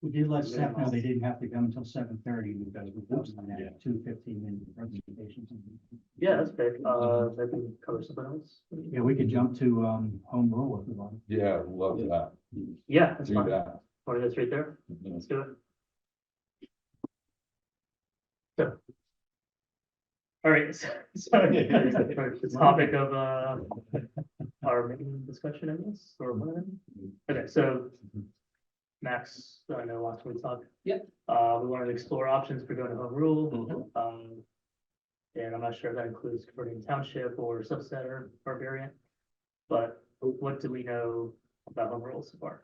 We did let staff know they didn't have to come until 7:30 because we posted that 2 15-minute presentations. Yeah, that's great. Maybe cover something else. Yeah, we could jump to home rule if we want. Yeah, love that. Yeah, that's Do fine. that. Or that's right there. Let's do it. So. All right, so the topic of our main discussion, I guess, or whatever. Okay, so Max, I know last we talked. Yep. We wanted to explore options for going to home rule. And I'm not sure if that includes converting township or subset or variant. But what do we know about home rule so far?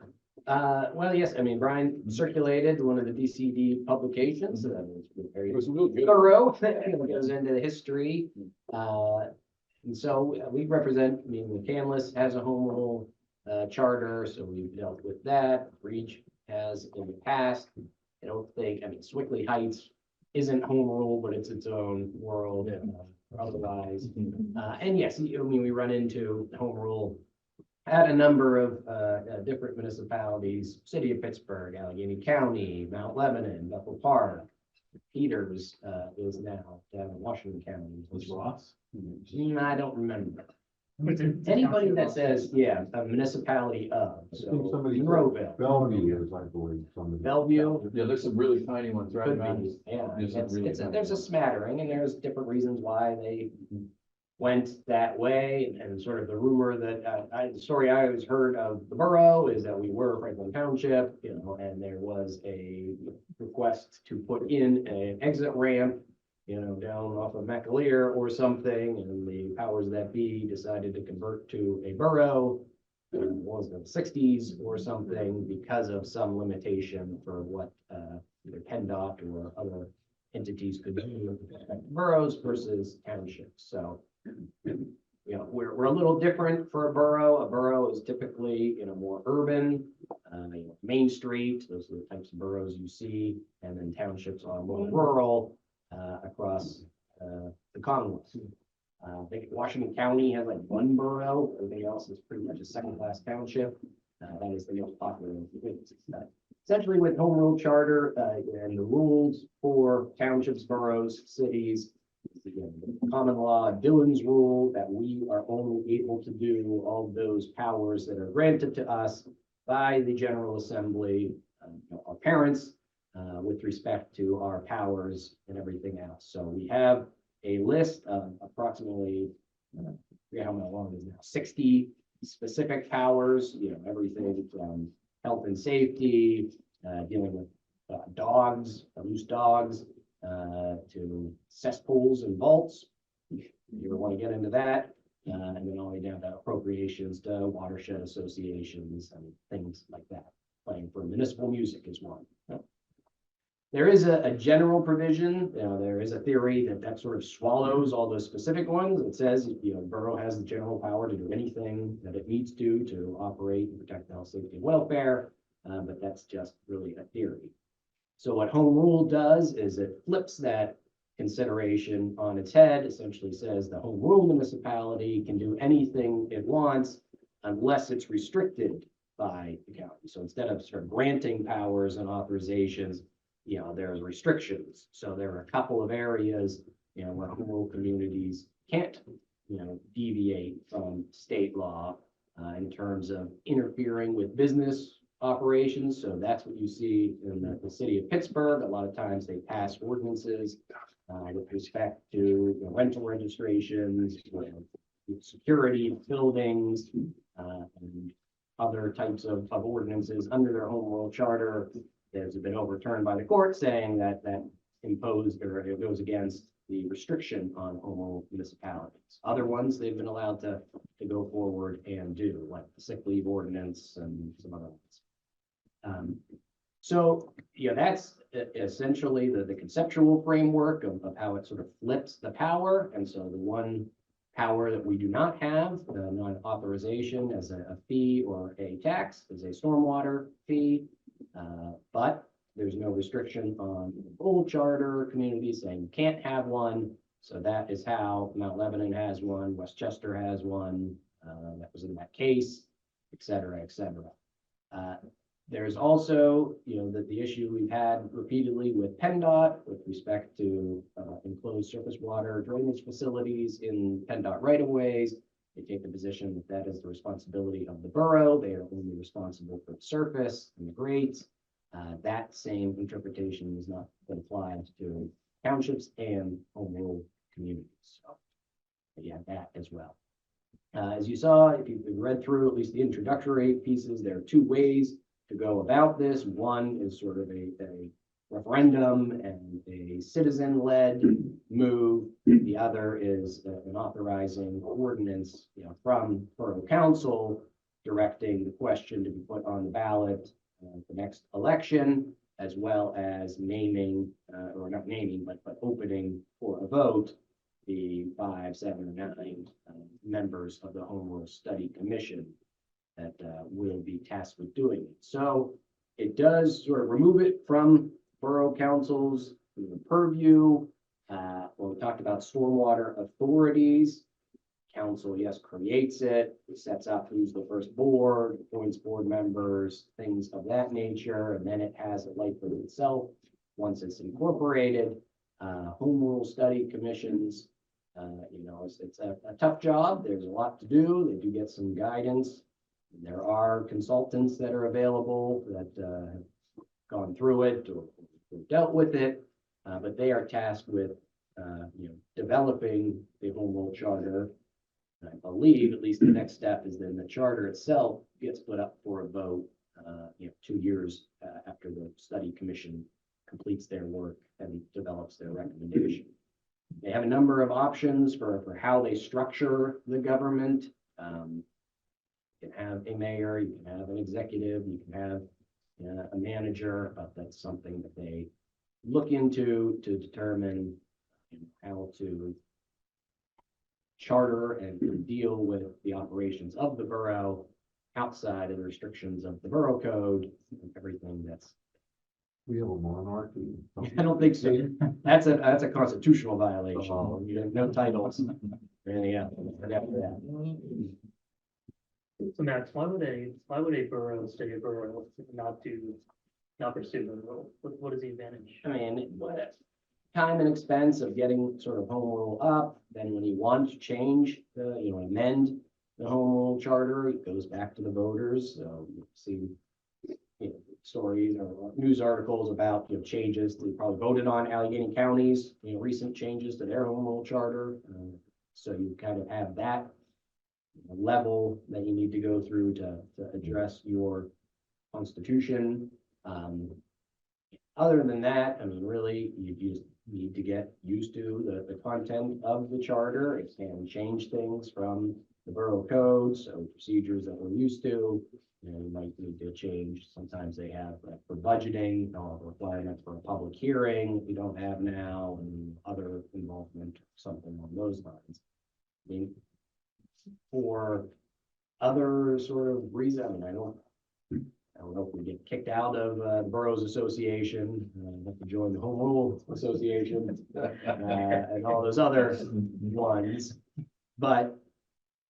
Well, yes, I mean, Brian circulated one of the DCD publications, so that was very It was real good. thorough, it goes into the history. And so we represent, I mean, McCandless has a home rule charter, so we've dealt with that. Breach has in the past. I don't think, I mean, Swickley Heights isn't home rule, but it's its own world otherwise. And yes, I mean, we run into home rule at a number of different municipalities, city of Pittsburgh, Allegheny County, Mount Lebanon, Bethel Park, Peters is now down in Washington County. Was Ross? I don't remember. Anybody that says, yeah, a municipality of, I so think somebody- Monroeville, Bellevue is, I believe, somebody. Bellevue. Yeah, there's some really tiny ones, right? Could Max? be, yeah, There's some really tiny there's a ones. smattering, and there's different reasons why they went that way, and sort of the rumor that, the story I always heard of the borough is that we were Franklin Township, you know, and there was a request to put in an exit ramp, you know, down off of McAleer or something, and the powers that be decided to convert to a borough, what was it, the 60s or something, because of some limitation for what either PennDOT or other entities could do with respect to boroughs versus townships. So, you know, we're a little different for a borough. A borough is typically, you know, more urban, you know, Main Street, those are the types of boroughs you see, and then townships are more rural across the Commonwealth. I think Washington County has like one borough, everything else is pretty much a second-class township. That is the most popular. Essentially, with home rule charter and the rules for townships, boroughs, cities, the common law Dillon's rule that we are only able to do all those powers that are granted to us by the General Assembly, our parents, with respect to our powers and everything else. So we have a list of approximately, I forget how long it is now, 60 specific powers, you know, everything from health and safety, dealing with dogs, loose dogs, to cesspools and vaults. If you ever want to get into that, and then all the way down to appropriations to watershed associations and things like that. Playing for municipal music is one. There is a general provision, you know, there is a theory that sort of swallows all those specific ones. It says, you know, borough has the general power to do anything that it needs to operate and protect the health, safety, and welfare, but that's just really a theory. So what home rule does is it flips that consideration on its head, essentially says the home rule municipality can do anything it wants unless it's restricted by the county. So instead of sort of granting powers and authorizations, you know, there's restrictions. So there are a couple of areas, you know, where home rule communities can't, you know, deviate from state law in terms of interfering with business operations. So that's what you see in the city of Pittsburgh. A lot of times they pass ordinances with respect to, you know, rental registrations, you know, security, buildings, and other types of ordinances under their home rule charter. There's been overturned by the court saying that imposed or it goes against the restriction on home rule municipalities. Other ones they've been allowed to go forward and do, like the sick leave ordinance and some other ones. So, you know, that's essentially the conceptual framework of how it sort of flips the power. And so the one power that we do not have, not authorization as a fee or a tax, is a stormwater fee. But there's no restriction on old charter communities saying you can't have one. So that is how Mount Lebanon has one, Westchester has one. That was in that case. et cetera, et cetera. There's also, the issue we've had repeatedly with PennDOT with respect to enclosed surface water drainage facilities in PennDOT right-of-ways. They take the position that that is the responsibility of the borough. They are only responsible for the surface and the grades. That same interpretation has not been applied to townships and home rule communities. So you have that as well. As you saw, if you've read through at least the introductory pieces, there are two ways to go about this. One is sort of a referendum and a citizen-led move. The other is an authorizing ordinance, from Borough Council directing the question to be put on the ballot the next election, as well as naming, or not naming, but opening for a vote the 5, 7, or 9 members of the Home Rule Study Commission that will be tasked with doing it. So it does sort of remove it from Borough Council's purview. When we talked about stormwater authorities, Council, yes, creates it, sets up who's the first board, appoints board members, things of that nature, and then it has a life of itself once it's incorporated. Home Rule Study Commissions, it's a tough job. There's a lot to do. They do get some guidance. There are consultants that are available that have gone through it or dealt with it, but they are tasked with developing the Home Rule Charter. I believe at least the next step is then the charter itself gets put up for a vote, 2 years after the study commission completes their work and develops their recommendation. They have a number of options for how they structure the government. You can have a mayor, you can have an executive, you can have a manager, but that's something that they look into to determine how to charter and deal with the operations of the borough outside of the restrictions of the borough code and everything that's. We have a monarchy. I don't think so. That's a constitutional violation. Oh. You have no titles or anything else. But after that, So Max, why would a borough, state of borough not pursue the rule? What is the advantage? I mean, what time and expense of getting sort of home rule up, then when you want to change amend the home rule charter, it goes back to the voters. So you've seen, stories or news articles about, changes. They probably voted on Allegheny County's, recent changes to their home rule charter. So you kind of have that level that you need to go through to address your constitution. Other than that, I mean, really, you just need to get used to the content of the charter. It can change things from the borough code, so procedures that we're used to, you might need to change. Sometimes they have for budgeting, requirements for a public hearing we don't have now, and other involvement, something on those lines. I mean, for other sort of reason, I mean, I don't know if we get kicked out of the Boroughs Association, have to join the Home Rule Association, and all those other ones. But,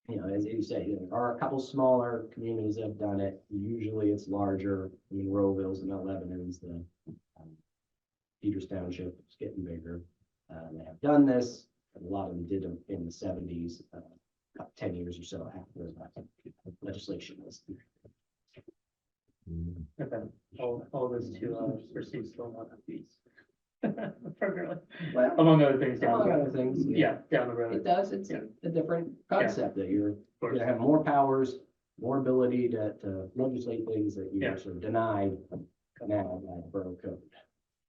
as you say, there are a couple smaller communities that have done it. Usually it's larger. I mean, Rowville's and Mount Lebanon's, the Peters Township is getting bigger. They have done this, and a lot of them did them in the 70s, 10 years or so after legislation was. Okay, all this to pursue stormwater fees. Appropriately, Well, among other things. among other things, Yeah, down the road. It does, it's Yeah. a different concept that you're Of course. gonna have more powers, more ability to legislate things that Yeah. you're sort of denied now by the borough code.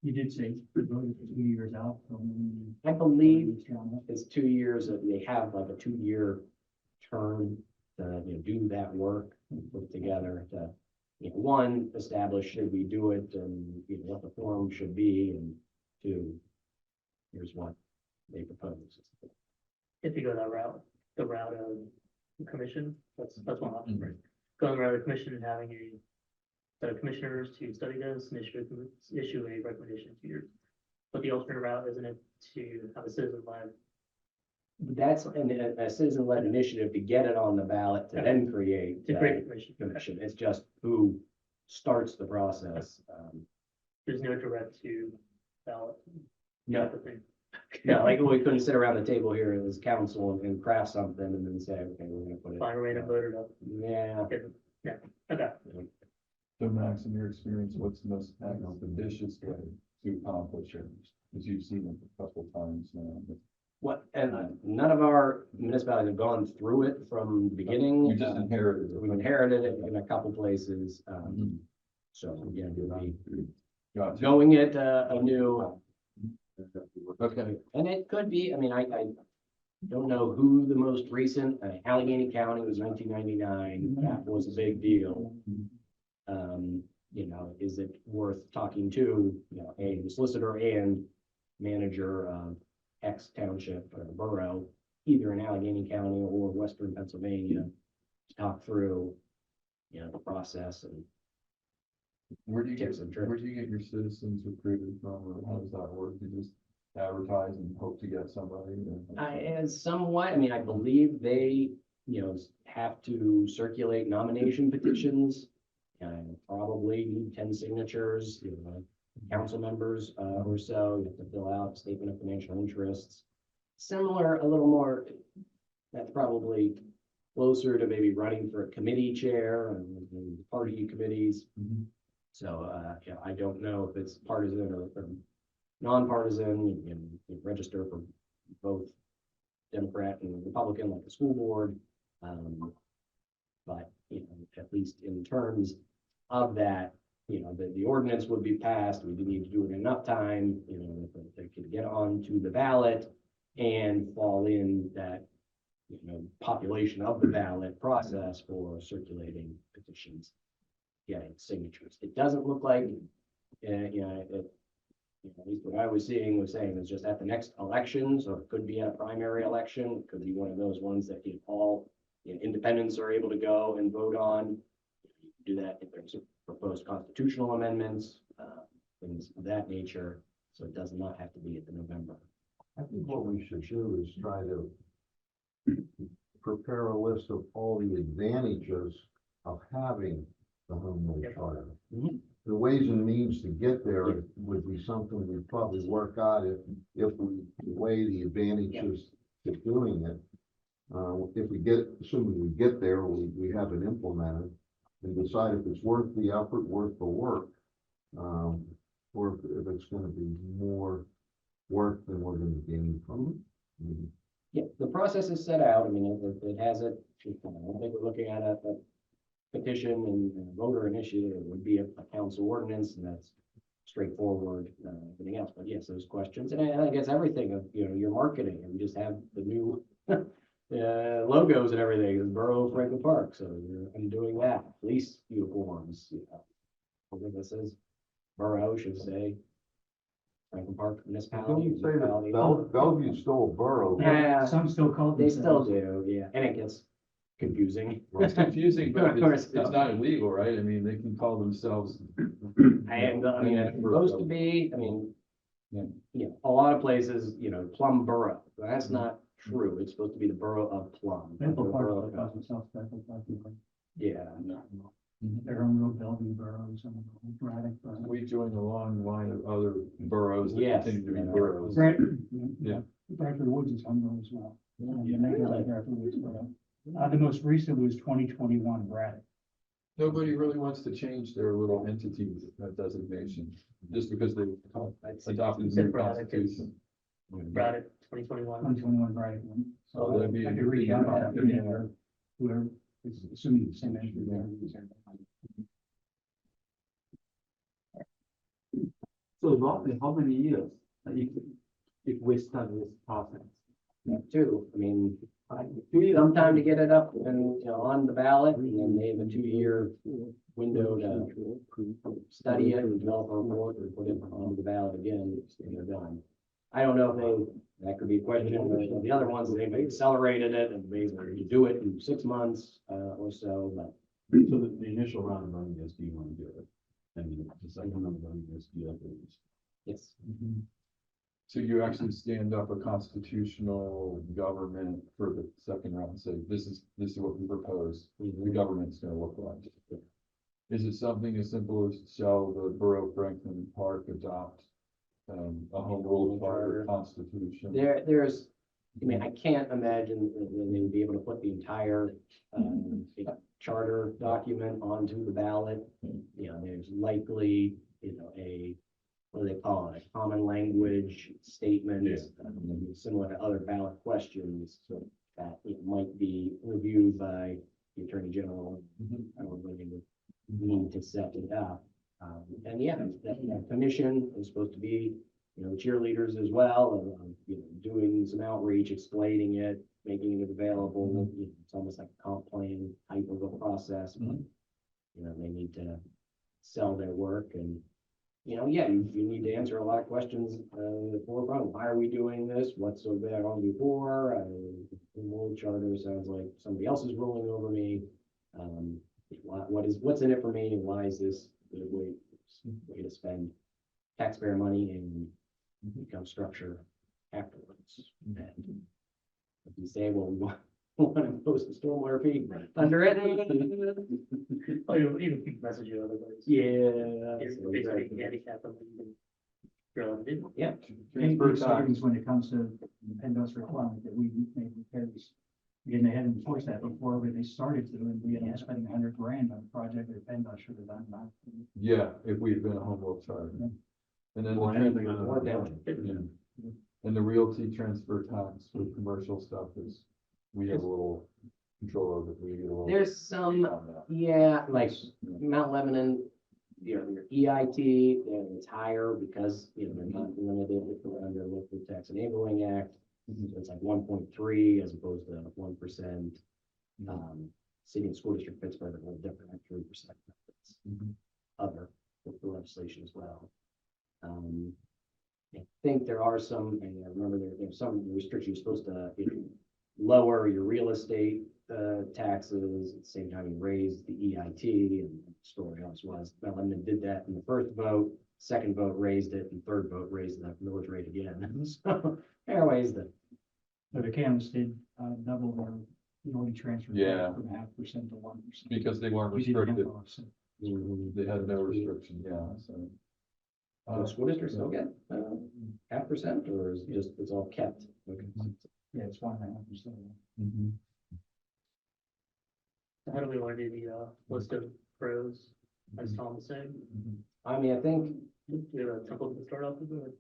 You did say voted 2 years out from. I believe it's 2 years that they have like a 2-year term to, do that work, and put it together to, one, establish should we do it and, what the form should be, and two, here's what they propose. If you go that route, the route of the commission, that's one option, right? Going the route of the commission and having a set of commissioners to study this and issue a recommendation in 2 years. But the alternate route, isn't it, to have a citizen led That's a citizen-led initiative to get it on the ballot to then create. It's a great information. Commission. It's just who starts the process. There's no direct to ballot. No, the thing. no, like we couldn't sit around the table here as council and craft something and then say, okay, we're gonna put it. Find a way to vote it up. Yeah. Okay. So Max, in your experience, what's the most expeditious way to accomplish it? Because you've seen it a couple times now. What, and none of our municipalities have gone through it from the beginning. You just inherited We've it. inherited it in a couple places. So, yeah, we'll be Gotcha. going it anew. Okay. And it could be, I mean, I don't know who the most recent, Allegheny County was 1999. That was a big deal. You know, is it worth talking to, you know, the solicitor and manager of X township or borough, either in Allegheny County or Western Pennsylvania, to talk through, you know, the process and Where do you get, tips and tricks. where do you get your citizens recruited from, or how does that work? You just advertise and hope to get somebody? or- As somewhat, I mean, I believe they, you know, have to circulate nomination petitions. And probably need 10 signatures, you know, council members, or so, you have to fill out statement of financial interests. Similar, a little more, that's probably closer to maybe running for a committee chair and party committees. So, yeah, I don't know if it's partisan or nonpartisan. You register for both Democrat and Republican, like the school board. But, you know, at least in terms of that, you know, the ordinance would be passed. We would need to do it in enough time, you know, that they could get onto the ballot and fall in that, you know, population of the ballot process for circulating petitions, getting signatures. It doesn't look like, you know, you know, at least what I was seeing was saying it's just at the next election, so it could be at a primary election, it could be one of those ones that all, you know, independents are able to go and vote on. Do that if there's proposed constitutional amendments, things of that nature, so it does not have to be at the November. I think what we should do is try to prepare a list of all the advantages of having the home rule charter. Mhm. The ways and means to get there would be something we'd probably work out if we weigh the advantages to doing it. If we get, assuming we get there, we have it implemented and decide if it's worth the effort, worth the work, or if it's gonna be more work than we're gonna gain from it. Yeah, the process is set out. I mean, it has it. I don't think we're looking at a petition and voter initiative. It would be a council ordinance, and that's straightforward, everything else. But yes, those questions, and I think it's everything of, you know, your marketing, and we just have the new logos and everything, the Borough of Franklin Park. So you're undoing that. Police uniforms, you know. I think this is Borough should say Franklin Park municipality. Don't say that municipality. Bellevue's still a borough. Yeah. Some still call it. They still do, yeah, and it gets confusing. It's confusing, but Of course. it's not illegal, right? I mean, they can call themselves. I mean, it's supposed to be, I mean, you know, a lot of places, you know, Plum Borough, that's not true. It's supposed to be the Borough of Plum. Maple The Park Borough of calls Plum. itself Maple Park. Yeah, Their own little building boroughs and Braddock. Borough. We join a long line of other boroughs that Yes. continue to be boroughs. Right. Yeah. Bradford Woods is one of those as well. Yeah, They really? like Bradford Woods Borough. The most recent was 2021 Braddock. Nobody really wants to change their little entity designation, just because they adopted the new constitution. Brought it 2021. 2021 Braddock one. Oh, So that'd be I a could good reach thing. out to that, Yeah. or whoever, is assuming the same entry. So roughly how many years if we start this process? too. I mean, 2 years. some time to get it up and, you know, on the ballot, and then they have a 2-year window to study it and develop a report and put it on the ballot again, and they're done. I don't know if that could be a question, or the other ones, they've accelerated it and they do it in 6 months, or so, but. So the initial round of voting is, do you want to do it? And the second round of voting is, do you like it? Yes. So you actually stand up a constitutional government for the second round and say, this is what we propose, the government's gonna look like. Is it something as simple as shall the Borough of Franklin Park adopt, a home rule charter constitution? There's, I mean, I can't imagine that they would be able to put the entire, charter document onto the ballot. You know, there's likely, what do they call it, a common language statement, similar to other ballot questions that it might be reviewed by the Attorney General, however they would need to set it up. And yeah, that commission is supposed to be, the cheerleaders as well, and, doing some outreach, explaining it, making it available. It's almost like a comp plan type of a process. But, they need to sell their work and, you need to answer a lot of questions, forefront. Why are we doing this? What's so bad on before? The world charter sounds like somebody else is ruling over me. What's in it for me, and why is this the way to spend taxpayer money and become structure afterwards? And if you say, well, we want to impose a stormwater fee under it. Oh, even keep messaging other ways. Yeah. You're basically handicap them. You're allowed to do. Yeah. Transfer savings when it comes to PennDOT's requirement that we make repairs. Again, they hadn't enforced that before, but they started to, and we ended up spending $100,000 on a project that PennDOT should have done. Yeah, if we had been a home rule charter. Yeah. And then Or the anything tran- other Or than. down. yeah. And the realty transfer tax for commercial stuff is, we have a little control over it. We get a little. There's some, on that. yeah, like Yeah. Mount Lebanon, your EIT, it's higher because, they're not limited under the Local Tax Enabling Act. So it's like 1.3 as opposed to 1%. City and School District Pittsburgh are a little different, at 3%. Other with the legislation as well. I think there are some, and I remember there's some restrictions you're supposed to lower your real estate taxes at the same time you raise the EIT, and the story else was Mount Lebanon did that in the first vote, second vote raised it, and third vote raised the millage rate again. So anyways, So the counties did double their yearly transfer. Yeah. From 0.5% to 1%. Because they weren't We didn't have restricted. to offset. They had no restriction, yeah, so. the school district still get 0.5%, or is it just, it's all kept? Okay. Yeah, it's 1.5%. Mhm. How do we want to do the list of pros, as Tom was saying? I mean, I think, Do we have a template to start off with, or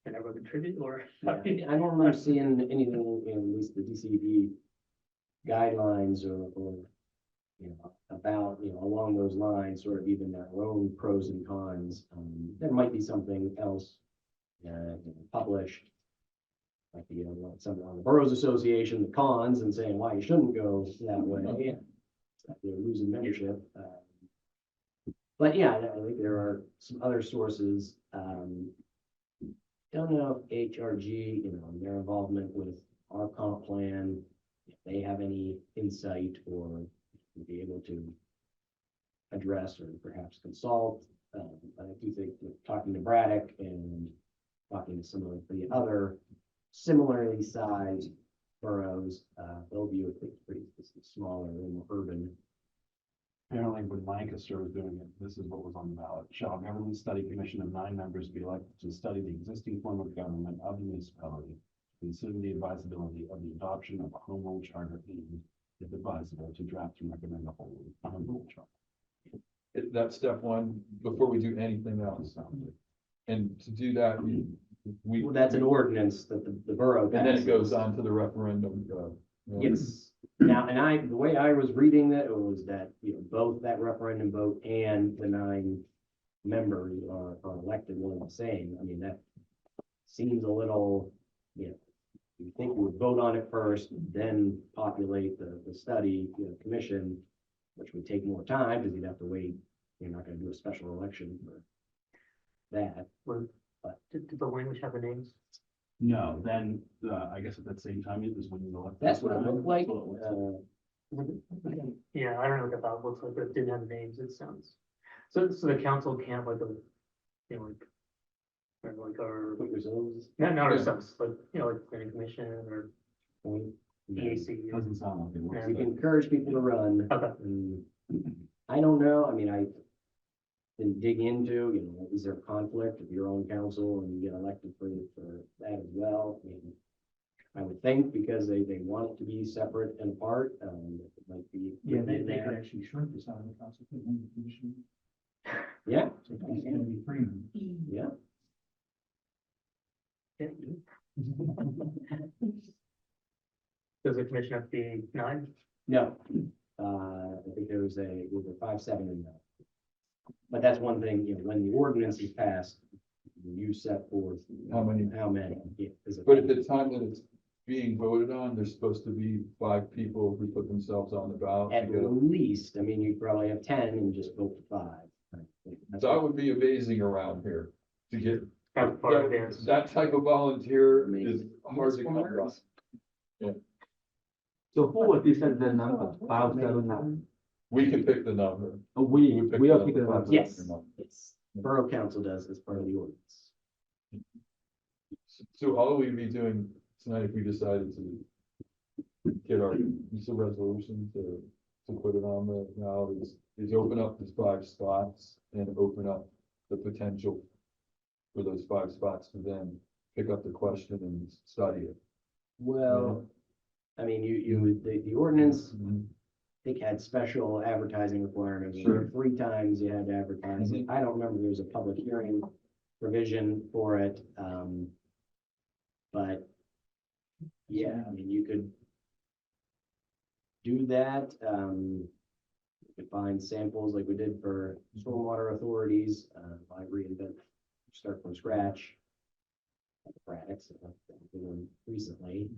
can everyone contribute, or? I don't remember seeing anything in at least the DCD guidelines or about, along those lines, sort of even their own pros and cons. There might be something else published, like something on the Boroughs Association, the cons, and saying why you shouldn't go that way. They're losing membership. But yeah, I think there are some other sources. Don't know if HRG, their involvement with our comp plan, if they have any insight or be able to address or perhaps consult. But I do think talking to Braddock and talking to some of the other similarly sized boroughs, Bellevue, I think, is smaller, a little more urban. Apparently, when Lancaster was doing it, this is what was on the ballot. Shall a government study commission of 9 members be elected to study the existing form of government of the municipality, consider the advisability of the adoption of a home rule charter, and, if advisable, to draft and recommend a home rule charter. That's step one, before we do anything else. And to do that, Well, that's an ordinance that the borough. And then it passes. goes on to the referendum. Yes. Now, and the way I was reading that was that, both that referendum vote and the 9 members are elected one and the same. I mean, that seems a little, you think we would vote on it first, then populate the study, commission, which would take more time because you'd have to wait. You're not going to do a special election for that. Did the language have the names? No, then, I guess at that same time, it was when you elect. That's what it looked like. Yeah, I don't know what the ballot looks like, but it didn't have the names, it sounds. So the council can't like or like our, Put yourselves. not ourselves, like, like planning commission or Point. EAC. or- Doesn't sound like it works. You can encourage people to run. Okay. And I don't know, I mean, I didn't dig into, is there a conflict if you're on council and you get elected for that as well? I mean, I would think because they want it to be separate and apart, it might be. Yeah, they within could that. actually shrink this out of the council, put one commission. Yeah, So it's gonna be 3 members. yeah. Does the commission have to be 9? No, I think there was a 5-7 in that. But that's one thing, when the ordinance is passed, you set forth. How many? How many. Yeah, is it- But at the time that it's being voted on, there's supposed to be 5 people who put themselves on the ballot. At to get a- least, I mean, you probably have 10 and just vote for 5. That would be amazing around here to get, As part of this. that type of volunteer is hard to come by. So who will decide the number, 579? We can pick the number. We pick are the picking the number. number. Yes. It's Borough Council does as part of the ordinance. So all we'd be doing tonight, if we decided to get our use of resolution to put it on the ballot, is open up these 5 spots and open up the potential for those 5 spots to then pick up the question and study it. Well, I mean, the ordinance, I think had special advertising requirements. Sure. 3 times you had to advertise. Mhm. I don't remember there was a public hearing provision for it. But yeah, I mean, you could do that. You could find samples like we did for stormwater authorities, by reinvent, start from scratch. Products, recently,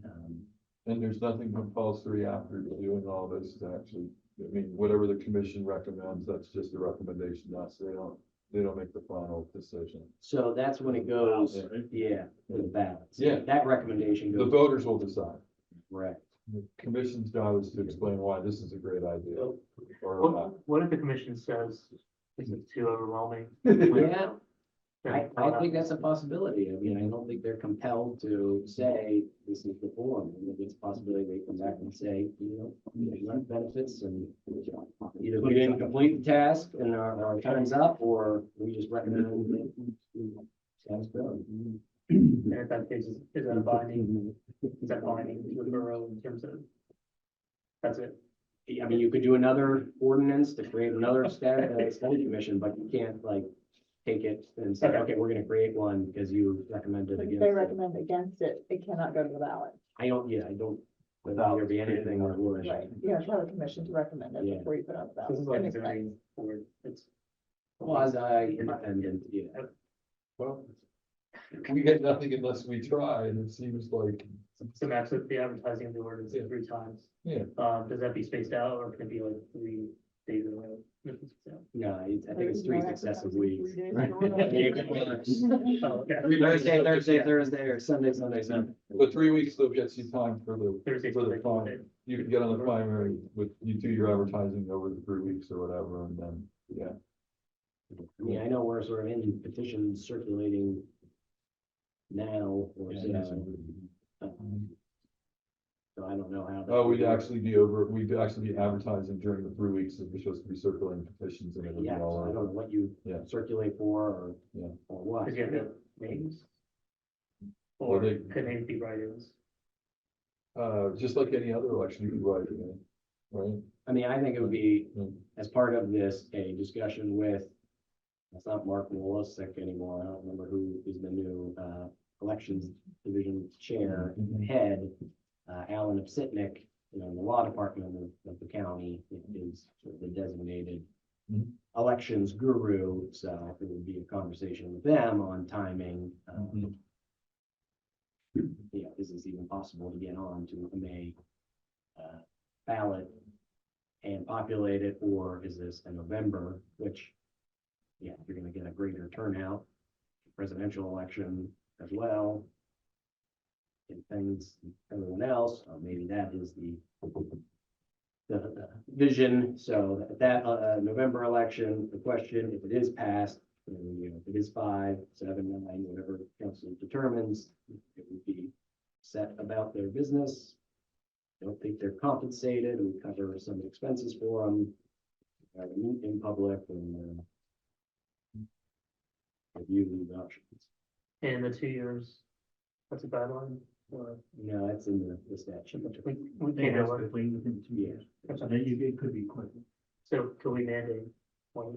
And there's nothing compulsory after doing all this to actually, I mean, whatever the commission recommends, that's just a recommendation to us. They don't make the final decision. so that's when it goes, Yeah. yeah, to the ballots. Yeah. That recommendation The goes, voters will decide. correct. The commission's job is to explain why this is a great idea. Or What if the commission says this is too overwhelming? Yeah, Then I think that's a possibility. I mean, I don't think they're compelled to say this is the form. I think it's a possibility they come back and say, these aren't benefits and either we didn't complete the task and our time's up, or we just recommend that status quo. And if that case, is that a binding, is that binding to the borough in terms of? That's it. I mean, you could do another ordinance to create another study commission, but you can't like take it and say, Okay. okay, we're gonna create one because you recommended If against they it. recommend against it, it cannot go to the ballot. I don't without there be anything on the wood. Right, you have to have a commission to recommend it Yeah. before you put it on the ballot. This is That like makes sense. zoning board, it's. Quasi independent, yeah. Well, we get nothing unless we try, and it seems like, So Max, with the advertising of the ordinance Yeah. 3 times, yeah, does that be spaced out or can it be like 3 days in a row? If it's spaced out? No, I think it's There's 3 no successive advertising weeks. 3 days in a row. Oh, okay. Thursday, or Sunday, Sunday. but 3 weeks still gets you time for the, Thursday, for the Sunday, fine. Monday. You can get on the primary with, you do your advertising over the 3 weeks or whatever, and then, yeah. I mean, I know we're sort of in petitions circulating now, or so I don't know how. that Oh, would we'd work. actually be advertising during the 3 weeks that we're supposed to be circulating petitions and everything Yeah, all so I don't over. know what you Yeah. circulate for, Yeah. or what. Because you have the names? Well, Or they- could names be write-ins? Just like any other election, you can write it in, right? I mean, I think it would be, Mm. as part of this, a discussion with, it's not Mark Wolosek anymore, I don't remember who is the new, elections division chair, head, Alan Sitnick, in the law department of the county, is sort of the designated Mhm. elections guru, so it would be a conversation with them on timing. Mhm. Is this even possible to get on to a May ballot and populate it, or is this a November, which, yeah, you're gonna get a greater turnout, presidential election as well. And things, everyone else, maybe that is the vision, so that November election, the question, if it is passed, And, if it is 5, 7, 9, whatever council determines, it would be set about their business. Don't think they're compensated, we cover some expenses for them. Meet in public and review the options. And the 2 years, that's a bad one, or No, that's in the statute. we They can't have go, to play within 2 years. So that it could be quick. so can we mandate 1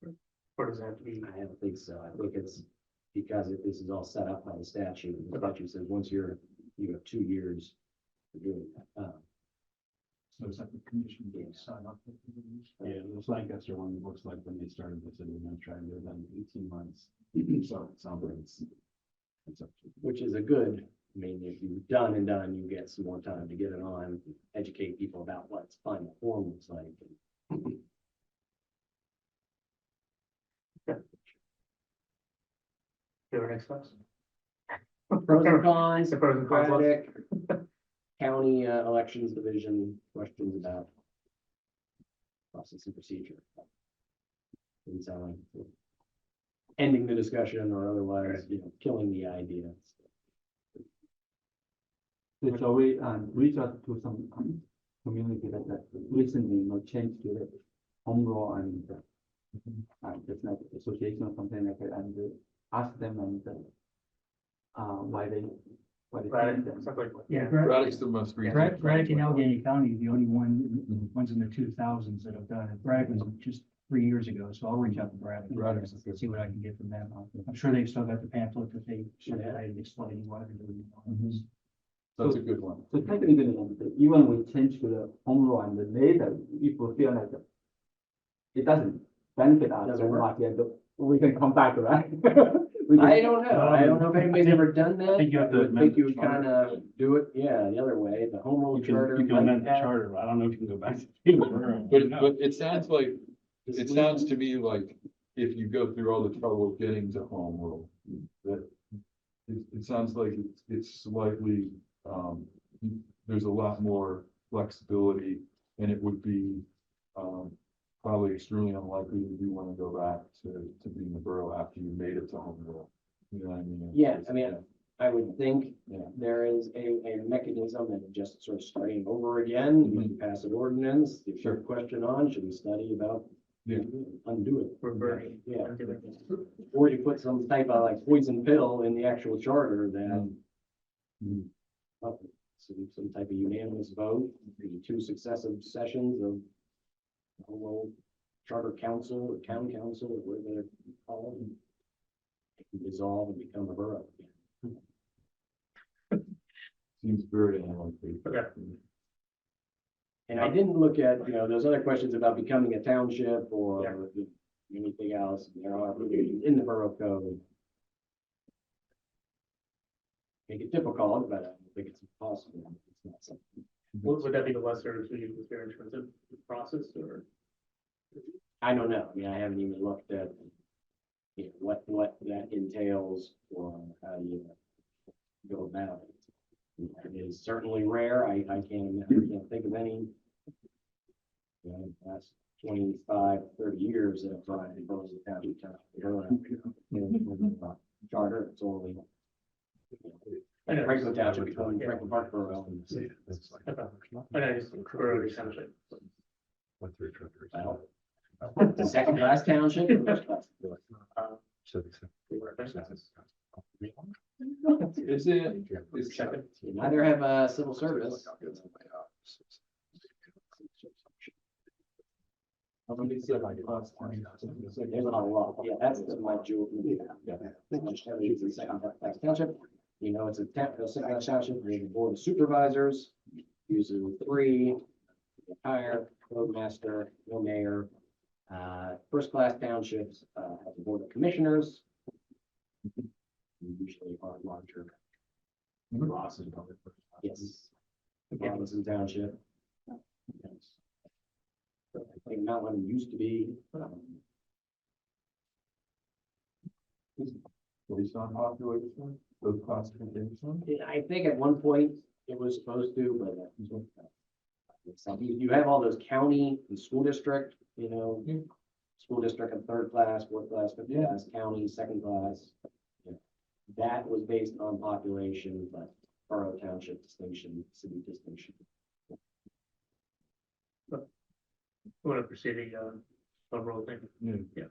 year? Or does it have to be? I don't think so. I think it's because this is all set up by the statute. The statute says once you have 2 years to do it. So it's like the commission being signed up. Yeah, the Lancaster one looks like when they started the city administrator, they're done 18 months. So it sounds like it's up to. Which is a good, I mean, if you've done, you get some more time to get it on, educate people about what final form looks like. Go to next steps. Pros and cons, The pros and cons list. Democratic, county elections division, questions about process and procedure. Didn't sound like ending the discussion or otherwise, killing the idea. So shall we, reach out to some community that recently, changed to the home rule and, just like association or something like that, and ask them and, why they Right, changed them. stuff like, Yeah, yeah, Braddock's the most recent. Braddock and Allegheny County, the only ones in the 2000s that have done it. Braddock was just 3 years ago, so I'll reach out to Braddock. Braddock's the good See what I can get from them. I'm sure they've still got the pamphlet that they should have explaining what they're doing. That's a good one. So technically, even we change to the home rule and later, if we feel like it doesn't benefit us Doesn't very work. much, yeah, we can come back, right? I don't know. I don't know if anybody's ever done that. I think you have to would amend think you the would kind of do it, the other way, the home rule charter. You can might amend the have- charter, but I don't know if you can go back to. But it sounds like, it sounds to me like if you go through all the trouble of getting to home rule, that it sounds like it's slightly, there's a lot more flexibility and it would be, probably extremely unlikely that you want to go back to being the borough after you made it to home rule. You know what I mean? Yeah, I mean, I would think Yeah. there is a mechanism that just sort of starting over again, you pass an ordinance, you Sure. put a question on, should we study about? Yeah. Undo it. reverse. Yeah, or you put some type of like poison pill in the actual charter that. Some type of unanimous vote, maybe 2 successive sessions of. Well, charter council or town council, or whatever they're called. It can dissolve and become a borough. Seems very unlikely. Okay. And I didn't look at, those other questions about becoming a township or anything else. There are provisions in the borough code. Make it difficult, but I don't think it's impossible. It's not something. Would that be the lesser of 2 years in terms of the process, or? I don't know. I mean, I haven't even looked at what that entails or how you go about it. It is certainly rare. I can't think of any. Last 25, 30 years that I've tried to propose a county charter, it's only. I know. Franklin Township becoming Franklin Park Borough. Okay. I know, just for township. Well, the second class township. or first class? Is it? Is You neither have a civil service. how many said I lost? There's not a lot. Yeah, that's the my jewel. Yeah. Just have it as a second class township. It's a second class township, there's a board of supervisors, usually 3, higher, roadmaster, no mayor. First class townships, have a board of commissioners. Usually are larger. Yes. Robinson Township. Yes. I think not what it used to be. Based on population, those classifications? I think at one point it was supposed to, but you have all those county and school district, school district of third class, fourth class, fifth Yeah. class, county, second class. You know, that was based on population, but borough township distinction, city distinction. Want to proceed the roll thing? Yeah.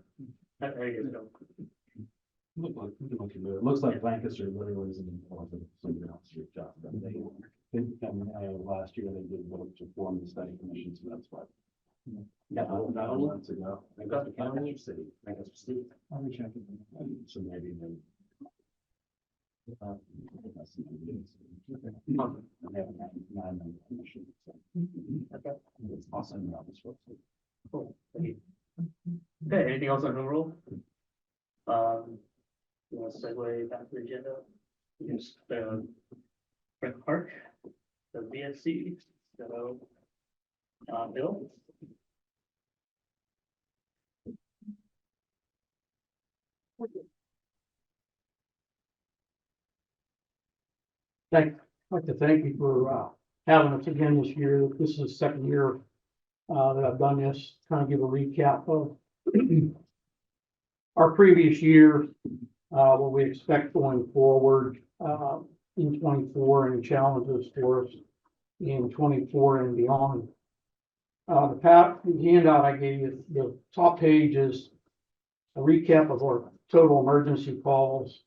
I guess so. It looks like Lancaster literally is an important, something else, your job. Last year they did vote to form the study commission, so that's why. Yeah, Not months ago. Lancaster County, city, Lancaster City. I'll be checking. So maybe they. Awesome. And they have a nine-member commission, so. Okay. It's awesome. Cool. Thank you. Okay, anything else on home rule? You want to segue back to the agenda? Yes, the Frank Park, the VSC, so, Bill? I'd like to thank you for having us again this year. This is the second year that I've done this, kind of give a recap of our previous year, what we expect going forward in 24 and challenges for us in 24 and beyond. The handout I gave you, the top page is a recap of our total emergency calls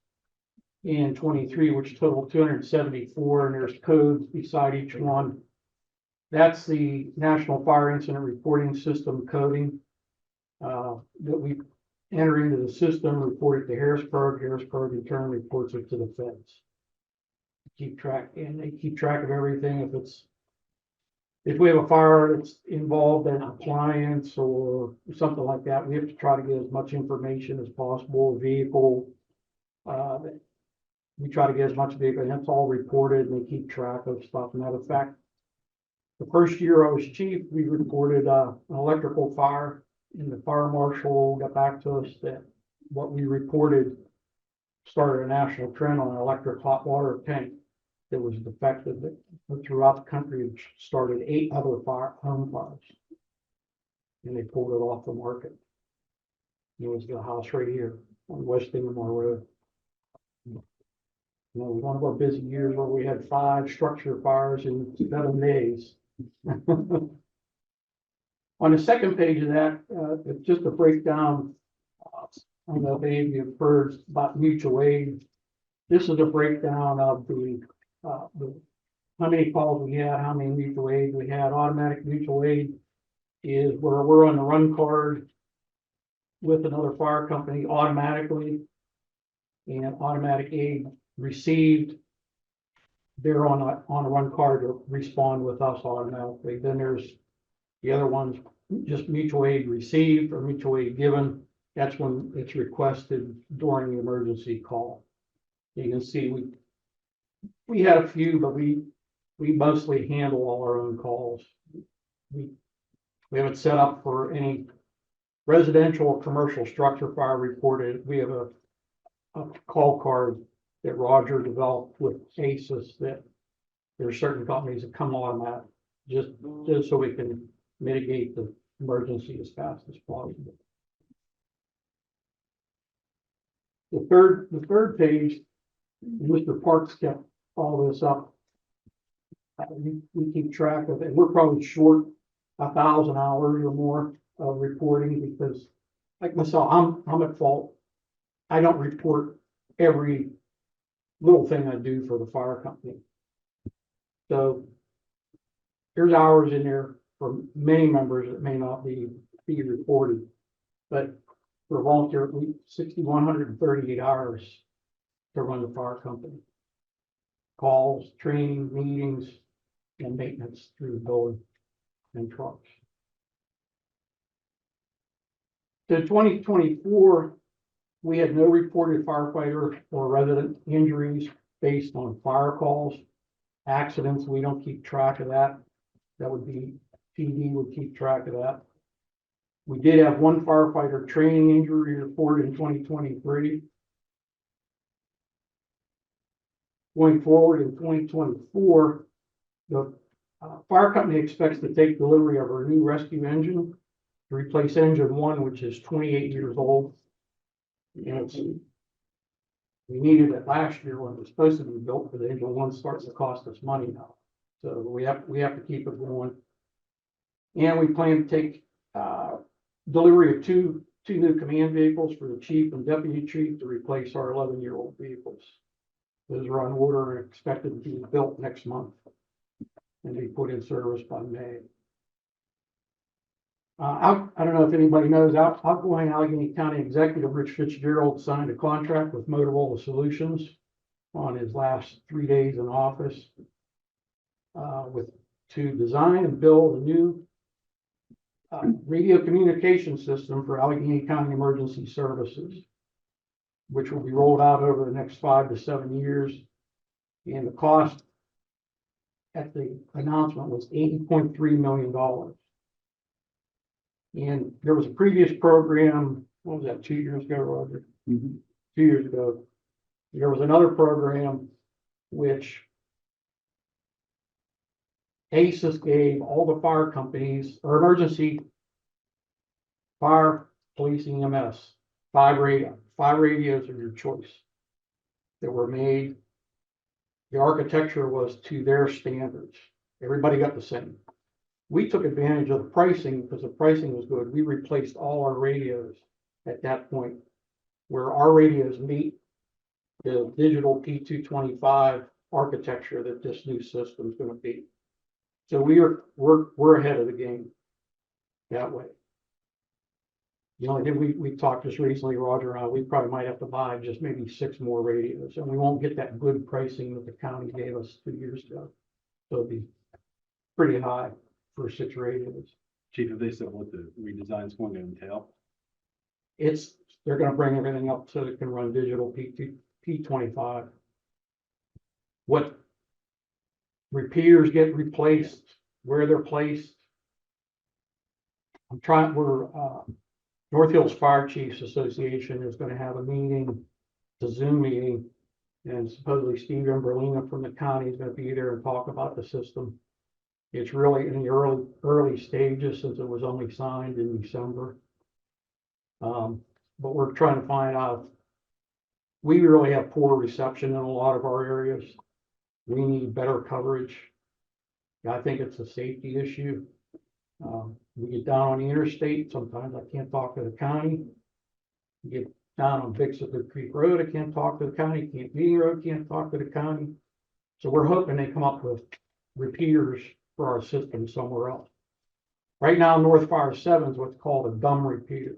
in 23, which totaled 274, and there's codes beside each one. That's the National Fire Incident Reporting System coding that we enter into the system, report it to Harrisburg in turn reports it to the feds. Keep track, and they keep track of everything. If we have a fire that's involved in an appliance or something like that, we have to try to get as much information as possible, vehicle, we try to get as much vehicle, and that's all reported, and they keep track of stuff. And matter of fact, the first year I was chief, we reported an electrical fire, and the fire marshal got back to us that what we reported started a national trend on an electric hot water tank that was defective that throughout the country. It started 8 other home fires, and they pulled it off the market. It was the house right here on West Ingermore Road. You know, one of our busy years where we had 5 structure fires in 7 days. On the second page of that, it's just a breakdown. I don't know if any of you have heard about mutual aid. This is a breakdown of how many calls we had, how many mutual aid we had. Automatic mutual aid is where we're on the run card with another fire company automatically, and automatic aid received, they're on a run card to respond with us automatically. Then there's the other ones, just mutual aid received or mutual aid given. That's when it's requested during the emergency call. You can see we had a few, but we mostly handle all our own calls. We have it set up for any residential or commercial structure fire reported. We have a call card that Roger developed with ACES that there are certain companies that come automatic just so we can mitigate the emergency as fast as possible. The third page, Mr. Parks kept all this up. We keep track of it. We're probably short 1,000 hours or more of reporting because, like myself, I'm at fault. I don't report every little thing I do for the fire company. So there's hours in there for many members that may not be reported, but for a volunteer, 6,138 hours to run the fire company. Calls, training, meetings, and maintenance through the building and trucks. So 2024, we had no reported firefighter or resident injuries based on fire calls. Accidents, we don't keep track of that. That would be PD would keep track of that. We did have 1 firefighter training injury reported in 2023. Going forward in 2024, the fire company expects to take delivery of our new rescue engine to replace engine one, which is 28 years old. And we needed it last year when it was supposed to be built, but the engine one starts to cost us money now. So we have to keep it going. And we plan to take, delivery of two new command vehicles for the chief and deputy chief to replace our 11-year-old vehicles. Those are on order and expected to be built next month and be put in service by May. I don't know if anybody knows, outgoing Allegheny County Executive Rich Fitzgerald signed a contract with Motorola Solutions on his last 3 days in office to design and build a new radio communication system for Allegheny County Emergency Services, which will be rolled out over the next 5 to 7 years. And the cost at the announcement was $80.3 million. And there was a previous program, what was that, 2 years ago, Roger? 2 years ago. There was another program which ACES gave all the fire companies or emergency fire, police, EMS, 5 radios of your choice that were made. The architecture was to their standards. Everybody got the same. We took advantage of the pricing because the pricing was good. We replaced all our radios at that point, where our radios meet the digital P225 architecture that this new system is going to be. So we're ahead of the game that way. The only thing we talked just recently, Roger and I, we probably might have to buy just maybe 6 more radios, and we won't get that good pricing that the county gave us 2 years ago. So it'll be pretty high for 6 radios. Chief, have they said what the redesign is going to entail? They're going to bring everything up so it can run digital P25. What repeaters get replaced, where they're placed. North Hills Fire Chiefs Association is going to have a meeting, a Zoom meeting, and supposedly Steve Emberlina from the county is going to be there and talk about the system. It's really in the early stages since it was only signed in December. But we're trying to find out. We really have poor reception in a lot of our areas. We need better coverage. I think it's a safety issue. We get down on the interstate, sometimes I can't talk to the county. You get down on Bixler Creek Road, I can't talk to the county. Camp Meeting Road, can't talk to the county. So we're hoping they come up with repeaters for our system somewhere else. Right now, North Fire 7 is what's called a dumb repeater.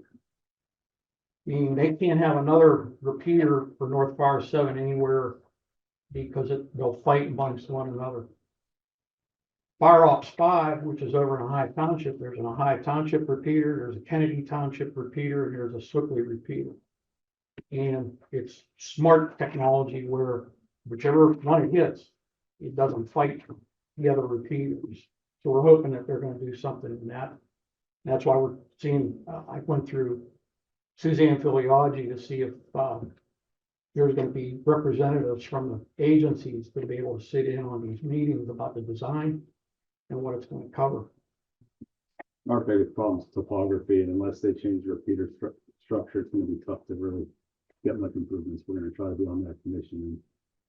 Meaning they can't have another repeater for North Fire 7 anywhere because they'll fight amongst one another. Fire Ops 5, which is over in Ohio Township, there's an Ohio Township repeater, there's a Kennedy Township repeater, and there's a Swickley repeater. And it's smart technology where whichever one it hits, it doesn't fight the other repeaters. So we're hoping that they're going to do something in that. That's why we're seeing, I went through Suzanne Filioggi to see if there's going to be representatives from the agencies to be able to sit in on these meetings about the design and what it's going to cover. Our biggest problem is topography, and unless they change the repeater structure, it's going to be tough to really get much improvements. We're going to try to be on that commission and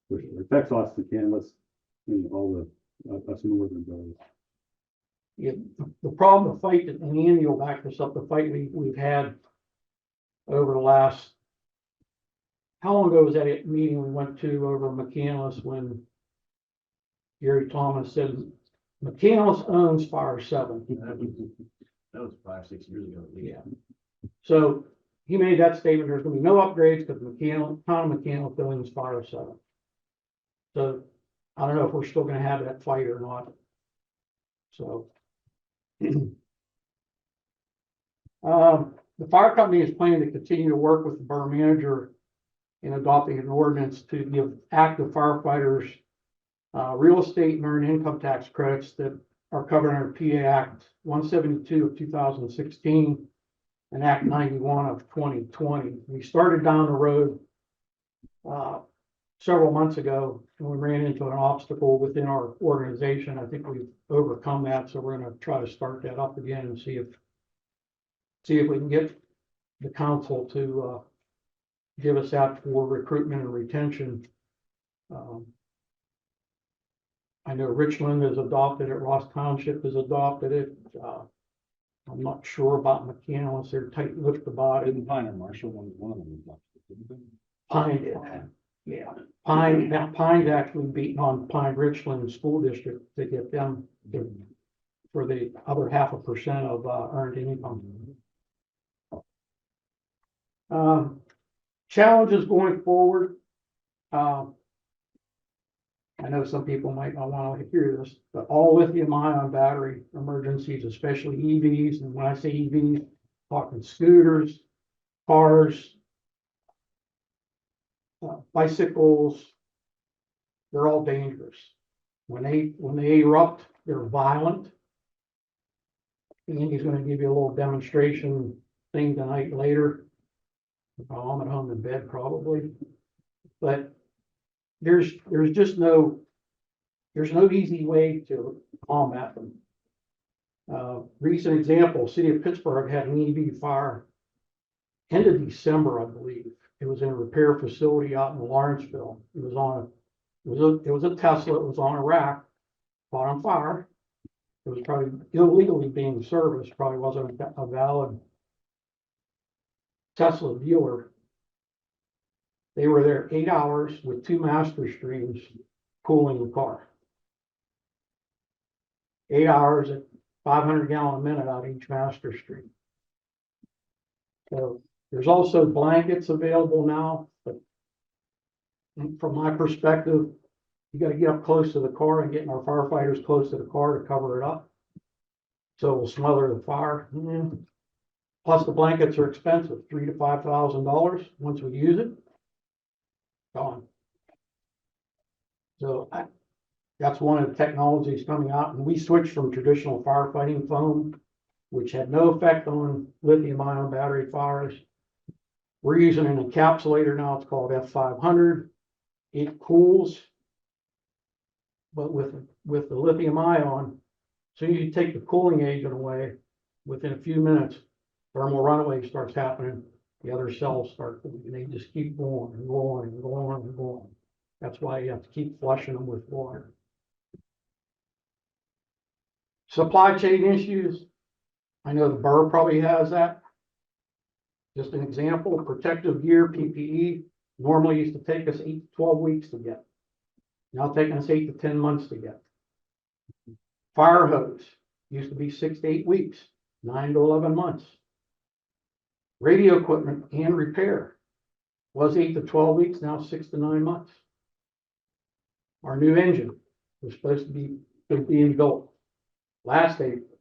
push it. Texas, Austin, Kansas, and all the us northern areas. Yeah, the problem, the fight, and Andy will back this up, the fight we've had over the last, how long ago was that meeting we went to over McCandless when Gary Thomas said McCandless owns Fire 7? That was 5, 6 years ago. Yeah. So he made that statement, there's gonna be no upgrades because Tom McCandless owns Fire 7. So I don't know if we're still gonna have that fight or not. So the fire company is planning to continue to work with the borough manager in adopting an ordinance to give active firefighters real estate and earned income tax credits that are covered under PA Act 172 of 2016 and Act 91 of 2020. We started down the road several months ago, and we ran into an obstacle within our organization. I think we've overcome that, so we're going to try to start that up again and see if see if we can get the council to, give us that for recruitment and retention. I know Richland has adopted it, Ross Township has adopted it, I'm not sure about McCandless, they're tight-lipped about it. Didn't Pine or Marshall, one of them was left, didn't they? Pine did, yeah. Pine, now Pine's actually beating on Pine Richland School District to get them for the other 0.5% of earned income. Challenges going forward. I know some people might not want to hear this, but all lithium ion battery emergencies, especially EVs, and when I say EVs, talking scooters, cars, bicycles, they're all dangerous. When they erupt, they're violent. Andy's gonna give you a little demonstration thing tonight later. I'm at home in bed probably, but there's just no easy way to combat them. Recent example, city of Pittsburgh had an EV fire end of December, I believe. It was in a repair facility out in Lawrenceville. It was a Tesla. It was on a rack, caught on fire. It was probably illegally being serviced. Probably wasn't a valid Tesla dealer. They were there 8 hours with 2 master streams cooling the car. 8 hours at 500 gallon a minute out each master stream. So there's also blankets available now, but from my perspective, you got to get up close to the car and getting our firefighters close to the car to cover it up. So we'll smother the fire. Plus the blankets are expensive, $3,000 to $5,000 once we use it. Gone. So that's one of the technologies coming out, and we switched from traditional firefighting foam, which had no effect on lithium-ion battery fires. We're using an encapsulator now. It's called F500. It cools, but with the lithium-ion, so you take the cooling agent away. Within a few minutes, thermal runaway starts happening. The other cells start, and they just keep going and going and going and going. That's why you have to keep flushing them with water. Supply chain issues. I know the borough probably has that. Just an example, protective gear, PPE, normally used to take us 8 to 12 weeks to get. Now taking us 8 to 10 months to get. Fire hose used to be 6 to 8 weeks, 9 to 11 months. Radio equipment and repair was 8 to 12 weeks, now 6 to 9 months. Our new engine was supposed to be being built last April,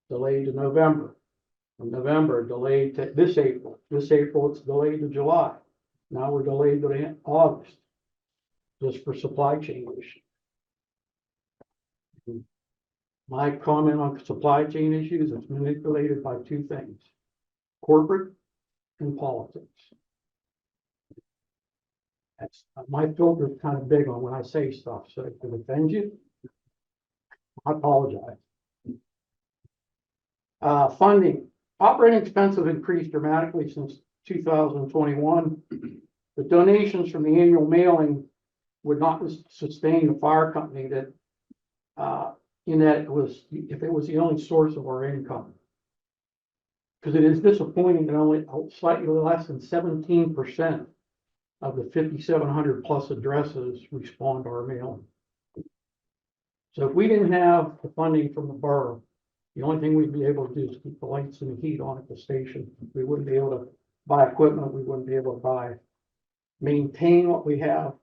delayed to November. From November, delayed to this April. This April, it's delayed to July. Now we're delayed to August, just for supply chain issues. My comment on supply chain issues is manipulated by 2 things: corporate and politics. That's my filter is kind of big on when I say stuff, so if it offends you, I apologize. Funding. Operating expenses increased dramatically since 2021. The donations from the annual mailing would not sustain the fire company that, in that it was, if it was the only source of our income. Because it is disappointing that only slightly less than 17% of the 5,700 plus addresses respond to our mailing. So if we didn't have the funding from the borough, the only thing we'd be able to do is keep the lights and the heat on at the station. We wouldn't be able to buy equipment. We wouldn't be able to maintain what we have.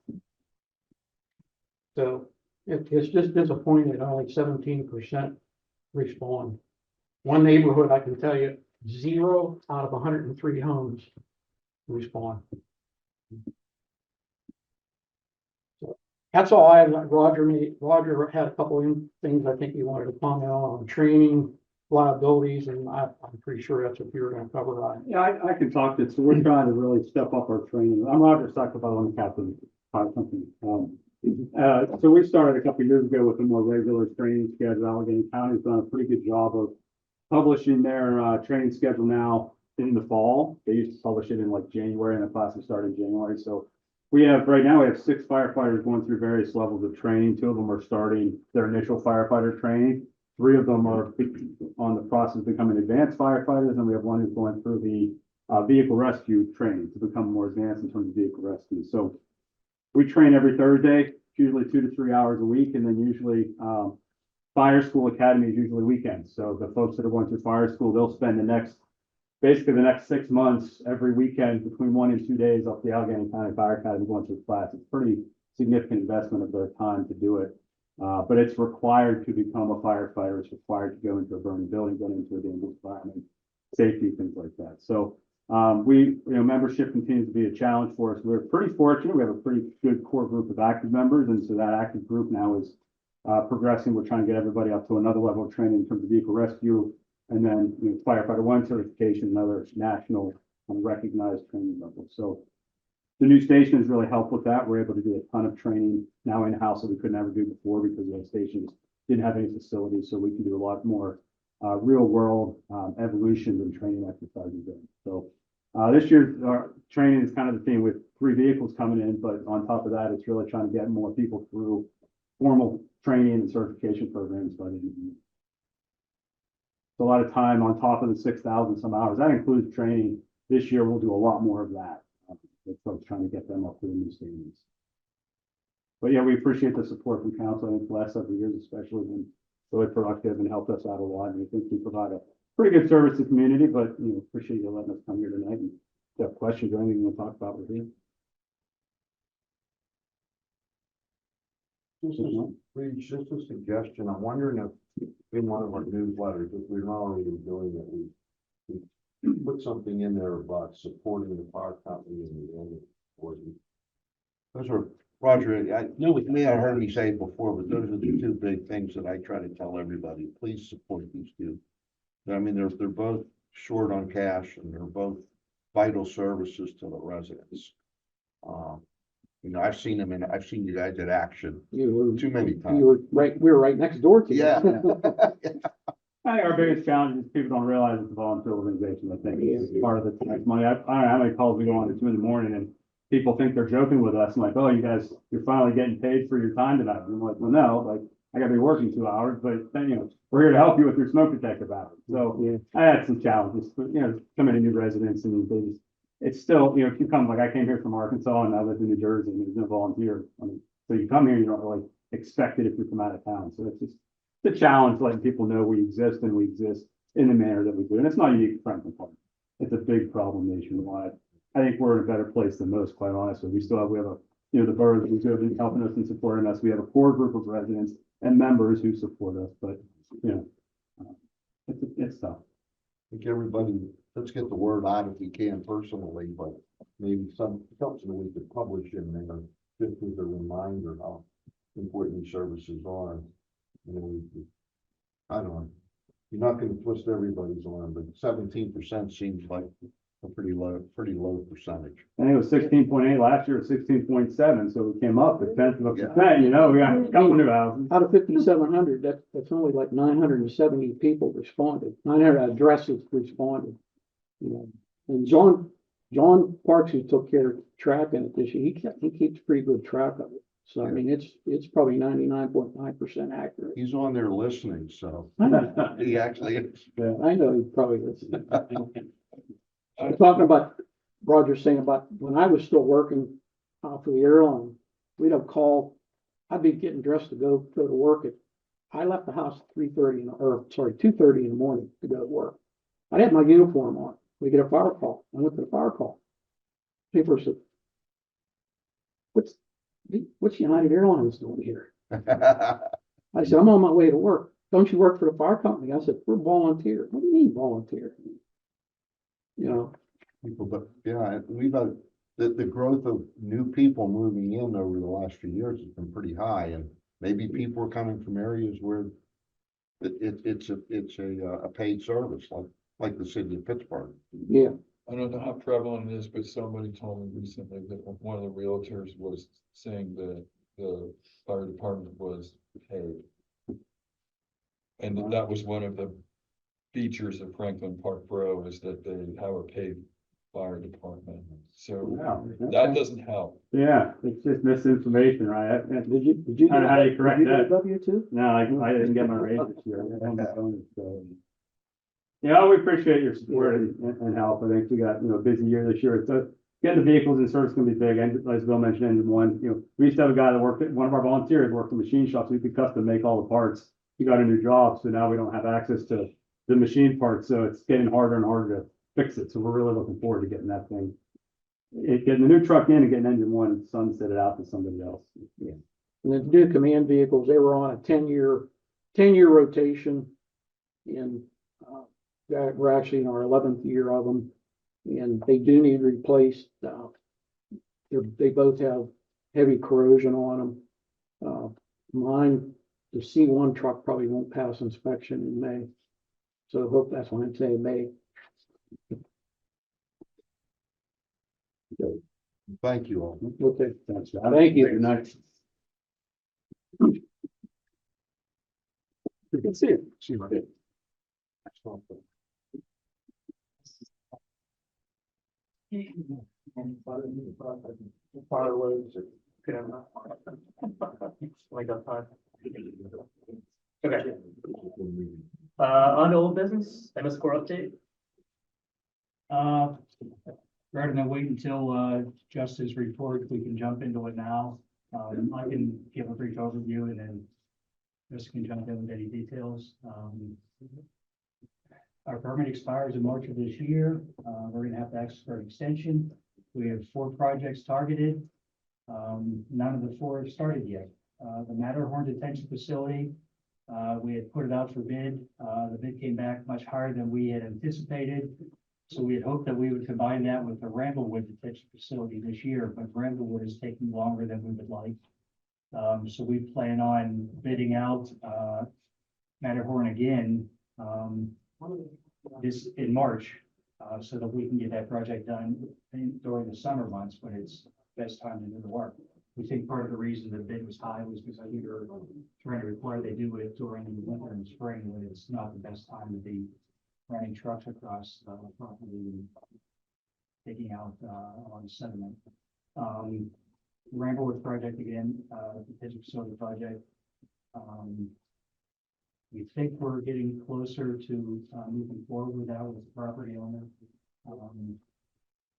So it's just disappointing that only 17% respond. One neighborhood, I can tell you, 0 out of 103 homes respond. So that's all I had. Roger had a couple of things I think he wanted to comment on training, liabilities, and I'm pretty sure that's what you're going to cover on. Yeah, I can talk to it. So we're trying to really step up our training. I'm Roger Saccofello, I'm the captain of the fire company. So we started a couple of years ago with a more regular training schedule. Allegheny County's done a pretty good job of publishing their training schedule now in the fall. They used to publish it in like January, and the classes start in January. So right now we have 6 firefighters going through various levels of training. 2 of them are starting their initial firefighter training. 3 of them are on the process of becoming advanced firefighters, and we have 1 who's going through the vehicle rescue training to become more advanced in terms of vehicle rescue. So we train every Thursday, usually 2 to 3 hours a week, and then usually fire school academy is usually weekends. So the folks that are going through fire school, they'll spend basically the next 6 months, every weekend between 1 and 2 days off the Allegheny County Fire Academy going through class. It's pretty significant investment of their time to do it. But it's required to become a firefighter. It's required to go into a burning building, go into a dangerous environment, safety, things like that. So membership continues to be a challenge for us. We're pretty fortunate. We have a pretty good core group of active members. And so that active group now is progressing. We're trying to get everybody up to another level of training in terms of vehicle rescue, and then firefighter 1 certification, another national recognized training level. So the new station has really helped with that. We're able to do a ton of training now in-house that we could never do before because the stations didn't have any facilities. So we can do a lot more real world evolution and training exercises. So this year's training is kind of the theme with 3 vehicles coming in, but on top of that, it's really trying to get more people through formal training and certification programs by the end of the year. It's a lot of time on top of the 6,000 some hours. That includes training. This year, we'll do a lot more of that. With folks trying to get them up to the new standards. But yeah, we appreciate the support from council. I think the last several years, especially, been really productive and helped us out a lot. And we think we provide a pretty good service to the community, but appreciate you letting us come here tonight. And if you have questions or anything you want to talk about, we're here. Just a suggestion. I'm wondering if in one of our newsletters, if we're not already doing it, we put something in there about supporting the fire company and the owner. Those are, Roger, I know you may have heard me say it before, but those are the 2 big things that I try to tell everybody. Please support these 2. I mean, they're both short on cash and they're both vital services to the residents. I've seen them I've seen you guys in action too many times. We were right next door to you. Yeah. I think our biggest challenge is people don't realize it's a volunteer organization. I think it's part of the tax money. I don't know how many calls we go on at 2 a.m. and people think they're joking with us. I'm like, oh, you're finally getting paid for your time tonight. And I'm like, well, no, like I gotta be working 2 hours, but then, we're here to help you with your smoke detector battery. So I had some challenges, but coming to new residents and they just, it's still, if you come, like I came here from Arkansas and I lived in New Jersey and there's no volunteer. So you come here, you don't really expect it if you come out of town. So it's just the challenge, letting people know we exist and we exist in the manner that we do. And it's not unique to Franklin Park. It's a big problem nationwide. I think we're in a better place than most, quite honestly. We have the borough that have been helping us and supporting us. We have a core group of residents and members who support us, but it's tough. I think everybody, let's get the word out if we can personally, but maybe something we could publish in there just as a reminder how important these services are. I don't know. You're not going to twist everybody's arm, but 17% seems like a pretty low percentage. I think it was 16.8 last year, 16.7, so we came up a 10th of a percent. We got a couple new houses. Out of 5,700, that's only like 970 people responded, 900 addresses responded. And John Parks, who took care of tracking it this year, he keeps pretty good track of it. So I mean, it's probably 99.9% accurate. He's on there listening, so he actually is. Yeah, I know he probably is. I'm talking about, Roger saying about when I was still working for the airline, we'd have call, I'd be getting dressed to go to work I left the house at 2:30 in the morning to go to work. I had my uniform on. We get a fire call. I went to the fire call. People said, what's United Airlines doing here? I said, I'm on my way to work. Don't you work for the fire company? I said, we're volunteer. What do you mean volunteer? People, but yeah, we've had the growth of new people moving in over the last few years has been pretty high, and maybe people are coming from areas where it's a paid service, like the city of Pittsburgh. Yeah. I don't know how prevalent it is, but somebody told me recently that one of the realtors was saying that the fire department was paid. And that was one of the features of Franklin Park Borough is that they have a paid fire department. So that doesn't help. Yeah, it's just misinformation, right? Did you? I don't know how you correct that. W two? No, I didn't get my raise this year. I haven't done it, so. Yeah, we appreciate your support and help. I think we got, a busy year this year. It's, getting the vehicles in service is gonna be big. And as Bill mentioned, engine one, we used to have a guy that worked at, one of our volunteers worked in machine shops. We could custom make all the parts. He got a new job, so now we don't have access to the machine parts, so it's getting harder and harder to fix it. So we're really looking forward to getting that thing. Getting the new truck in and getting engine one, sunset it out to somebody else. And the new command vehicles, they were on a 10-year rotation. And, we're actually in our 11th year of them. And they do need replaced. They both have heavy corrosion on them. Mine, the C1 truck probably won't pass inspection in May. So I hope that's why I'm saying May. Thank you all. Okay, Thanks. thank you. Good night. You can see it. See you later. Fireworks. Could have not. Like a five. Okay, on to old business, MS Core update. Rather than wait until, Justice report, we can jump into it now. I can give a brief overview and then Chris can jump in with any details. Our permit expires in March of this year. We're gonna have to ask for an extension. We have 4 projects targeted. None of the 4 have started yet. The Matterhorn Detention Facility, we had put it out for bid. The bid came back much higher than we had anticipated. So we had hoped that we would combine that with the Ramblewood Detention Facility this year, but Ramblewood is taking longer than we would like. So we plan on bidding out, Matterhorn again, this in March, so that we can get that project done during the summer months when it's best time to do the work. We think part of the reason the bid was high was because we were trying to require they do it during the winter and spring when it's not the best time to be running trucks across property and taking out on sediment. Ramblewood project again, the Pittsburgh facility project. We think we're getting closer to moving forward with that with the property owner.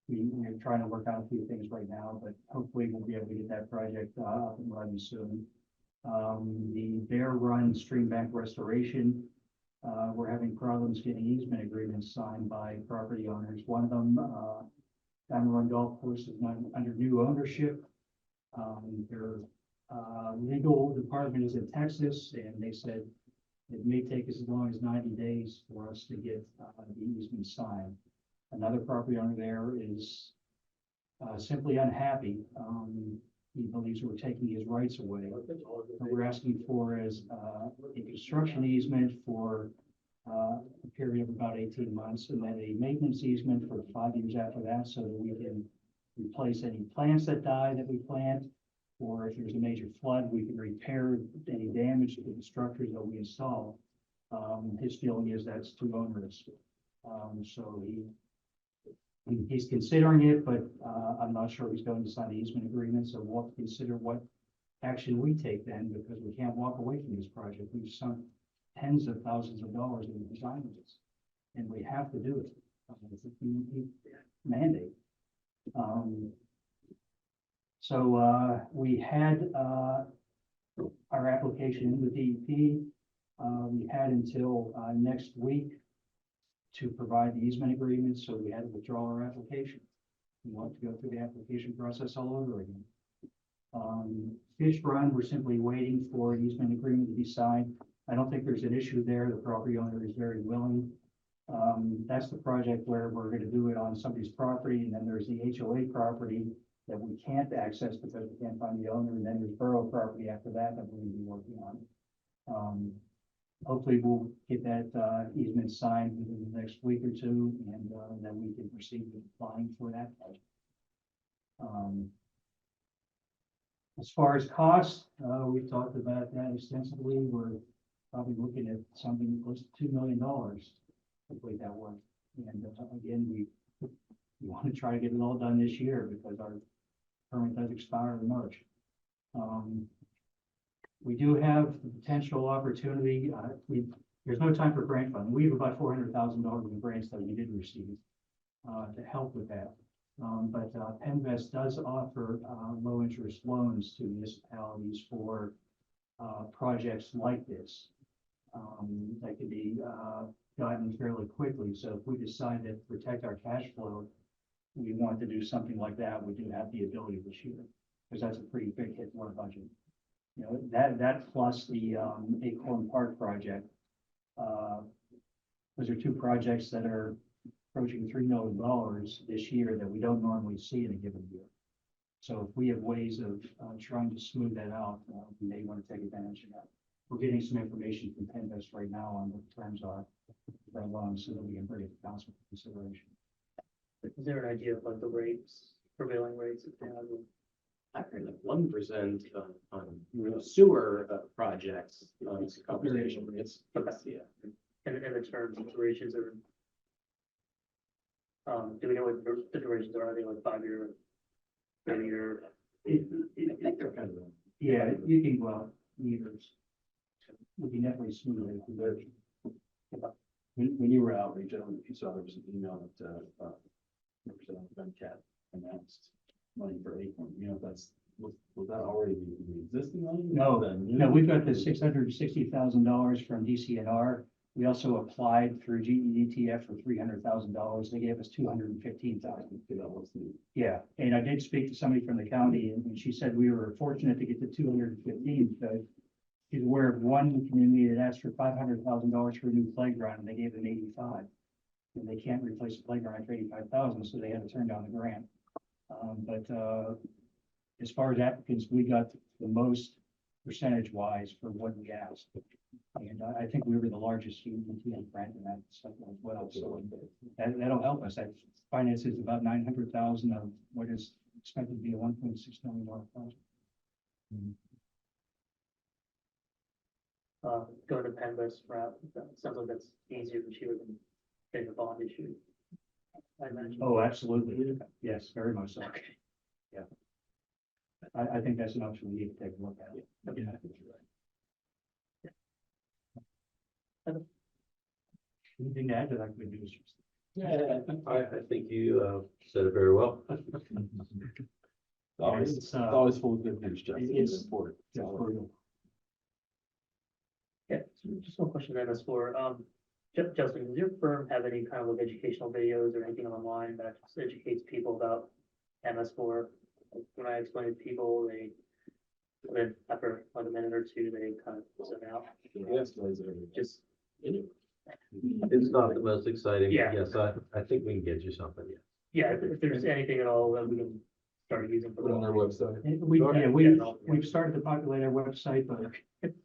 We're trying to work out a few things right now, but hopefully we'll be able to get that project up and running soon. The Bear Run Stream Bank restoration, we're having problems getting easement agreements signed by property owners. One of them, Diamond Run Golf Course is not under new ownership. Their legal department is in Texas, and they said it may take as long as 90 days for us to get the easement signed. Another property owner there is simply unhappy. He believes we're taking his rights away. What we're asking for is a construction easement for a period of about 18 months, and then a maintenance easement for 5 years after that, so that we can replace any plants that die that we plant, or if there's a major flood, we can repair any damage to the structures that we install. His feeling is that's too onerous. So he's considering it, but I'm not sure he's going to sign the easement agreement, so we'll have to consider what action we take then, because we can't walk away from this project. We've sunk tens of thousands of dollars in the design of this, and we have to do it. It's a mandate. So we had our application in with DEP. We had until next week to provide the easement agreement, so we had to withdraw our application. We want to go through the application process all over again. Fish Run, we're simply waiting for an easement agreement to be signed. I don't think there's an issue there. The property owner is very willing. That's the project where we're going to do it on somebody's property, and then there's the HOA property that we can't access because we can't find the owner, and then there's Borough property after that that we're going to be working on. Hopefully we'll get that easement signed within the next week or two, and then we can proceed with applying for that project. As far as cost, we've talked about that extensively. We're probably looking at something close to $2 million complete that work. And again, we want to try to get it all done this year because our permit does expire in March. We do have the potential opportunity, there's no time for grant funding. We have about $400,000 in grants that we did receive to help with that. But Penvest does offer low interest loans to municipalities for projects like this. That could be gotten fairly quickly. So if we decide to protect our cash flow, we want to do something like that, we do have the ability this year, because that's a pretty big hit to our budget. You know, that plus the Acorn Park project. Those are two projects that are approaching $3 million this year that we don't normally see in a given year. So if we have ways of trying to smooth that out, we may want to take advantage of that. We're getting some information from Penvest right now on what the terms are for loans so that we can bring it to council for consideration. Is there an idea of like the rates, prevailing rates if they have them? I heard like 1% on sewer projects. It's a conversation. Yeah. And the terms and durations are. Do we know what the durations are? Are they like 5 year, 30 year? I think they're kind of. Yeah, you can go out years. We can definitely smooth it. When you were out, Ray, gentlemen, if you saw, there was an email that, Representative Bencat announced money for Acorn, you know, was that already the existing money? No, Then new? No, we've got the $660,000 from DCNR. We also applied through GEDTF for $300,000. They gave us $215,000. Yeah, and I did speak to somebody from the county, and she said we were fortunate to get the 215. Because she's aware of one community that asked for $500,000 for a new playground, and they gave them 85. And they can't replace a playground for 85,000, so they had to turn down the grant. But as far as applicants, we got the most percentage-wise for what we asked. And I think we were the largest UET grant in that stuff as well, so that'll help us. That finances about 900,000 of what is expected to be a $1.6 million project. Going to Penvest route, sounds like that's easier and cheaper than getting a bond issue. I imagine. Oh, absolutely. Yes, very much so. Yeah. I think that's an option we need to take a look at. Okay. Anything to add to that good news? Yeah, I think you said it very well. It's always full of good news, Justin. It's- Report. Yeah, for real. Yeah, so just one question then is for, Justin, does your firm have any kind of like educational videos or anything online that just educates people about MS4? Like, when I explain it to people, then after like a minute or two, they kind of zone out. Yes, Just, It's not the most exciting, Yeah. but yes, I think we can get you something, yeah. yeah, if there's anything at all that we can start using. for Put on our website. And we, Okay. yeah, Yeah. we've started to populate our website, but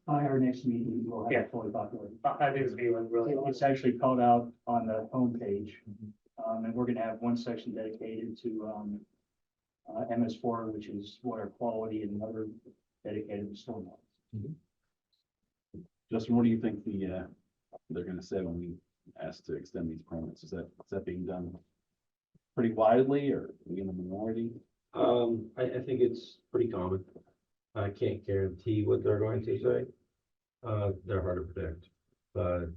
by our next meeting, we'll have Yeah. it fully populated. I think it's be like really. It's actually called out on the homepage. And we're gonna have one section dedicated to, MS4, which is water quality, and another dedicated to stormwater. Justin, what do you think they're gonna say when we ask to extend these permits? Is that being done pretty widely, or are we in the minority? I think it's pretty common. I can't guarantee what they're going to say. They're hard to predict, but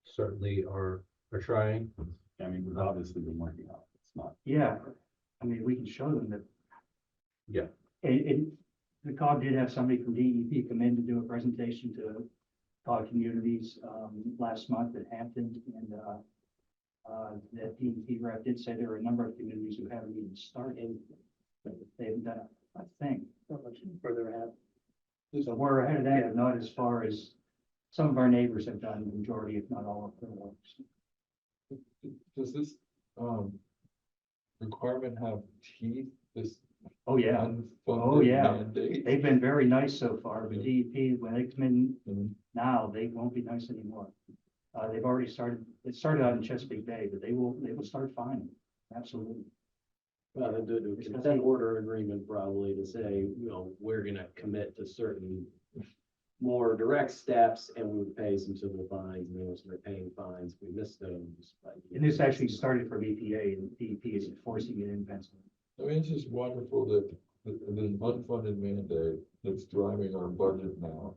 certainly are trying. I mean, we've obviously been working on it. It's not. Yeah, I mean, we can show them that. Yeah. And the COG did have somebody from DEP come in to do a presentation to COG communities, last month at Hampton, and, the DEP rep did say there are a number of communities who haven't even started, but they haven't done a thing. Not much further ahead. So we're ahead of that, but not as far as some of our neighbors have done, the majority, if not all of their works. Does this, requirement have teeth, this Oh, yeah. unfunded yeah. mandate? They've been very nice so far, but DEP, when they come in Mhm. now, they won't be nice anymore. They've already started, it started out in Chesapeake Bay, but they will start finding, absolutely. Well, they do a consent order agreement probably to say, you know, we're gonna commit to certain more direct steps and we would pay some civil fines and they would start paying fines. if We missed those. but, And this actually started from EPA and DEP is enforcing it in Pennsylvania. I mean, it's just wonderful that there's an unfunded mandate that's driving our budget now.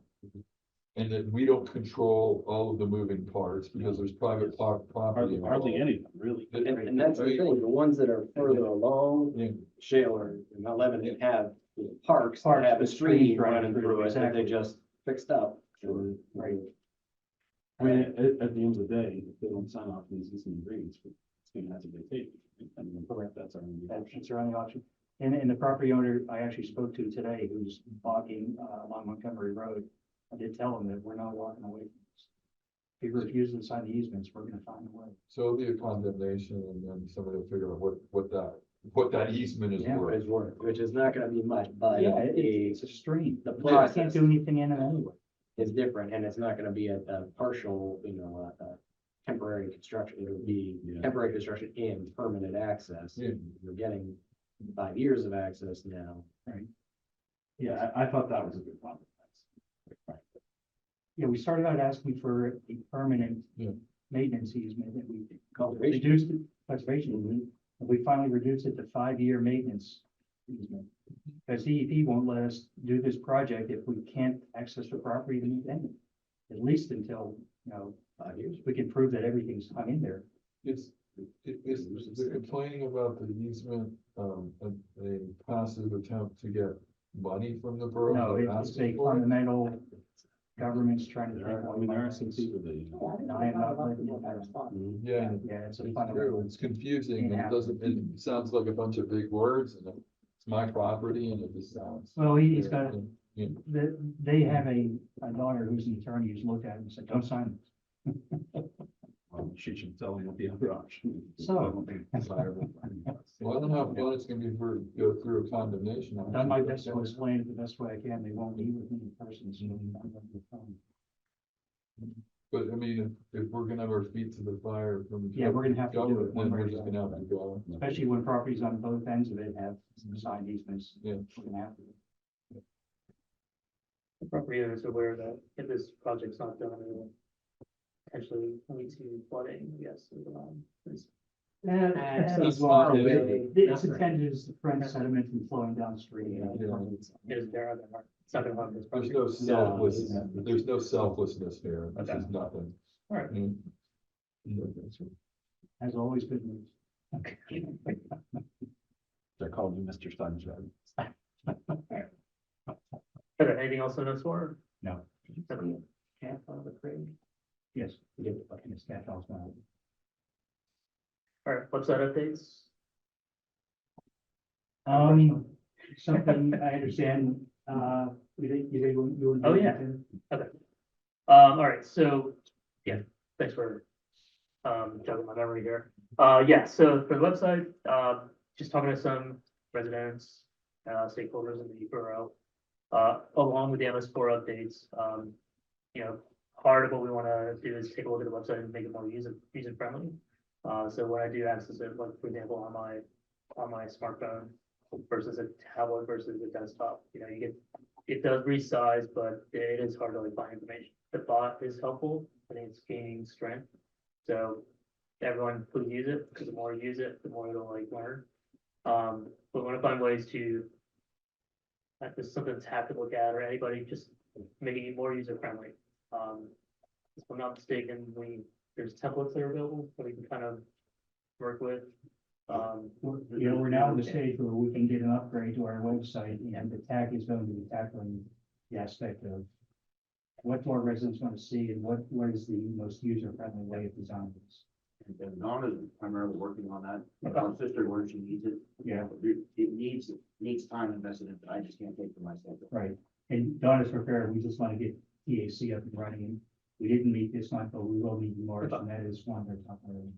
And that we don't control all of the moving parts because there's private property. Hardly involved. any of them, really. And that's the thing, the ones that are further along, Yeah. Shale or Mount Lebanon have parks that Parks have a with streams stream running running through, through it that they exactly. just fixed up. Right. I mean, at the end of the day, if they don't sign off these existing agreements, it's gonna have to be taken. I mean, Correct. that's our. That's around the auction. And the property owner I actually spoke to today, who's walking along Montgomery Road, I did tell him that we're not walking away from this. If he refuses to sign the easements, we're gonna find a way. So it'll be a condemnation and then somebody will figure out what that easement is Yeah, worth. Is worth, which is not gonna be much, but Yeah, the, it's a stream. the I can't process do anything in it anyway. is different and it's not gonna be a partial, temporary construction. It'll be Yeah. temporary construction and permanent access. Yeah. You're getting 5 years of access now. Yeah, I thought that was a good compromise. Yeah, we started out asking for a permanent Yeah. maintenance easement and we Conservation. reduced it, conservation, and we finally reduced it to 5-year maintenance easement. Because DEP won't let us do this project if we can't access the property to maintain it. At least until, 5 years. we can prove that everything's hung in there. It's the complaining about the easement, a passive attempt to get money from the borough. No, They're it's asking a for it. fundamental, government's trying to There take are, I away mean, there my are some rights. people that. No, I am not letting you have it. Yeah, Yeah, it's a it's fundamental. true, it's confusing, and it doesn't, it sounds like a bunch of big words, and it's my property, and it just sounds. Well, he's got, Yeah. they have a daughter who's an attorney who's looked at it and said, don't sign it. She should tell them what the other option. is. So- I don't think it's desirable. Well, I don't know how fun it's gonna be for, go through a condemnation. I've done my best to explain it the best way I can. They won't meet with me in person, so I'm on the phone. But I mean, if we're gonna have our feet to the fire from. Yeah, we're gonna have to do it government, one Then way we're or just the gonna have to go. Especially when properties on both ends of it have signed easements. Yeah. We're gonna have to. The property owner is aware that if this project's not done, it will potentially lead to flooding, yes. It's far away. It's intended as to prevent sediment from flowing downstream. It is there, it's not gonna harm this There's project. no selflessness, there's no selflessness here, this Okay. is nothing. All right. Mm. Has always been news. They're calling you Mr. Sunshine. Okay, anything else on this one? No. Can't find the crane. Yes, we did, but in the staff house now. All right, website updates. Something I understand, you. Oh, yeah. All right, so, yeah, thanks for, jogging my memory here. Yeah, so for the website, just talking to some residents, stakeholders in the borough, along with the MS4 updates, part of what we want to do is take a look at the website and make it more user friendly. So when I do access it, like for example, on my smartphone versus a tablet versus a desktop, it does resize, but it is hard to like find information. The bot is helpful. I think it's gaining strength. So everyone please use it because the more you use it, the more it'll like learn. But we want to find ways to, if there's something that's happy to look at or anybody just making it more user friendly. If I'm not mistaken, there's templates that are available that we can kind of work with. We're now in the stage where we can get an upgrade to our website, and the tag is going to be tackling the aspect of what more residents want to see and what is the most user-friendly way of designing this. And Dawn is primarily working on that. Our sister where she needs it. Yeah. It needs time invested in it. I just can't take for myself. Right, and Don is prepared, we just want to get TAC up and running. We didn't meet this month, but we will meet in March, and that is one that's not really.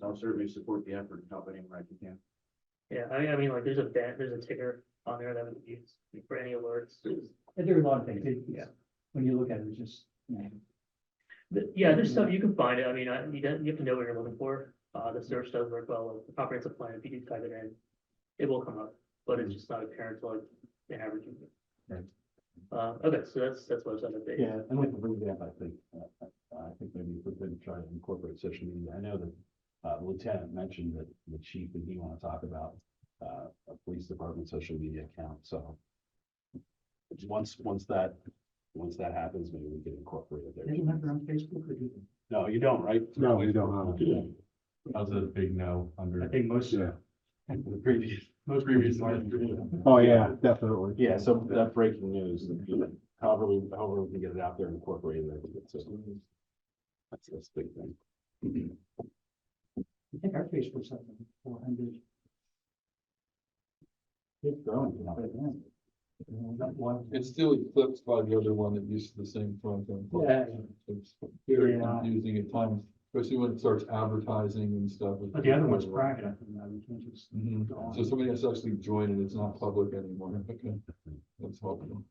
I'll certainly support the effort and help anywhere I can. Yeah, I mean, like there's a ticker on there that we can use for any alerts. And there are a lot of things, yeah, when you look at it, it's just, Yeah, there's stuff you can find it. I mean, you have to know what you're looking for. The search does work well with the comprehensive plan. If you do type it in, it will come up, but it's just not apparent to like the average user. Okay, so that's what's on the page. Yeah, and with the revamp, I think maybe if we could try to incorporate social media. I know that Lieutenant mentioned that the chief and he want to talk about a police department social media account, so once that happens, maybe we can incorporate it They there. don't have their own Facebook or do they? No, you don't, right? No, we don't. That was a big no I under. think most, Yeah. The previous. Previous Oh, yeah, definitely. Yeah, so that breaking news, however we can get it out there and incorporate it, I think it's that's a big thing. I think our Facebook's up to 400. It's growing, you know. But, yeah. That one. It's still eclipsed by the other one that uses the same front end. Yeah. It's very Yeah. confusing at times, especially when it starts advertising and stuff. But the other one's private, I think, now you can't just. Mhm. go on. So somebody has to actually join and it's not public anymore. Okay, that's helpful.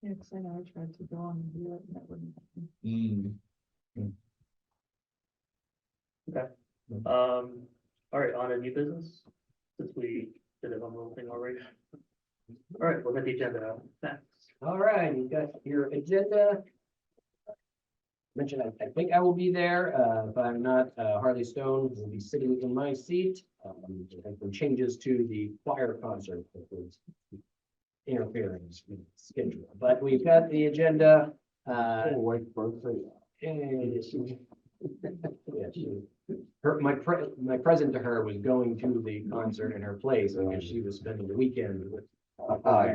Yeah, 'cause I know I tried to go on and do it, and that wouldn't happen. All right, on a new business, since we did a home rule thing already. All right, we'll get the agenda out. Thanks. All right, you got your agenda. Mentioned, I think I will be there. If I'm not, Harley Stone will be sitting in my seat. There have been changes to the choir concert that was interfering with the schedule, but we've got the agenda. White birthday. And yeah, my present to her was going to the concert in her place, because she was spending the weekend with. So, I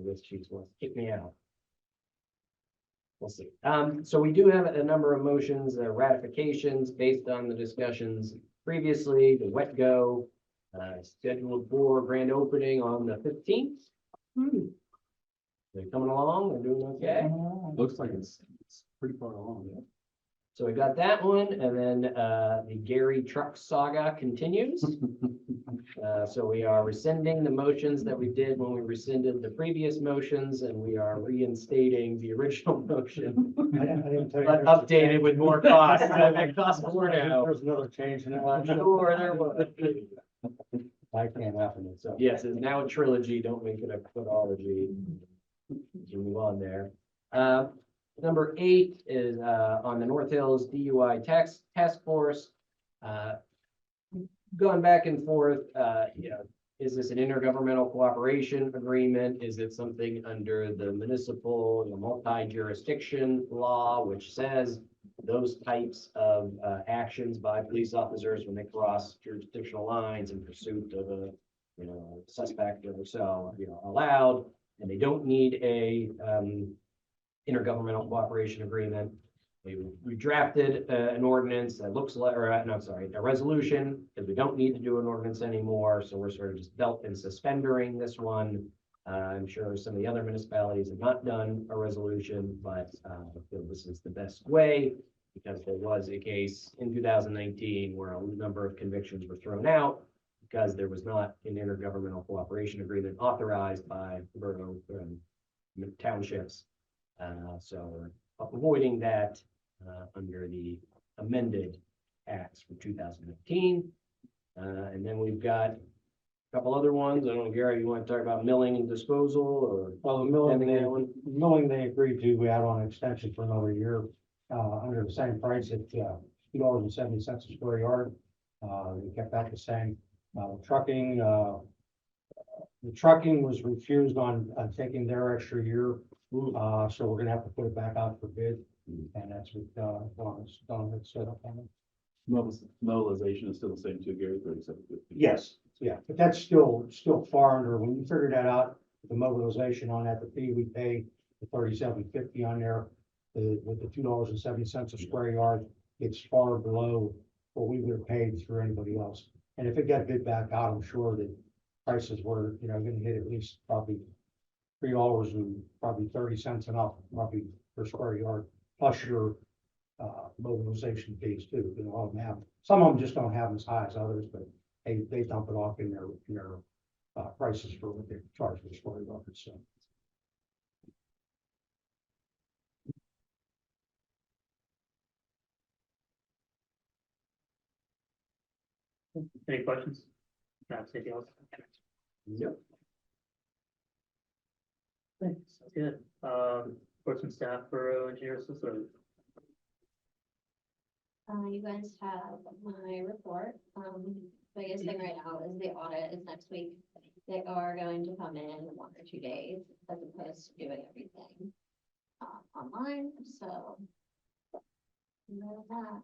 guess she wants to kick me out. We'll see. So we do have a number of motions, ratifications based on the discussions previously, the wet go. Scheduled for grand opening on the 15th. They're coming along, they're doing okay. Looks like it's pretty far along, yeah. So we got that one, and then the Gary truck saga continues. So we are rescinding the motions that we did when we rescinded the previous motions, and we are reinstating the original motion. But updated with more costs. It costs more now. There's another change in it. Sure, there was. That can't happen. So yes, it's now a trilogy. Don't make it a quadrilogy. You move on there. Number 8 is on the North Hills DUI task force. Gone back and forth, is this an intergovernmental cooperation agreement? Is it something under the municipal, multi-jurisdiction law, which says those types of actions by police officers when they cross jurisdictional lines in pursuit of a, suspect or so, allowed, and they don't need a intergovernmental cooperation agreement. We drafted an ordinance that looks like, a resolution, because we don't need to do an ordinance anymore, so we're sort of just belt and suspendering this one. I'm sure some of the other municipalities have not done a resolution, but I feel this is the best way, because there was a case in 2019 where a number of convictions were thrown out because there was not an intergovernmental cooperation agreement authorized by the borough townships. So we're avoiding that under the amended acts from 2019. And then we've got a couple other ones. I don't know, Gary, you want to talk about milling and disposal, or? Well, the milling they agreed to, we add on an extension for another year, under the same price at $2.70 a square yard. We kept that the same. The trucking was refused on taking their extra year. So we're gonna have to put it back out for bid, and that's what, Don had set up on it. Mobilization is still the same too, Gary, 3750. Yes, yeah, but that's still far under, when you figure that out, the mobilization on that, the fee we pay, the $37.50 on there, with the $2.70 a square yard, it's far below what we would have paid through anybody else. And if it got bid back out, I'm sure that prices were, gonna hit at least probably $3 and probably 30 cents and up, probably per square yard, plus your mobilization fees too. All of them have, some of them just don't have as high as others, but they dump it off in their prices for what they charge for square yard. So. Any questions? Anything else? Yep. Thanks, sounds good. Reports from staff, Borough engineers, sort of. You guys have my report. Biggest thing right now is the audit is next week. They are going to come in 1 or 2 days as opposed to doing everything online, so. Know that.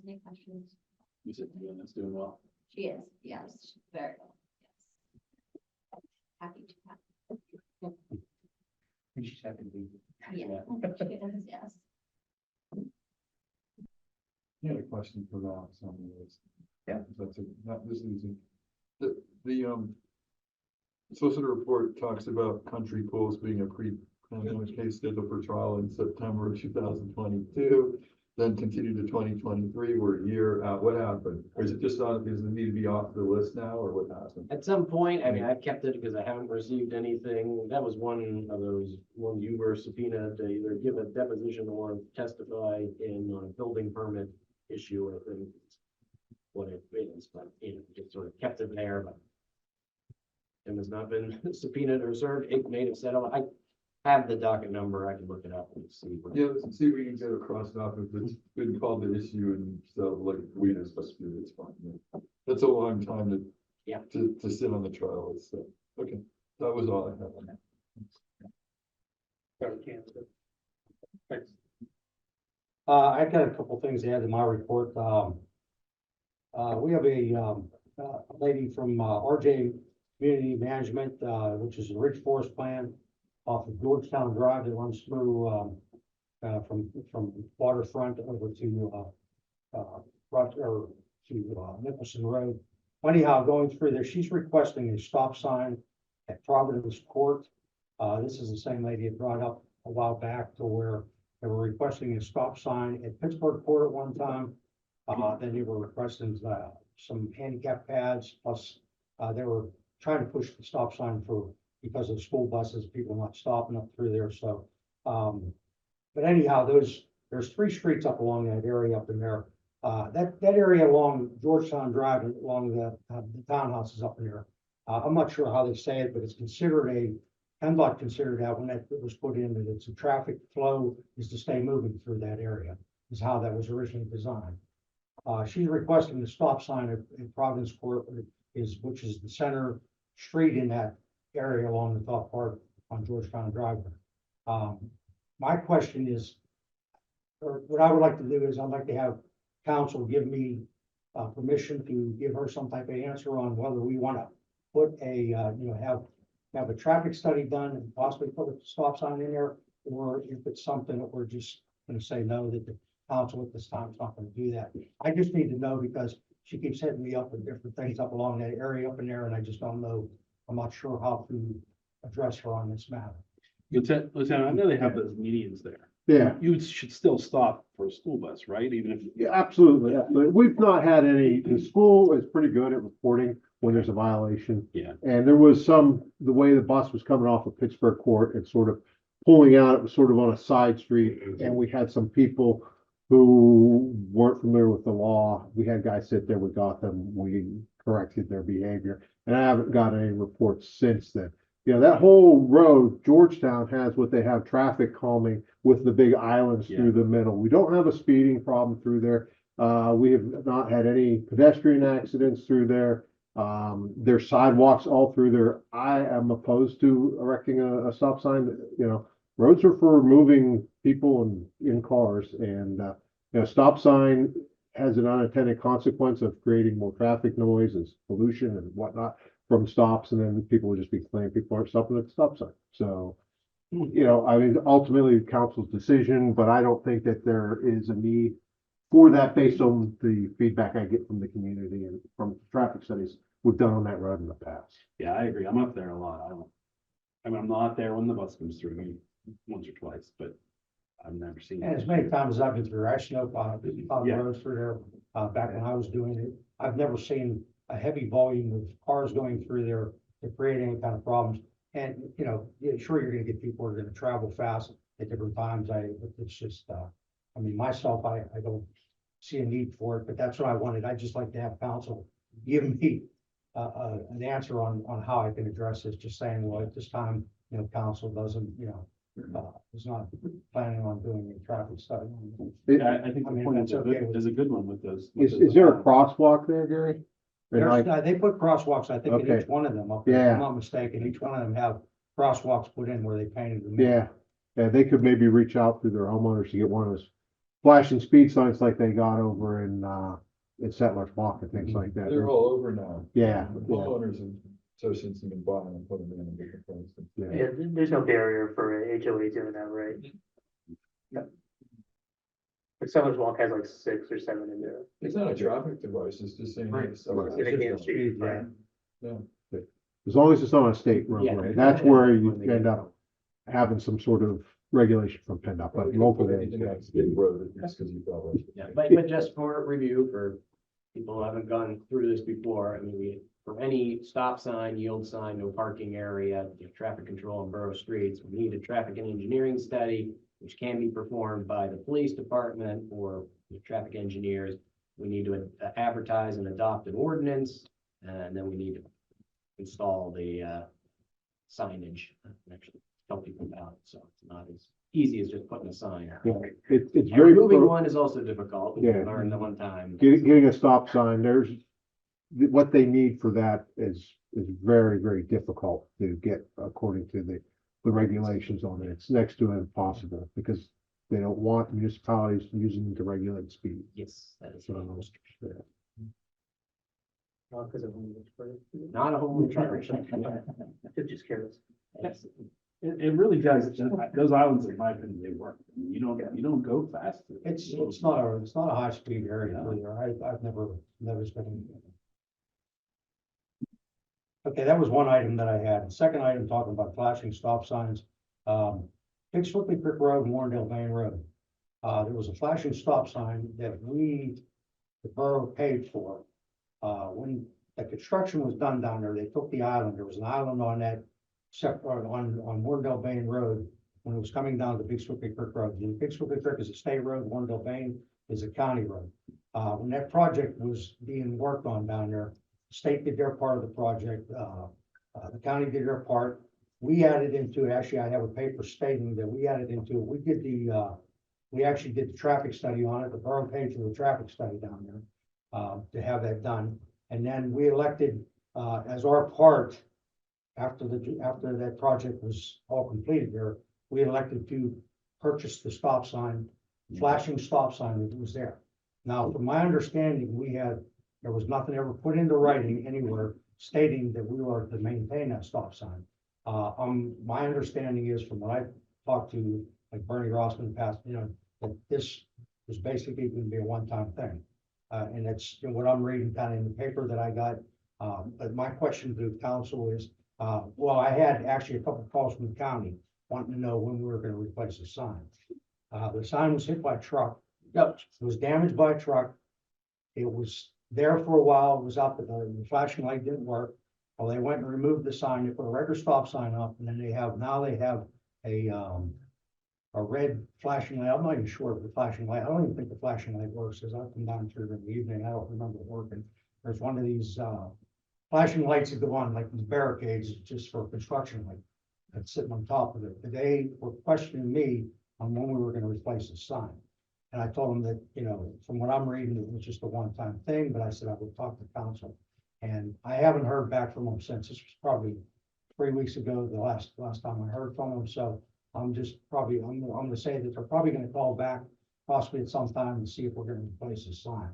Any questions? You said Deanna's doing well. She is, yes, very well, yes. Happy to have. She's happy to be. Yeah, she is, yes. I had a question for Rob, on this. Yeah. That's not this easy. The solicitor report talks about country pools being a pre-pandemic case scheduled for trial in September of 2022. Then continue to 2023, we're a year out. What happened? Or is it just on, does it need to be off the list now, or what happened? At some point, I mean, I've kept it because I haven't received anything. That was one of those ones you were subpoenaed to either give a deposition or testify in on a building permit issue, I think. Is what it is, but just sort of kept it there, but it has not been subpoenaed or served. It may have said, oh, I have the docket number. I can look it up and see. Yeah, let's see if we can get across off if it's been called the issue and so like we discussed, it's fine. Yeah. That's a long time to Yeah. to sit on the trial. So okay, that was all I had on that. Thanks. I've got a couple things to add to my report. We have a lady from RJ Community Management, which is a Rich Forest Plan off of Georgetown Drive that runs through from waterfront over to Nicholson Road. Anyhow, going through there, she's requesting a stop sign at Providence Court. This is the same lady that brought up a while back to where they were requesting a stop sign at Pittsburgh Court at one time. Then they were requesting some handicap pads, plus they were trying to push the stop sign because of school buses, people not stopping up through there, so. But anyhow, there's 3 streets up along that area up in there. That area along Georgetown Drive and along the townhouses up in there. I'm not sure how they say it, but it's considered PennDOT considered that when that was put in, that it's a traffic flow is to stay moving through that area, is how that was originally designed. She's requesting the stop sign at Providence Court, which is the center street in that area along the top part on Georgetown Drive. My question is, or what I would like to do is I'd like to have council give me permission to give her some type of answer on whether we want to put have a traffic study done and possibly put a stop sign in there, or if it's something that we're just going to say no, that the council at this time is not going to do that. I just need to know because she keeps hitting me up with different things up along that area up in there, and I just don't know. I'm not sure how to address her on this matter. Lieutenant, I know they have those medians there. Yeah, You should still stop for a school bus, right? Even if. yeah, absolutely. Absolutely. We've not had any, the school is pretty good at reporting when there's a violation. Yeah. And there was the way the bus was coming off of Pittsburgh Court and sort of pulling out, it was sort of on a side street. And we had some people who weren't familiar with the law. We had guys sit there, we got them, we corrected their behavior. And I haven't got any reports since then. You know, that whole road, Georgetown has what they have traffic calming with the big islands through the middle. We don't have a speeding problem through there. We have not had any pedestrian accidents through there. There's sidewalks all through there. I am opposed to erecting a stop sign. You know, roads are for moving people and in cars, and stop sign has an unintended consequence of creating more traffic noise and pollution and whatnot from stops, and then people would just be complaining people aren't stopping at the stop sign. So, I mean, ultimately council's decision, but I don't think that there is a need for that based on the feedback I get from the community and from traffic studies we've done on that road in the past. Yeah, I agree. I'm up there a lot. I'm not there when the bus comes through me once or twice, but I've never seen And it. as many times as I've been through, I snowplowed the roads through there, back when I was doing it. I've never seen a heavy volume of cars going through there to create any kind of problems. And, sure, you're gonna get people who are gonna travel fast at different times. It's just, I mean, myself, I don't see a need for it, but that's what I wanted. I'd just like to have council give me an answer on how I can address this, just saying, well, at this time, council doesn't, is not planning on doing a traffic study. I think I the mean, point that's okay with- is a good one with those. Is there a crosswalk there, Gary? And like- They put crosswalks, I think, in Okay. each one of them up there, if Yeah. I'm not mistaken, each one of them have crosswalks put in where they painted them. in. Yeah, they could maybe reach out to their homeowners to get one of those flashing speed signs like they got over in Settlers Walk and things like that. They're all over now. Yeah, The yeah. homeowners and associations have been buying them and putting them in different places. Yeah. Yeah, there's no barrier for a HOA doing that, right? No. But Summers Walk has like 6 or 7 in there. It's not a traffic device, it's just saying. Right. hey, so- Right. They can't see, right? Yeah. As long as it's on a state Yeah. roadway, that's where you When they get end up having some sort of regulation from PennDOT, but local. Anything that's big road, just because you felt like. Yeah, but just for review, for people who haven't gone through this before, I mean, for any stop sign, yield sign, no parking area, traffic control on borough streets, we need a traffic and engineering study, which can be performed by the police department or the traffic engineers. We need to advertise and adopt an ordinance, and then we need to install the signage, and actually tell people about it, so it's not as easy as just putting a sign. Yeah, it's And very, removing one is also difficult. We Yeah. learned the one time. getting a stop sign, what they need for that is very, very difficult to get according to the regulations on it. It's next to impossible because they don't want municipalities using them to regulate speed. Yes, that is. So, yeah. Not because of homeless, right? Not a home charge. Just curious. It really does, those islands, in my opinion, they work. I mean, you don't go fast. It's not a high speed area either. I've never spent. Okay, that was one item that I had. The second item, talking about flashing stop signs. Big Swiftly Creek Road and Warrendale Main Road. There was a flashing stop sign that the borough paid for. When the construction was done down there, they took the island. There was an island on that separate on Warrendale Main Road when it was coming down to Big Swiftly Creek Road. The Big Swiftly Creek is a state road, Warrendale Main is a county road. When that project was being worked on down there, the state did their part of the project, the county did their part. We added into it, actually, I have a paper stating that we added into it, we actually did the traffic study on it, the borough paid for the traffic study down there, to have that done. And then we elected, as our part, after that project was all completed there, we elected to purchase the stop sign, flashing stop sign that was there. Now, from my understanding, there was nothing ever put into writing anywhere stating that we were to maintain that stop sign. My understanding is from what I talked to, like Bernie Rossman passed, that this was basically going to be a one-time thing. And that's what I'm reading kind of in the paper that I got. But my question to the council is, well, I had actually a couple of calls from the county wanting to know when we were going to replace the sign. The sign was hit by a truck. Yep, it was damaged by a truck. It was there for a while. It was up, the flashing light didn't work. Well, they went and removed the sign. They put a regular stop sign up, and then they have a red flashing light. I'm not even sure if the flashing light, I don't even think the flashing light works, because I've come down through in the evening. I don't remember it working. There's one of these, flashing lights that go on like these barricades just for construction, like that's sitting on top of it. They were questioning me on when we were gonna replace the sign. And I told them that, from what I'm reading, it was just a one-time thing, but I said I would talk to council. And I haven't heard back from them since. This was probably 3 weeks ago, the last time I heard from them. So I'm gonna say that they're probably gonna call back possibly at some time and see if we're gonna replace the sign.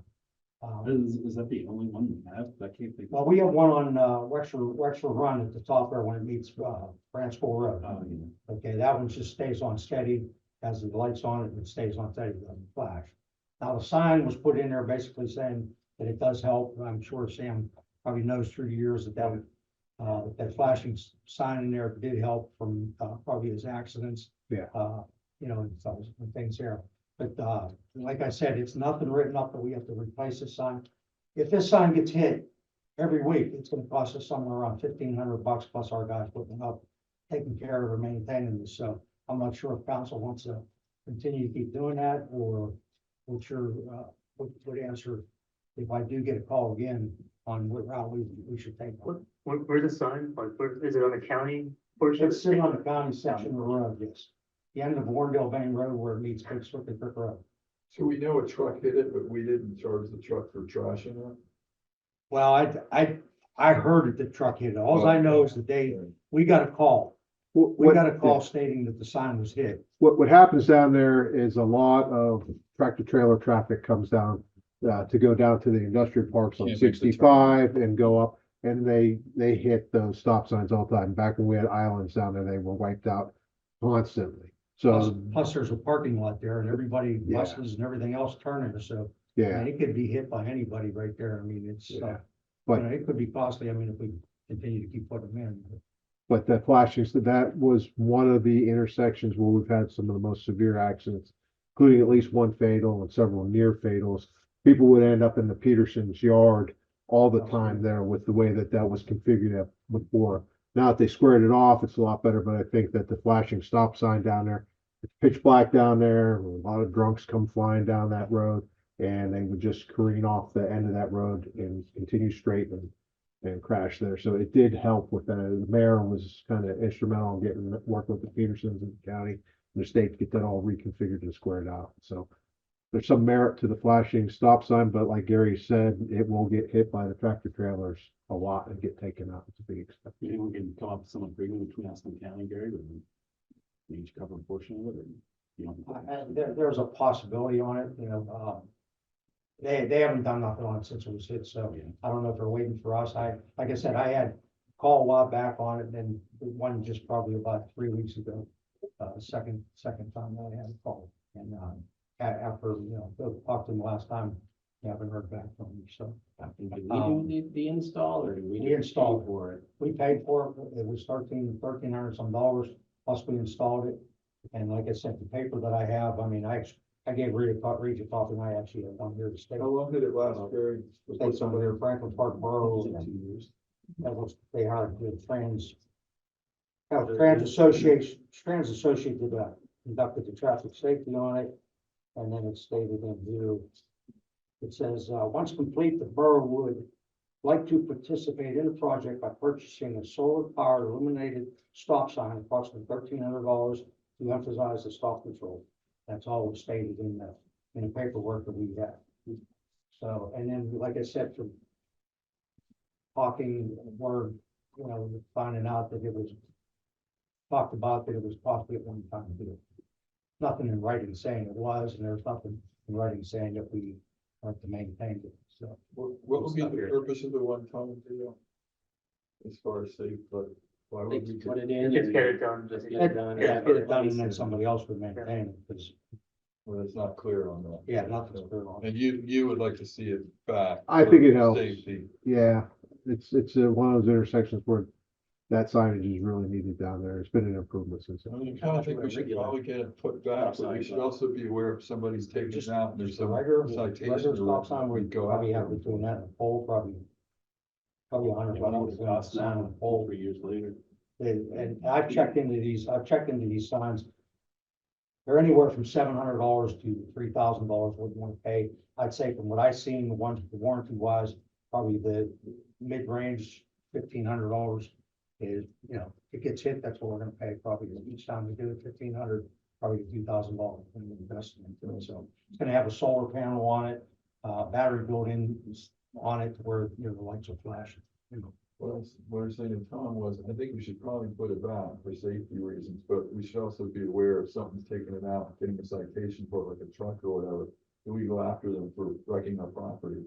Is that the only one we have? I can't think. Well, we have one on, Wexford Run at the top there when it meets, Branch School Road. Oh, yeah. Okay, that one just stays on steady, has the lights on it, and it stays on steady, it doesn't flash. Now, the sign was put in there basically saying that it does help. I'm sure Sam probably knows through the years that flashing sign in there did help from, probably his accidents. Yeah. And things there. But, like I said, it's nothing written up that we have to replace this sign. If this sign gets hit every week, it's gonna cost us somewhere around $1,500 plus our guys putting it up, taking care of or maintaining this. So I'm not sure if council wants to continue to keep doing that, or what's your, what answer if I do get a call again on what route we should take. Where's the sign? Like, where is it on the county portion of It's the sitting street. on the county section of the road, yes. The end of Warrendale Bank Road where it meets Big Slick Creek Road. So we know a truck hit it, but we didn't charge the truck for trashing it? Well, I heard that the truck hit it. All I know is that we got a call. We got a call stating that the sign was hit. What happens down there is a lot of tractor trailer traffic comes down to go down to the industrial parks on Can't make the turn. 65 and go up. And they hit those stop signs all the time. Back when we had islands down there, they were wiped out constantly. So, Plus there's a parking lot there and everybody, Yeah. buses and everything else turning. So, yeah, and it could be hit by anybody right there. I mean, it's, Yeah. but it could be costly. I mean, if we continue to keep putting them in. but the flashing, so that was one of the intersections where we've had some of the most severe accidents, including at least one fatal and several near fatals. People would end up in the Peterson's yard all the time there with the way that that was configured before. Now that they squared it off, it's a lot better, but I think that the flashing stop sign down there, it's pitch black down there, a lot of drunks come flying down that road, and they would just careen off the end of that road and continue straight and crash there. So it did help with that. The mayor was kind of instrumental in getting, working with the Petersons in the county and the state to get that all reconfigured and squared out. So there's some merit to the flashing stop sign, but like Gary said, it will get hit by the tractor trailers a lot and get taken out. It's a big expense. You think we can come up with some agreement between us and the county, Gary, or we each cover a portion of it, or you know? There's a possibility on it, they haven't done nothing on it since it was hit, so Yeah. I don't know if they're waiting for us. Like I said, I had a call a while back on it, and one just probably about 3 weeks ago. Second time that I had a call, and, after, talked to them last time, I haven't heard back from them, so. Did we do the install or did we? We just installed pay for it? We paid for it, it was $1,300 some dollars, plus we installed it. And like I said, the paper that I have, I mean, I gave Rita a copy, and I actually have one here to stay. How long did it last, Gary? States on there, Franklin Park Borough, Was it and 2 years? that was, they hired the Trans Associated, conducted the traffic safety on it. And then it stated in here, it says, once complete, the borough would like to participate in the project by purchasing a solar powered illuminated stop sign, approximately $1,300 to emphasize the stop control. That's all it stated in the paperwork that we have. So, and then, like I said, from talking, word, finding out that it was talked about that it was possibly at one time to do it. Nothing in writing saying it was, and there's nothing in writing saying that we are to maintain it, so. What would be the purpose of the one-time deal? As far as safe, but why They would we? just put it in. Just and get it done. Just get it done. Yeah, get it done, and then somebody else would maintain it, because, Well, it's not clear on that. yeah, nothing's clear on it. And you would like to see it back? I think it for helps. Safety. Yeah, it's one of those intersections where that signage is really needed down there. It's been an improvement since. I mean, I kind of think we should probably get it put back, but we should also be aware if somebody's taking it out and there's Just a some regular citation. stop sign, we go probably after have between that and the pole, probably $100 What would between it the cost sign and now, the pole. 3 years later? And I've checked into these signs. They're anywhere from $700 to $3,000 what you want to pay. I'd say from what I've seen, the ones the warranty wise, probably the mid-range, $1,500 is, it gets hit, that's what we're gonna pay probably each time we do it, $1,500, probably $2,000 in the investment into it. So it's gonna have a solar panel on it, battery built in on it where, the lights will flash. What I'm saying to Tom was, I think we should probably put it back for safety reasons, but we should also be aware if something's taking it out, getting a citation for like a truck or whatever, then we go after them for wrecking our property.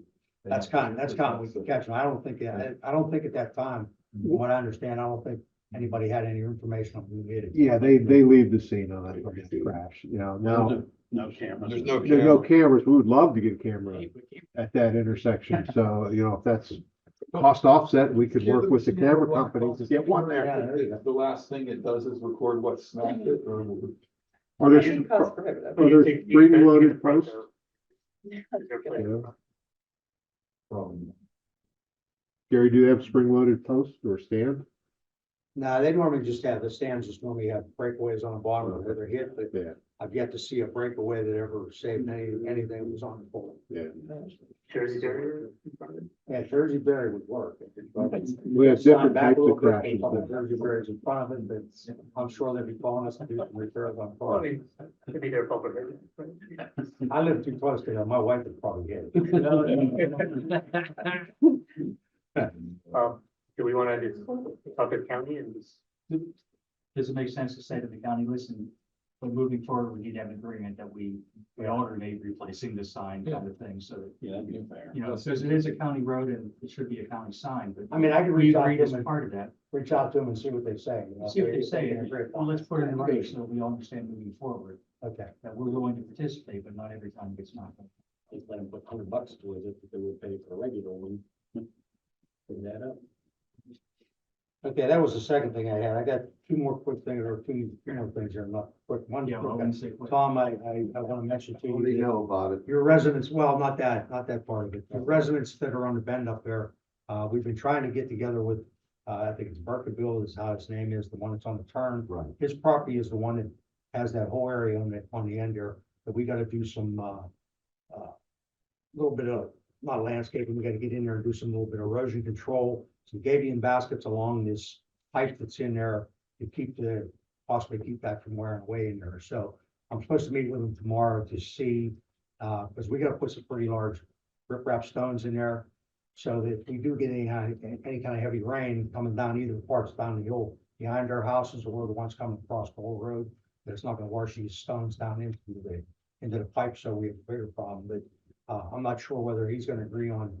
That's kind of we can catch them. I don't think at that time, from what I understand, I don't think anybody had any information on who did it. Yeah, they leave the scene on that crash, now. No cameras. There's no There's no camera. cameras. We would love to get a camera at that intersection. So, if that's cost offset, we could work with the camera companies to get one there. If the last thing it does is record what snapped it or. Are there spring loaded posts? Yeah. Probably. Gary, do they have spring loaded posts or stand? No, they normally just have, the stands just normally have breakaways on the bottom where they're hit, but Yeah. I've yet to see a breakaway that ever saved anything that was on the pole. Yeah. Jersey barrier in front of it. Yeah, Jersey Berry would work. We have different Back a types little of bit, crashes. couple of Jersey Berries in front of it, but I'm sure they'd be calling us to do some repairs on Well, I cars. mean, it could be their fault, right? I live too close to them, my wife would probably hit it. Do we want to just talk to the county and just? Does it make sense to say to the county, listen, but moving forward, we need to have an agreement that we alternate replacing the sign kind of thing, so that, Yeah, that'd be fair. you know, because it is a county road and it should be a county sign, but I mean, I could we reach out agreed to as them, part of that. reach out to them and see what they say. You know, See what they if say, can and agree well, upon let's put it in it. writing so that we understand moving forward, Okay, that we're willing to participate, but not every time it gets knocked. Just let them put $100 towards it, if they would pay for a regular one. Bring that up. okay, that was the second thing I had. I got two more quick things, or two more things here, not quick. One, Yeah, well, I'm gonna say quick. Tom, I want to mention to What do you you, know about it? your residents, well, not that part of it. The residents that are on the bend up there, we've been trying to get together with, I think it's Burkeville is how its name is, the one that's on the turn. Right. His property is the one that has that whole area on the end there, that we gotta do some, little bit of, not landscaping, we gotta get in there and do some little bit of erosion control, some gabion baskets along this pipe that's in there to possibly keep that from wearing away in there. So I'm supposed to meet with them tomorrow to see, because we gotta put some pretty large riprap stones in there. So that if we do get any kind of heavy rain coming down either parts down the hill behind our houses or the ones coming across the whole road, that it's not gonna wash these stones down into the pipe, so we have a bigger problem, but I'm not sure whether he's gonna agree on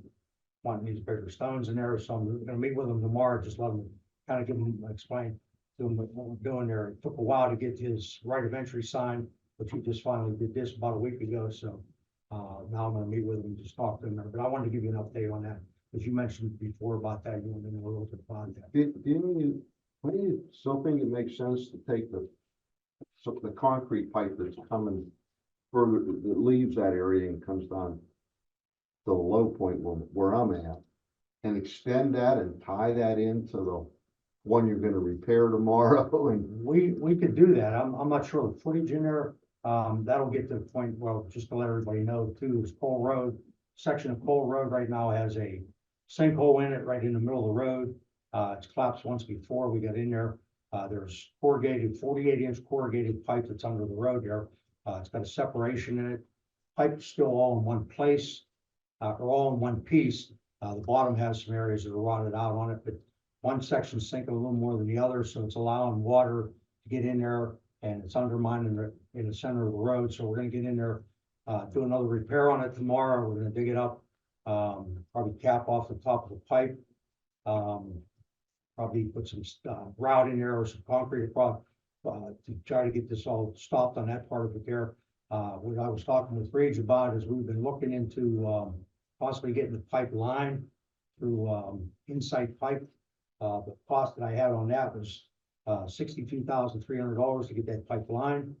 wanting these bigger stones in there, so I'm gonna meet with him tomorrow, just let him kind of explain to him what we're doing there. It took a while to get his right of entry sign, but he just finally did this about a week ago, so now I'm gonna meet with him and just talk to him, but I wanted to give you an update on that, because you mentioned before about that, you wanted to know a little bit about that. Do you still think it makes sense to take the concrete pipe that's coming further, that leaves that area and comes down to the low point where I'm at, and extend that and tie that into the one you're gonna repair tomorrow? And We could do that. I'm not sure the footage in there. That'll get to the point, well, just to let everybody know too, is Cole Road, section of Cole Road right now has a sinkhole in it right in the middle of the road. It's collapsed once before we got in there. There's 48-inch corrugated pipe that's under the road there. It's got a separation in it. Pipe's still all in one place, or all in one piece. The bottom has some areas that are rotted out on it, but one section's sinking a little more than the other, so it's allowing water to get in there, and it's undermining in the center of the road. So we're gonna get in there, do another repair on it tomorrow. We're gonna dig it up, probably cap off the top of the pipe. Probably put some grout in there or some concrete across, to try to get this all stopped on that part of it there. What I was talking with Rage about is we've been looking into, possibly getting the pipe line through, Insight Pipe. The cost that I had on that was, $62,300 to get that pipeline.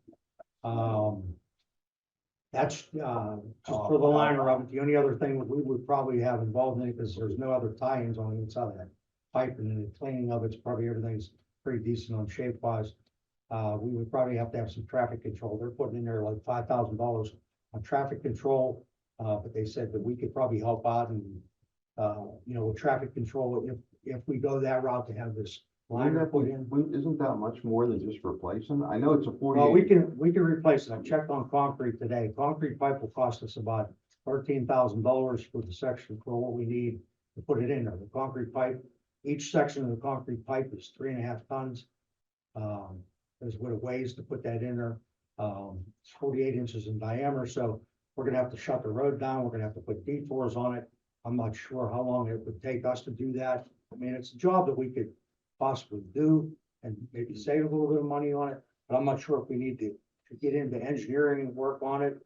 That's, just for the liner of it. The only other thing that we would probably have involved in it, because there's no other tie-ins on the inside of that pipe, and then the cleaning of it's probably everything's pretty decent on shape wise. We would probably have to have some traffic control. They're putting in there like $5,000 on traffic control. But they said that we could probably help out and, with traffic control, if we go that route to have this liner put in. Isn't that much more than just replacing? I know it's a 48. Well, we can replace it. I checked on concrete today. Concrete pipe will cost us about $13,000 for the section for what we need to put it in there. The concrete pipe, each section of the concrete pipe is 3.5 tons. There's what it weighs to put that in there. It's 48 inches in diameter, so we're gonna have to shut the road down. We're gonna have to put detours on it. I'm not sure how long it would take us to do that. I mean, it's a job that we could possibly do and maybe save a little bit of money on it, but I'm not sure if we need to get into engineering work on it.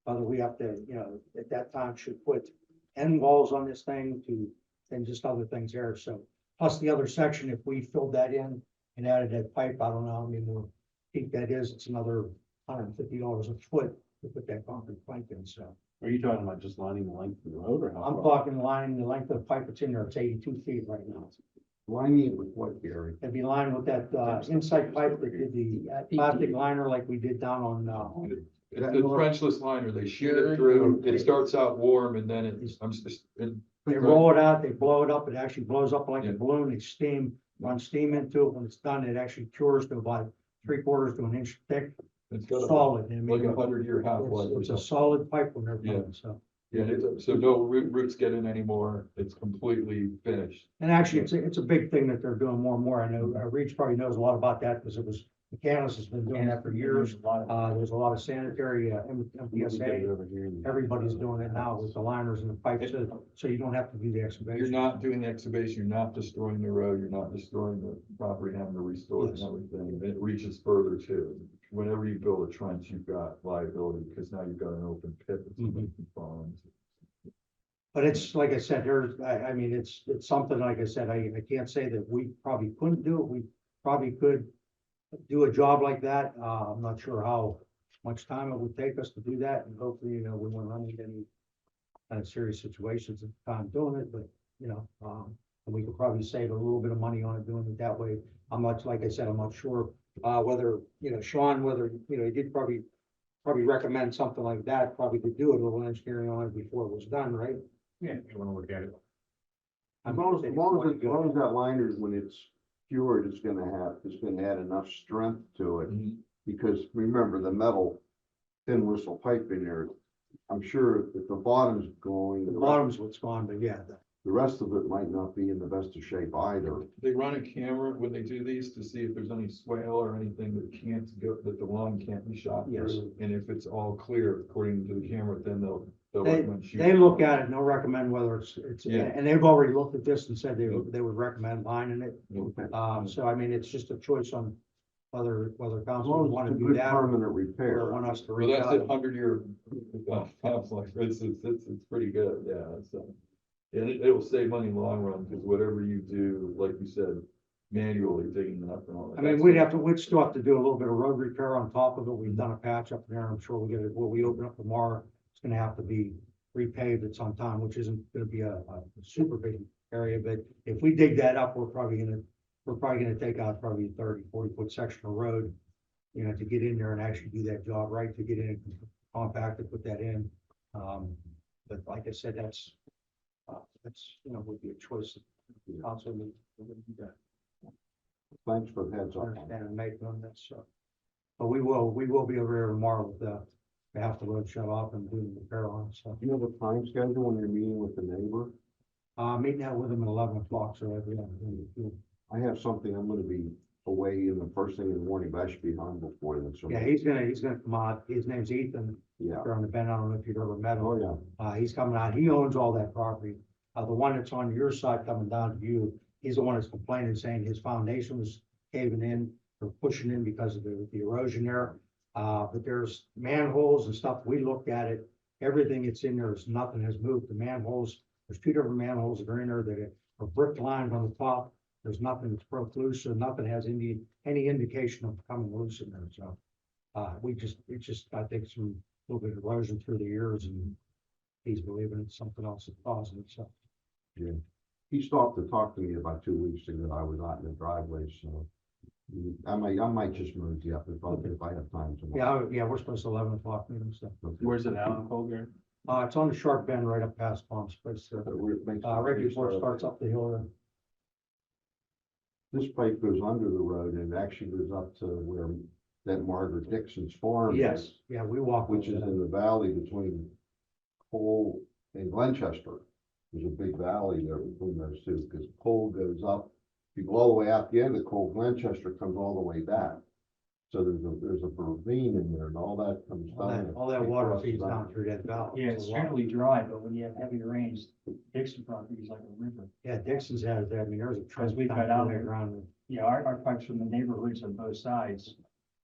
Whether we have to, at that time should put end walls on this thing and just other things there. So plus the other section, if we filled that in and added that pipe, I don't know, I mean, we'll think that is, it's another $150 a foot to put that concrete pipe in, so. Are you talking about just lining the length of the road or how? I'm far? talking lining the length of the pipe that's in there, it's 82 feet right now. Lining with what, Gary? It'd be lined with that, inside pipe, the plastic liner like we did down on, It's a trenchless liner, they shoot it through, it starts out warm and then they roll it out, they blow it up, it actually blows up like a balloon, they run steam into it. When it's done, it actually cures to about 3/4 to an inch thick, it's got solid. I mean, like 100-year half-life. It's a solid pipe when they're done, so. Yeah, so no roots get in anymore, it's completely finished. And actually, it's a big thing that they're doing more and more. I know, Reach probably knows a lot about that because McCandless has been doing that for years. There's a lot of sanitary, MPSA, everybody's doing it now with the liners and the pipes, so you don't have to do the You're excavation. not doing the excavation, you're not destroying the road, you're not destroying the property, having to restore it and everything, it reaches further too. Whenever you build a trench, you've got liability, because now you've got an open pit that somebody can fall into. But it's, like I said, I mean, it's something, like I said, I can't say that we probably couldn't do it, we probably could do a job like that, I'm not sure how much time it would take us to do that, and hopefully, we won't run into any kind of serious situations at the time doing it, but, and we could probably save a little bit of money on it doing it that way. Like I said, I'm not sure, whether, Sean, whether, he did probably recommend something like that, probably could do a little engineering on it before it was done, right? Yeah, if you wanna look at it. As long as that liner, when it's cured, it's gonna add enough strength to it. Because remember, the metal thin whistle pipe in there, I'm sure if the bottom's going, The bottom's what's gone, but yeah, the rest of it might not be in the best of shape either. They run a camera when they do these to see if there's any swale or anything that can't go, that the line can't be shot Yes. through. And if it's all clear according to the camera, then they'll They, recommend shooting. they look at it and they'll recommend whether it's, Yeah. and they've already looked at this and said they would recommend lining it. Okay. So I mean, it's just a choice on whether As council long want as to it's a do good that or permanent repair. want us to Well, reach that's out. a 100-year half-life, it's pretty good, yeah, so. And it'll save money in the long run, because whatever you do, like you said, manually digging it up and all that. I mean, we'd still have to do a little bit of road repair on top of it. We've done a patch up there. I'm sure when we open up tomorrow, it's gonna have to be repaved at some time, which isn't gonna be a super big area, but if we dig that up, we're probably gonna take out probably 30-40 foot section of road, to get in there and actually do that job right, to get in and compact to put that in. But like I said, that's would be a choice. The council would Thanks for the heads up. understand and make on this, so. But we will be over here tomorrow with half the road shut off and doing the repair on it, so. Do you have a time schedule when you're meeting with the neighbor? Meeting out with him at 11 o'clock, so I have something, I'm gonna be away in the first thing in the morning, but I should be home before then. So yeah, he's gonna come out. His name's Ethan. yeah. They're on the bend. I don't know if you've ever met him. Oh, yeah. He's coming out. He owns all that property. The one that's on your side coming down to you, he's the one that's complaining, saying his foundation was caving in or pushing in because of the erosion there. But there's manholes and stuff. We looked at it. Everything that's in there is nothing has moved. The manholes, there's 2 different manholes that are in there that are brick lined on the top. There's nothing that's broke loose, so nothing has any indication of coming loose in there. So, it's just, I think some little bit of erosion through the years, and he's believing it's something else that's causing it. So, Yeah. He stopped to talk to me about 2 weeks ago. I was out in the driveway, so I might just move you up if I have time tomorrow. yeah, we're supposed to 11 o'clock meeting. So, Where's it now in Colgar? it's on the sharp bend right up past Palm's place there. Right before it starts up the hill there. This pipe goes under the road and actually goes up to where that Margaret Dixon's farm is. Yes, yeah, we walk. Which is in the valley between Cole and Glenchester. There's a big valley there between those two, because Cole goes up, if you go all the way out the end of Cole, Glenchester comes all the way back. So there's a ravine in there and all that comes down. All that water feeds down through that valley. Yeah, it's fairly dry, but when you have heavy rains, Dixon property is like a river. Yeah, Dixon's has that. I mean, there's a Because trench we've down got out through there. the ground. Yeah, our pipes from the neighborhoods on both sides,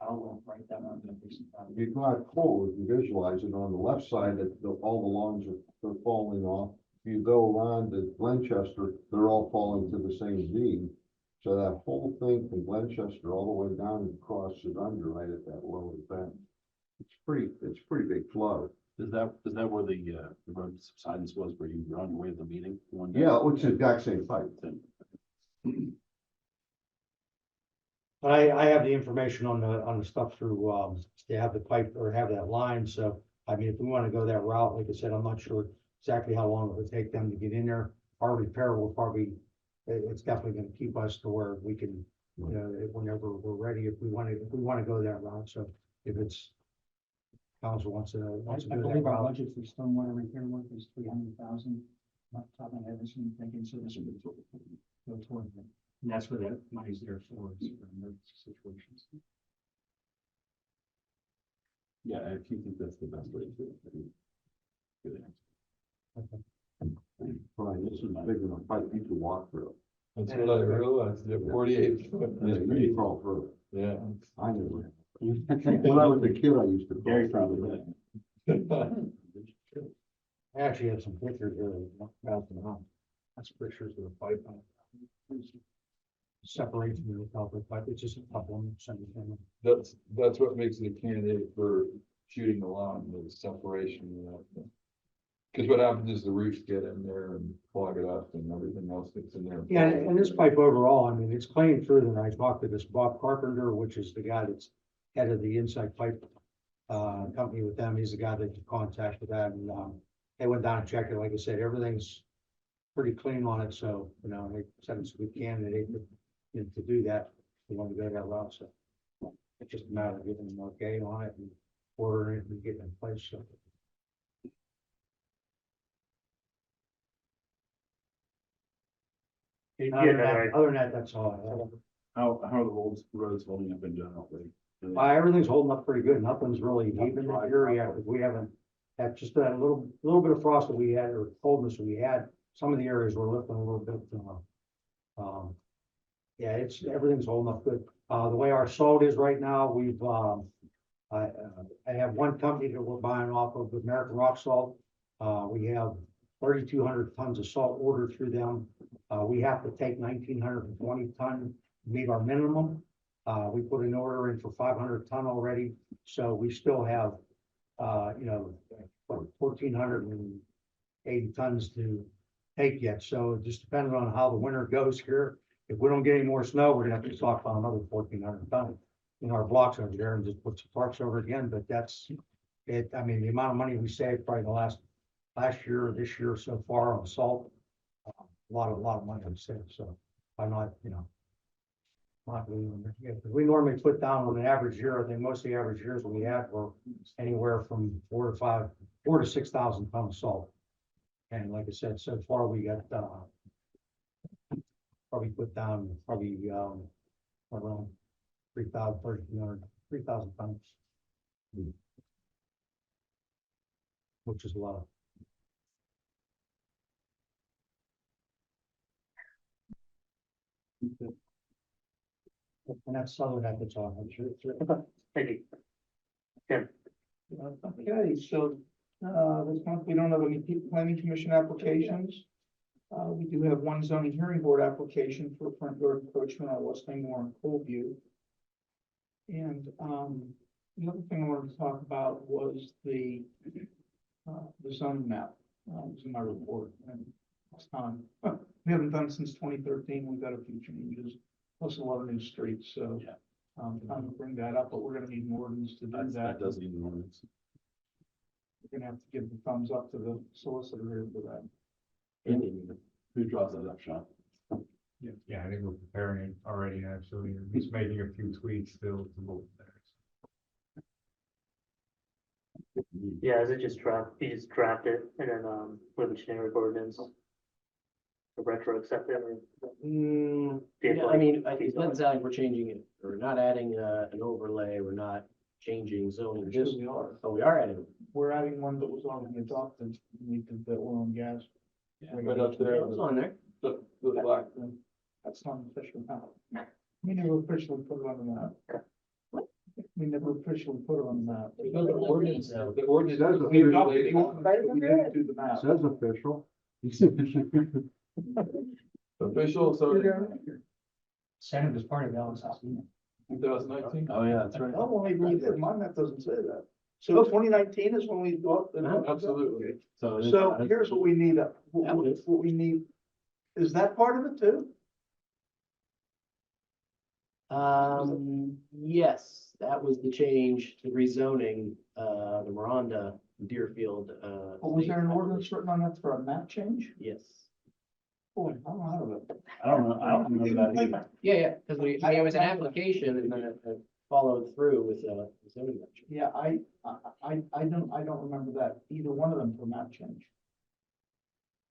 I'll right down on the Dixon property. If you go out Cole, if you visualize it on the left side, that all the lawns are falling off. If you go around to Glenchester, they're all falling to the same V. So that whole thing from Glenchester all the way down and across is under right at that lower bend. It's pretty big flow. Is that where the road subsidence was, where you were on your way to the meeting one day? Yeah, it's the exact same pipe. But I have the information on the stuff through, they have the pipe or have that line, so, I mean, if we wanna go that route, like I said, I'm not sure exactly how long it would take them to get in there. Our repair will probably, it's definitely gonna keep us to where we can, you know, whenever we're ready, if we wanna go that route, so if it's. Council wants to I go that believe our route. budget for stormwater repair work is 300,000. Off the top of my head, this one thinking, so this would go toward it. And that's where the money's there for, is for emergency situations. Yeah, if you think that's the best way to do it. Good answer. Brian, this is bigger than a pipe you can walk through. That's what I realized, they're 48 foot. Yeah, you can crawl through Yeah. it. I never. When I was a kid, I used to. crawl Gary through probably it. did. I actually have some pictures here, that's pictures of the pipe. Separation of the culvert pipe, it's just a couple of them. That's what makes it a candidate for shooting the line, the separation. Because what happens is the roots get in there and clog it up and everything else gets in there. Yeah, and this pipe overall, I mean, it's clean through, and I talked to this Bob Carpenter, which is the guy that's head of the inside pipe company with them, he's the guy that you contact with that, and they went down and checked it, like I said, everything's pretty clean on it, so, you know, they said it's a good candidate to do that, we want to go that route, so. It's just a matter of getting them okay on it and ordering it and getting it in place, so. Other than that, that's all I have. How are the roads holding up in general? Everything's holding up pretty good. Nothing's really even this year yet, because we haven't had just that little bit of frost that we had or coldness that we had. Some of the areas were lifting a little bit. Yeah, everything's holding up good. The way our salt is right now, I have one company that we're buying off of, American Rock Salt. We have 3,200 tons of salt ordered through them. We have to take 1,920 ton to meet our minimum. We put an order in for 500 ton already, so we still have, 1,480 tons to take yet. So it just depends on how the winter goes here. If we don't get any more snow, we're gonna have to stock on another 1,400 ton in our blocks over there and just put some parks over again. But that's it. I mean, the amount of money we saved probably the last year or this year so far on salt, a lot of money we saved. So I'm not, we normally put down on an average year. I think most of the average years we had were anywhere from 4,000 to 6,000 tons of salt. And like I said, so far we got probably put down around 3,000 tons, which is a lot. And that's Southern Rapids on, I'm sure. Thank you. Tim, Okay, so, this month we don't have any planning commission applications. We do have one zoning hearing board application for front yard encroachment on West Langmore and Coldview. And, the other thing I wanted to talk about was the zoning map, was in my report, and it's time. We haven't done it since 2013, we've got a few changes, plus a lot of new streets, so. Yeah. I'm to bring that up, but we're gonna need an ordinance to do that. That does need an ordinance. We're gonna have to give the thumbs up to the solicitor here for that. Who draws that up, Sean? Yeah, I think we're preparing it already, actually, we're just making a few tweaks still to vote there. yeah, is it just you just draft it and then, with a generic ordinance? The retro accept it or? Yeah, I mean, it doesn't sound like we're changing it, we're not adding an overlay, we're not changing zoning, just, We are. oh, we are adding. We're adding one that was already adopted, we did the oil and gas. Right up there, It was on there. the black thing. That's not an official map. We never officially put it on the map. We never officially put it on the map. The ordinance Says We adopted the official. ordinance, but we didn't do the map. Says official. Official, so Senate was part of LSC. 2019. Oh, yeah, that's right. Oh, well, maybe we did, my map doesn't say that. So 2019 is when we got the. Absolutely. So here's what we need, what we need, is that part of it too? Yes, that was the change, the rezoning, the Miranda Deerfield, But was there an ordinance written on that for a map change? Yes. Boy, I'm out of it. I don't remember that either. Yeah, because it was an application and then it followed through with a zoning section. Yeah, I don't remember that, either one of them for map change.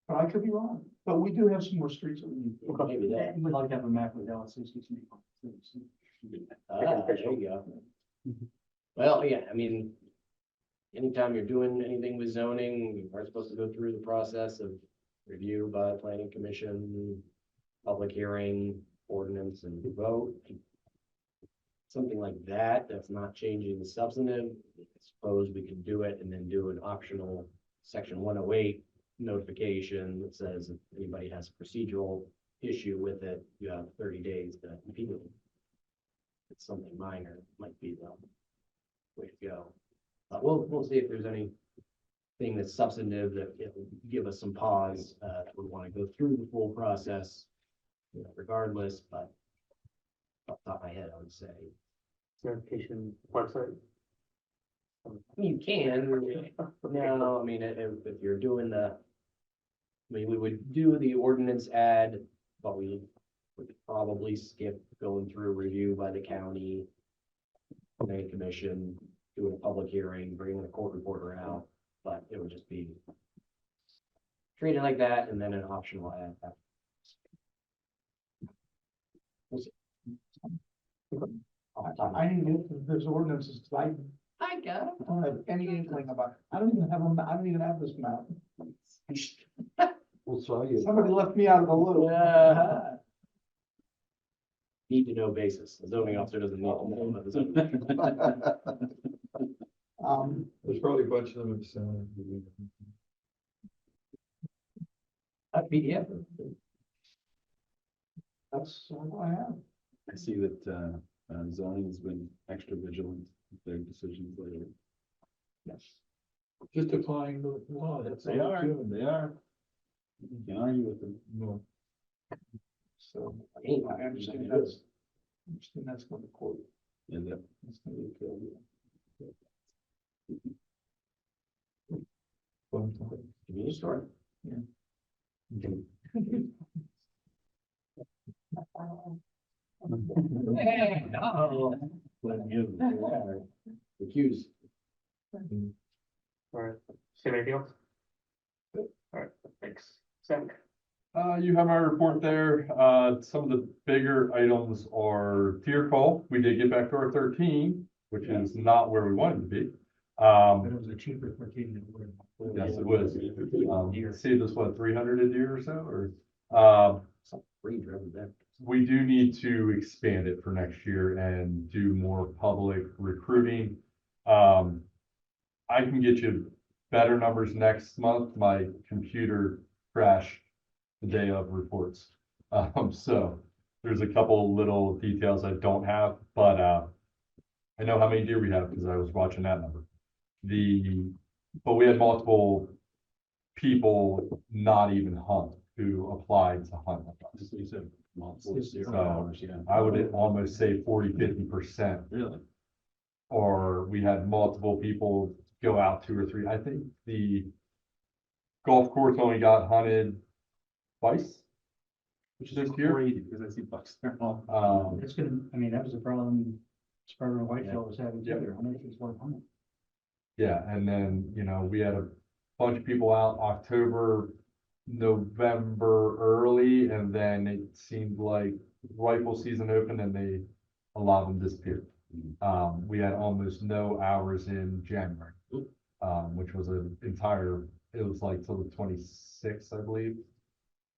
But I could be wrong, but we do have some more streets that we need. to- Maybe that. We'd like to have a map with L60. There you go. Well, yeah, I mean, anytime you're doing anything with zoning, you are supposed to go through the process of review by planning commission, public hearing, ordinance and vote. Something like that, that's not changing the substantive. I suppose we could do it and then do an optional section 108 notification that says if anybody has a procedural issue with it, you have 30 days to appeal it. It's something minor, it might be the way to go. We'll see if there's anything that's substantive that it will give us some pause. If we want to go through the full process, you know, regardless, but off the top of my head, I would say. Notification website. You can, no, I mean, if you're doing we would do the ordinance ad, but we would probably skip going through review by the county, planning commission, doing a public hearing, bringing the court reporter out, but it would just be treated like that and then an optional ad. We'll see. I didn't get this ordinances, 'cause I got it. I don't have any inkling about, I don't even have I don't even have this map. We'll saw you. Somebody left me out of the loop. Need to know basis. The zoning officer doesn't need to know about the zoning. There's probably a bunch of them in Salem. Yeah. That's all I have. I see that, zoning has been extra vigilant with their decisions lately. Yes. Just applying the law, that's all They they're are. doing, they are. You can argue with them. No. So I understand that's going to court. Yeah, that, That's going to be killed. Convenience store. No. Recuse. All right, say anything else? All right, thanks. Zach? You have my report there. Some of the bigger items are tier call. We did get back to our 13, which is not where we wanted to be. But it was a cheaper 14 than we were. Yes, it was. Saved us what, 300 a deer or so, or, Free driving there. we do need to expand it for next year and do more public recruiting. I can get you better numbers next month. My computer crashed the day of reports. So there's a couple little details I don't have, but, I know how many deer we have because I was watching that number. But we had multiple people not even hunt who applied to hunt with us. just like you said, multiple So, hours, yeah. I would almost say 40–50%. Really? Or we had multiple people go out 2 or 3. I think the golf course only got hunted twice. Which This is year? crazy because I see bucks there all. It's gonna, I mean, that was a problem Sparrow and Whitetail was having together. How many things were on Yeah, and then, we had a bunch of people out October, November early, and then it seemed like rifle season opened and a lot of them disappeared. We had almost no hours in January, which was it was like till the 26th, I believe.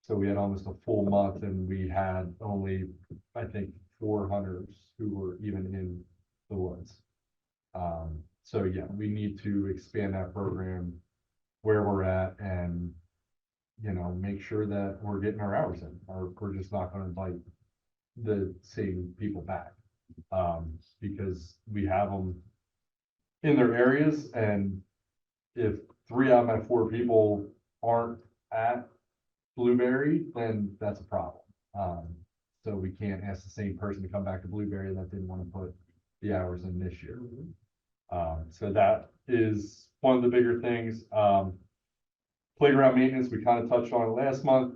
So we had almost a full month and we had only, I think, 4 hunters who were even in the woods. So yeah, we need to expand that program where we're at and, make sure that we're getting our hours in, or we're just not gonna invite the same people back. Because we have them in their areas, and if 3 out of my 4 people aren't at Blueberry, then that's a problem. So we can't ask the same person to come back to Blueberry that didn't want to put the hours in this year. So that is one of the bigger things. Playground maintenance, we kind of touched on it last month.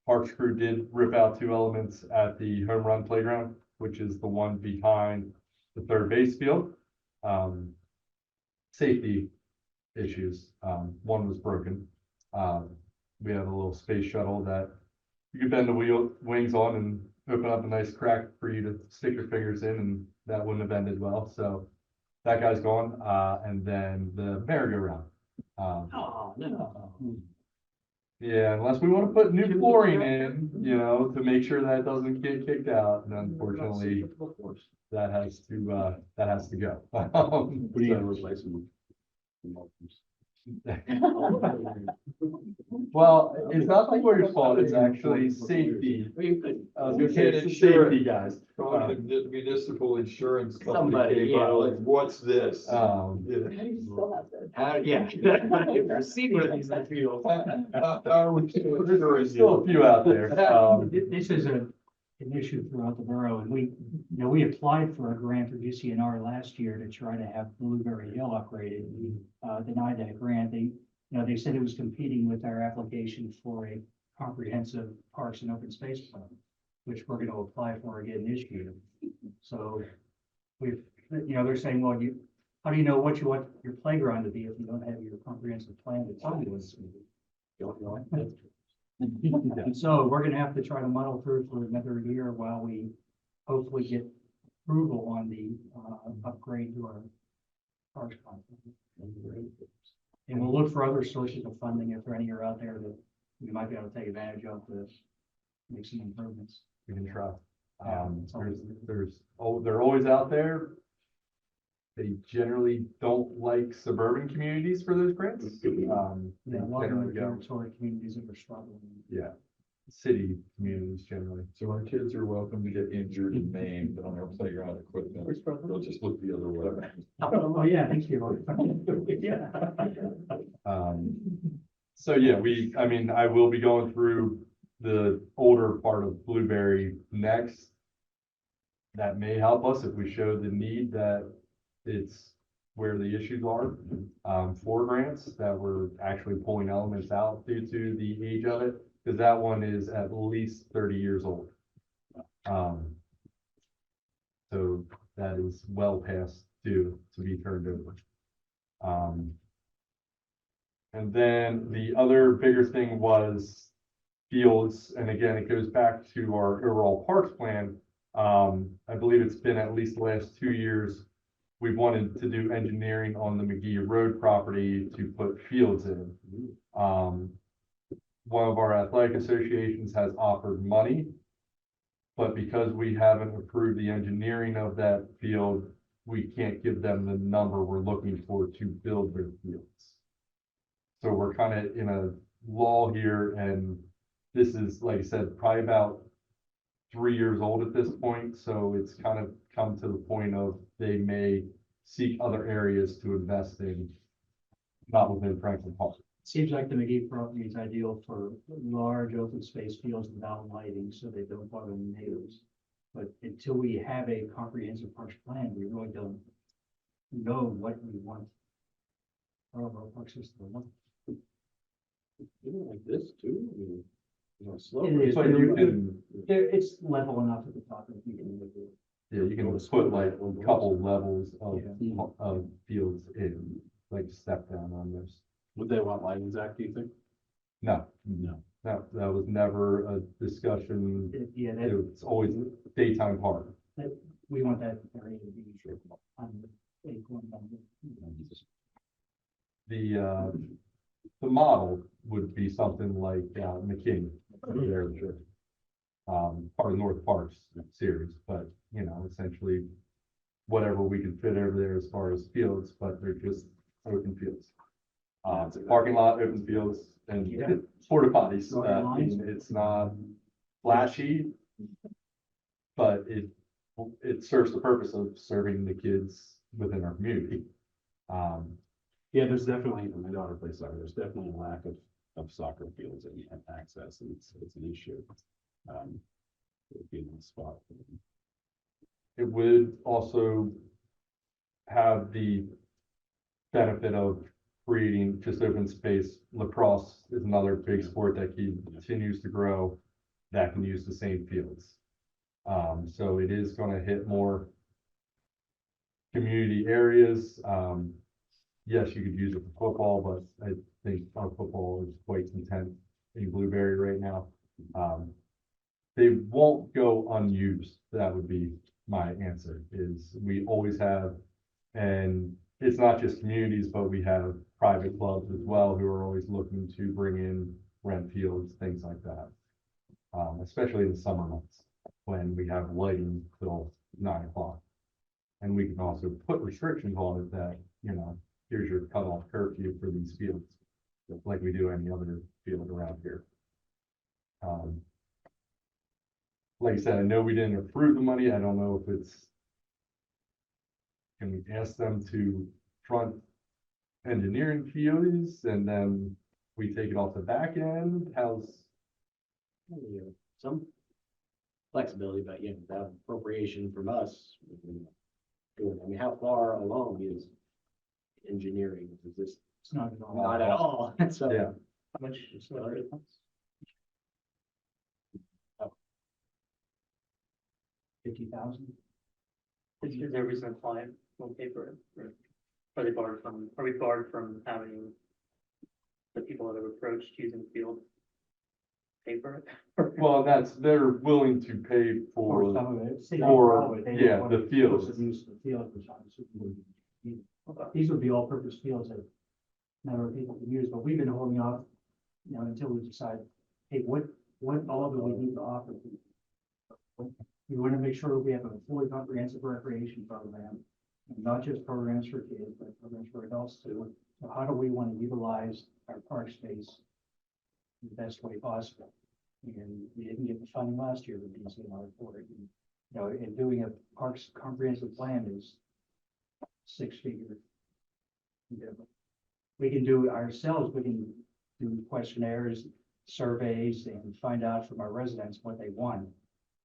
Parks crew did rip out 2 elements at the home run playground, which is the one behind the third base field. Safety issues. One was broken. We have a little space shuttle that you can bend the wings on and open up a nice crack for you to stick your fingers in, and that wouldn't have ended well. So that guy's gone. And then the merry-go-round. Oh, no. Yeah, unless we want to put new flooring in, you know, to make sure that doesn't get kicked out. And unfortunately, that has to go. What are you gonna replace them with? Well, it's not the lawyer's fault, it's actually safety. I was gonna say it's safety, guys. Probably the municipal insurance company Somebody, came yeah. out like, what's this? How, yeah. I've seen one of these on field. There's still a few out there. This is an issue throughout the borough, and we applied for a grant for GCNR last year to try to have Blueberry Hill upgraded. We denied that grant. They said it was competing with our application for a comprehensive parks and open space plan, which we're going to apply for again this year. So they're saying, well, how do you know what you want your playground to be if you don't have your comprehensive plan to tell you what's going to be? Don't know it. So we're gonna have to try to muddle through for another year while we hopefully get approval on the upgrade to our parks plan. And we'll look for other sources of funding if there are any are out there that we might be able to take advantage of to make some improvements. We can try. It's always- They're always out there. They generally don't like suburban communities for those grants. They A lot of generally go, territory communities that are struggling. yeah, city communities generally. So our kids are welcome to get injured and maimed on our playground equipment. They'll just look the other way. Oh, yeah, thank you. Yeah. So yeah, I will be going through the older part of Blueberry next. That may help us if we show the need that it's where the issues are, for grants that we're actually pulling elements out due to the age of it, because that one is at least 30 years old. So that is well past due to be turned over. And then the other bigger thing was fields, and again, it goes back to our overall parks plan. I believe it's been at least the last 2 years, we've wanted to do engineering on the McGee Road property to put fields in. One of our athletic associations has offered money, but because we haven't approved the engineering of that field, we can't give them the number we're looking for to build their fields. So we're kind of in a lull here, and this is, like I said, probably about 3 years old at this point, so it's kind of come to the point of they may seek other areas to invest in, not within Franklin Park. Seems like the McGee property is ideal for large open space fields without lighting, so they don't bother the neighbors. But until we have a comprehensive parks plan, we really don't know what we want. All of our park system want. Even like this too, I mean, slow. It is, So you can, it's level enough at the top that you can live with. yeah, you can put like a couple levels of fields in, like step down on this. Would they want lighting, Zach, do you think? No, No. that was never a discussion. Yeah, It's always daytime park. we want that area to be on the acorn. The model would be something like McKinney, there, part of North Parks series, but essentially whatever we can fit over there as far as fields, but they're just open fields. It's a parking lot, open fields, and porta potties. It's not flashy, but it serves the purpose of serving the kids within our community. Yeah, there's definitely, when my daughter plays soccer, there's definitely a lack of soccer fields and access, and it's an issue. Would be in the spot. It would also have the benefit of creating just open space. Lacrosse is another big sport that continues to grow that can use the same fields. So it is gonna hit more community areas. Yes, you could use it for football, but I think our football is quite content in Blueberry right now. They won't go unused. That would be my answer, is we always have, and it's not just communities, but we have private clubs as well who are always looking to bring in rent fields, things like that. Especially in the summer months when we have lighting till 9 o'clock. And we can also put restrictions on it that, you know, here's your cutoff curfew for these fields, like we do any other field around here. Like I said, I know we didn't approve the money. I don't know if it's, can we ask them to front engineering fees and then we take it off the back end? How's, Some flexibility, but yeah, without appropriation from us, we can do it. I mean, how far along is engineering? Is this It's not at all. not at all? So. yeah, How much is it? 50,000. Is there a reason a client won't pay for it? Or are they barred from, are we barred from having the people that have approached using the field pay for it? well, they're willing to pay Or for, some of it. See, for, all of it, they yeah, want the fields. exclusive use of the field, which obviously wouldn't be needed. Okay. These would be all-purpose fields that a number of people can use, but we've been holding off, you know, until we decide, hey, what all do we need to offer? We want to make sure we have a fully comprehensive recreation program, and not just programs for kids, but programs for adults too. So how do we want to utilize our park space the best way possible? And we didn't get the funding last year with DCNR for it. And, you know, and doing a parks comprehensive plan is 6-figure. You know, we can do it ourselves. We can do questionnaires, surveys, and find out from our residents what they want.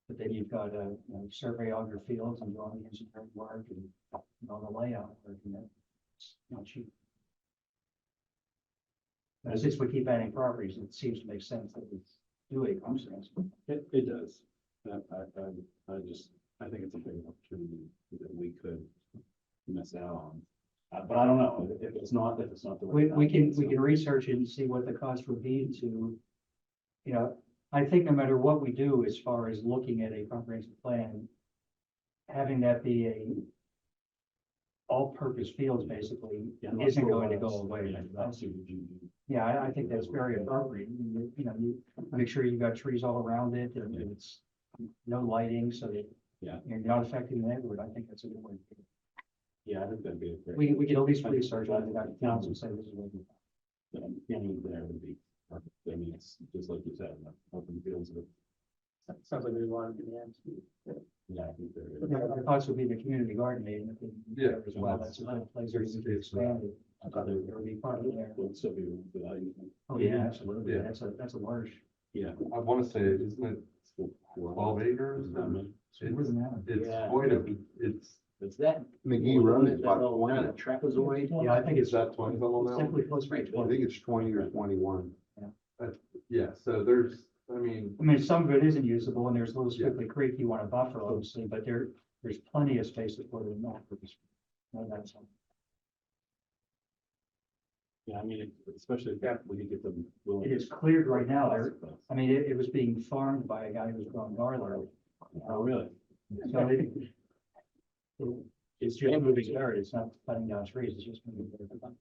But then you've got to, you know, survey all your fields and do all the engineering work and, you know, the layout work, and it's not cheap. But since we keep adding properties, it seems to make sense that we do a comprehensive. It does. I think it's a big opportunity that we could miss out on. But I don't know if it's not the right. We can time, research it and see what the cost would be to, you know, I think no matter what we do as far as looking at a comprehensive plan, having that be a all-purpose fields basically isn't going to go away. Yeah, I think that's very appropriate. You make sure you got trees all around it and it's no lighting so that you're not affecting the neighborhood. I think that's a good way to do it. Yeah, I think that'd be a great. We can at least research on it, council say this is what we. Any there would be perfect. I mean, it's just like you said, open fields of. Sounds like there's a lot of demand. Yeah, I think there is. The other parts would be the community garden aid, and Yeah. as well, that's another place where you can expand it. There would be part of there. Would still be room for that. Oh, yeah, absolutely, Yeah. that's a large, Yeah. I want to say, isn't it 12 acres? it's more than that. It's Yeah. quite a, It's that. McGee Road is That about little 20. kind of trapezoid. Yeah, I think is it's that 20 level now? simply close to I 12. think it's 20 or 21. Yeah, so there's, I mean, I mean, some of it isn't usable, and there's Little Squiggly Creek you want to buffer, obviously, but there's plenty of space for the not for this. No, that's all. Yeah, I mean, especially if we could get them. willing It is to- cleared right now, I mean, it was being farmed by a guy who was growing garlic. Oh, really? So it's just moving dirt, it's not cutting down trees, it's just moving dirt.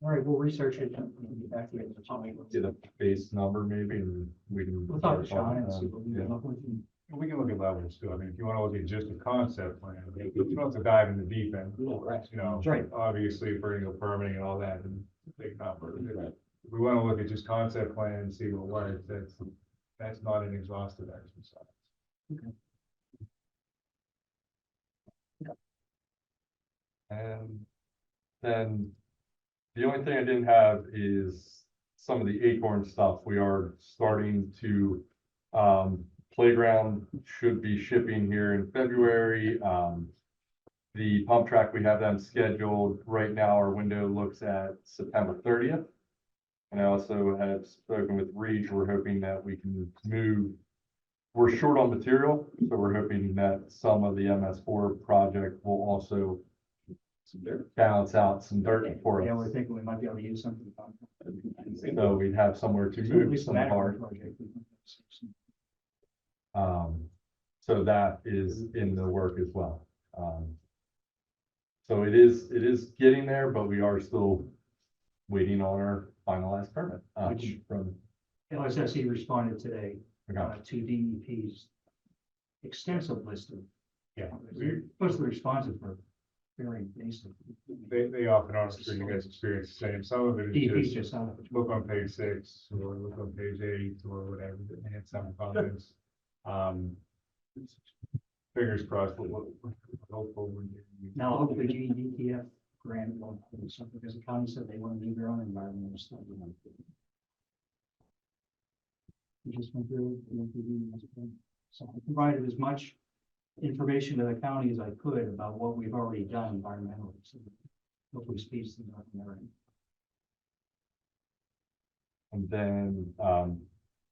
All right, we'll research it and get back to you. get a base number maybe and we can. We'll talk to start Sean and talking see what we about it. can look with. We can look at levels too. I mean, if you want to look at just a concept plan, you don't have to dive in the deep end. Right. You know, That's right. obviously for permitting and all that, and big number. If we want to look at just concept plan and see what works, that's not an exhaustive exercise. And then the only thing I didn't have is some of the acorn stuff. We are starting to playground should be shipping here in February. The pump track, we have them scheduled. Right now, our window looks at September 30th. And I also have spoken with Reach. We're hoping that we can move. We're short on material, so we're hoping that some of the MS4 project will also balance out some dirt for Yeah, we're us. thinking we might be able to use something. So we'd have somewhere to At move least some that part. project. So that is in the work as well. So it is getting there, but we are still waiting on our finalized permit. From, LSSE responded today okay. to DEP's extensive list of. Yeah. Most of the responses were very basic. They often are, I'm sure you guys experience the same, some of it DEP is just just on it. look on page 6 or look on page 8 or whatever, and hit some comments. Fingers crossed, we're hopeful we're getting. Now, hopefully DEF grant won't do something because the county said they want to do their own environmental study. We just went through, so I provided as much information to the county as I could about what we've already done environmentally. So hopefully speeds things up in there. And then,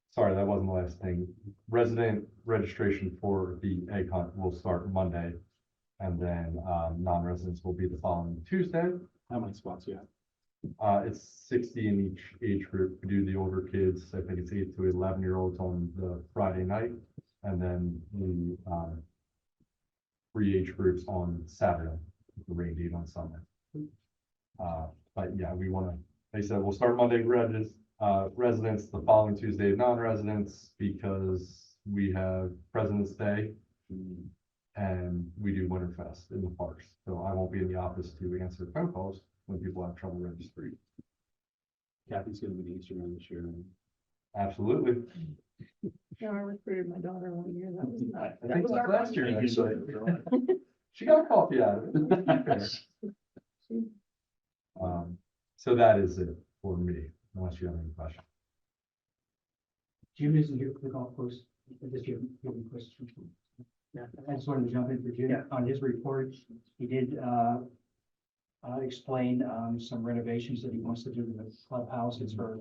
sorry, that wasn't the last thing. Resident registration for the egg hunt will start Monday. And then, non-residents will be the following Tuesday. How many spots you have? It's 60 in each age group. We do the older kids, I think it's 8 to 11-year-olds on the Friday night. And then the, 3 age groups on Saturday, the rain date on Sunday. But yeah, we want to, they said we'll start Monday residents, the following Tuesday non-residents, because we have President's Day and we do Winterfest in the parks. So I won't be in the office to answer phone calls when people have trouble registering. Kathy's gonna be the instrument this year. Absolutely. Yeah, I recruited my daughter 1 year, that was nice. I think it was last year, actually. She got coffee out of it. So that is it for me, unless you have any questions. Jim isn't here for the golf course. I just give him questions. Yeah, I just wanted to jump in for Jim on his report. He did explain some renovations that he wants to do to the clubhouse. It's for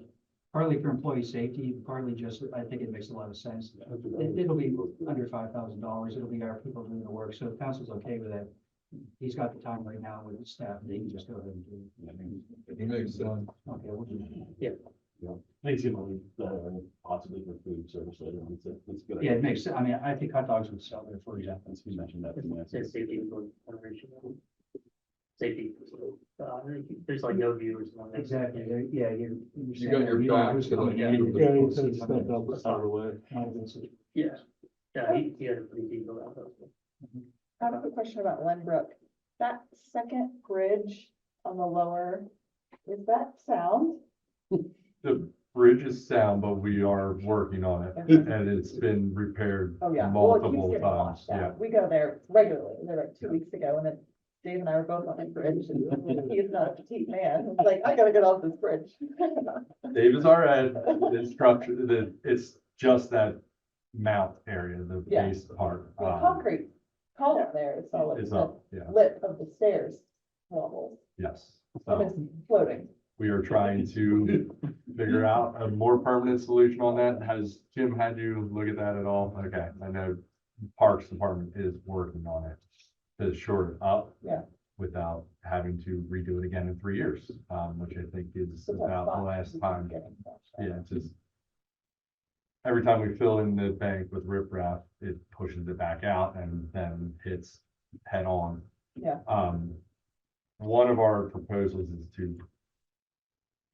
partly for employee safety, partly just, I think it makes a lot of sense. It'll be under $5,000. It'll be our people doing the work. So if council's okay with that, he's got the time right now with his staff. They can just go ahead and do it. It makes sense. Okay, we'll do that. I think it's gonna be, possibly for food service later on, it's good. Yeah, it makes sense. I mean, I think hot dogs would sell there, for example. As we mentioned that. Says safety consideration. Safety, there's like no viewers on that. Exactly. Yeah, You got your back to the end of the- Yeah, he said step up. Out of the way. Yeah, yeah, he had a pretty detailed out those. I have a question about Lenbrook. That second bridge on the lower, is that sound? The bridge is sound, but we are working on it and it's been repaired Oh, yeah. Well, it keeps multiple getting times. washed out. Yeah. We go there regularly. We were there like 2 weeks ago and then Dave and I were both on the bridge and he is not a petite man. It's like, I gotta get off this bridge. Dave is all right. The structure, it's just that mount area, the Yeah. base part. The concrete column there is all Is the up, yeah, lip of the stairs levels. yes. And So it's floating. we are trying to figure out a more permanent solution on that. Has Jim had you look at that at all? Okay, I know Parks Department is working on it to shore it up. Yeah. Without having to redo it again in 3 years, which I think is It's a tough about the spot. last It's time. getting washed out. Yeah, it's just every time we fill in the bank with riprap, it pushes it back out and then hits head on. Yeah. One of our proposals is to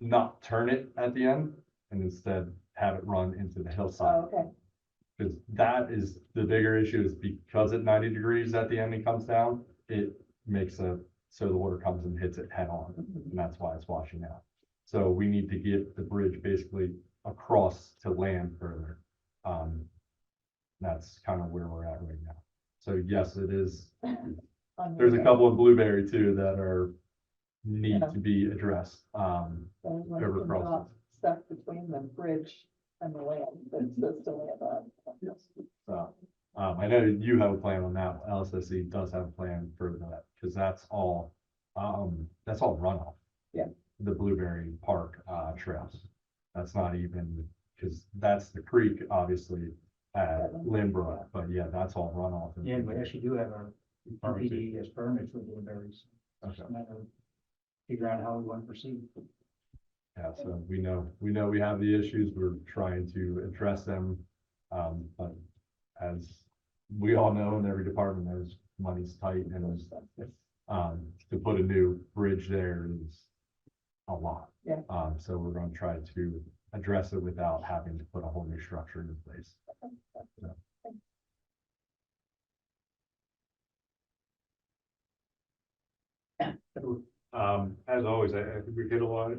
not turn it at the end and instead have it run into the hillside. Oh, okay. Because that is the bigger issue, is because at 90 degrees at the end it comes down, it makes so the water comes and hits it head on, and that's why it's washing out. So we need to get the bridge basically across to land further. That's kind of where we're at right now. So yes, it is. There's a couple of Blueberry too that need Yeah. to be addressed. There's one Over that crossings. drops stuff between the bridge and the land that's supposed to land on. So, I know that you have a plan on that, LSSE does have a plan for that, because that's all runoff. Yeah. The Blueberry Park, trails. That's not even, because that's the creek, obviously, at Lynbrook, but yeah, that's all runoff. Yeah, we actually do have our PDS permit for blueberries. Okay. Just a matter of figure out how we want to proceed. Yeah, so we know we have the issues, we're trying to address them. But as we all know, and every department knows, money's tight and to put a new bridge there is a lot. Yeah. So we're gonna try to address it without having to put a whole new structure in place. As always, I think we hit a lot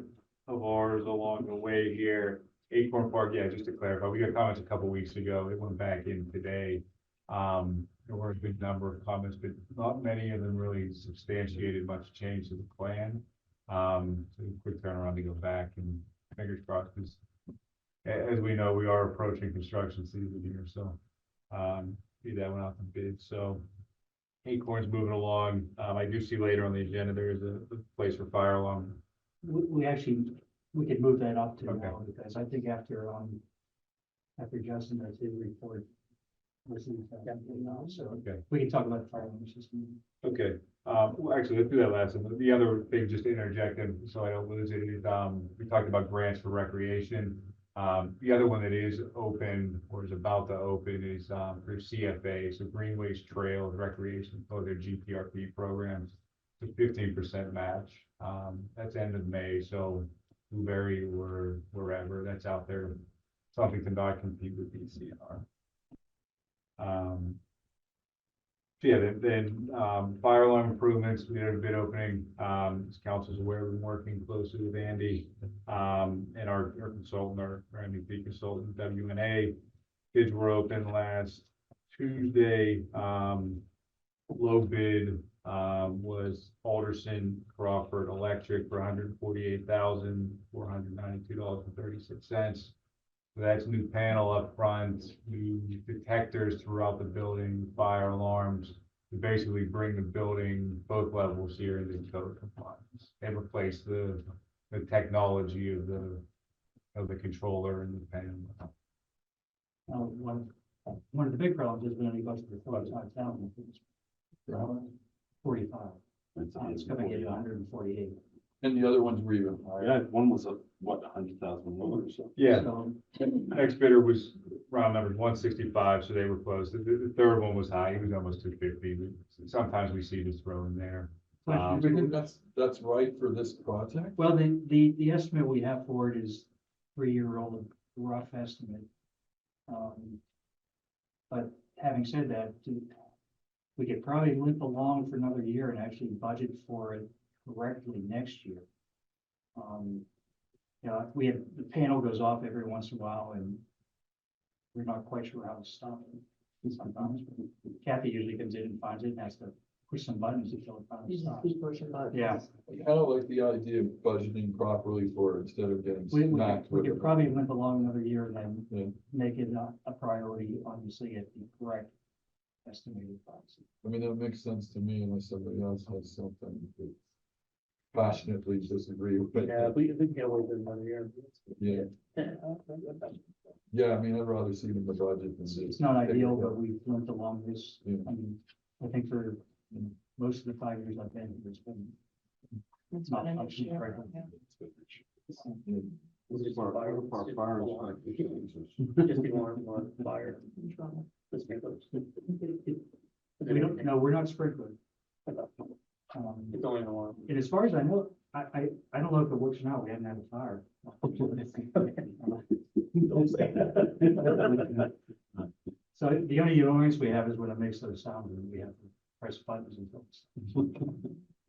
of ours along the way here. Acorn Park, yeah, just to clarify, we got comments a couple weeks ago. It went back in today. There were a good number of comments, but not many of them really substantiated much change to the plan. So quick turnaround to go back and fingers crossed, because as we know, we are approaching construction season here, so see that one out to bid. So Acorn's moving along. I do see later on the agenda, there is a place for fire alarm. We actually, we could move that up to Okay. now, because I think after Justin does his report. This is, so Okay. we can talk about the fire alarm system. Okay, well, actually, let's do that last one. The other thing, just to interject, and so I don't lose it, is, we talked about grants for recreation. The other one that is open or is about to open is, through CFA, so Greenways Trails Recreation, for their GPRP programs. It's a 15% match. That's end of May, so Blueberry or wherever that's out there, something to not compete with DCR. So yeah, then fire alarm improvements, we had a bid opening, as council's aware, we've been working closely with Andy, and our consultant, our MVP consultant, WNA. Bids were open last Tuesday, low bid, was Alderson Crawford Electric for $148,492.36. That's new panel up front, new detectors throughout the building, fire alarms, to basically bring the building, both levels here into code compliance. And replace the technology of the controller and the panel. One of the big problems is when you go to the floor outside town, it's 45. It's coming in 148. And the other ones were even higher. Yeah, one was $100,000 or so. Yeah, So, next bidder was round numbers 165, so they were close. The third one was high, he was almost 250. Sometimes we see this throw in there. You think that's right for this project? well, the estimate we have for it is 3-year-old rough estimate. But having said that, we could probably limp along for another year and actually budget for it correctly next year. You know, we have, the panel goes off every once in a while and we're not quite sure how to stop it sometimes. Kathy usually comes in and finds it and has to push some buttons until it finally stops. Yeah, I kind of like the idea of budgeting properly for it instead of getting smacked we with could it. probably limp along another year and Yeah. then make it a priority, obviously, at the correct estimated price. I mean, that makes sense to me unless somebody else has something that passionately disagree with. Yeah, we can get away with another year. Yeah, yeah, I mean, I'd rather see it in the budget than this. It's not ideal, but we've limped along this. Yeah. I mean, I think for most of the 5 years I've been here, it's been. It's not functioning correctly. Just fire, just be more fire. The sprinklers. We don't, no, we're not sprinkled. It's only an alarm. And as far as I know, I don't know if it works now. We haven't had a fire. So the only annoyance we have is when it makes those sounds and we have to press buttons and things.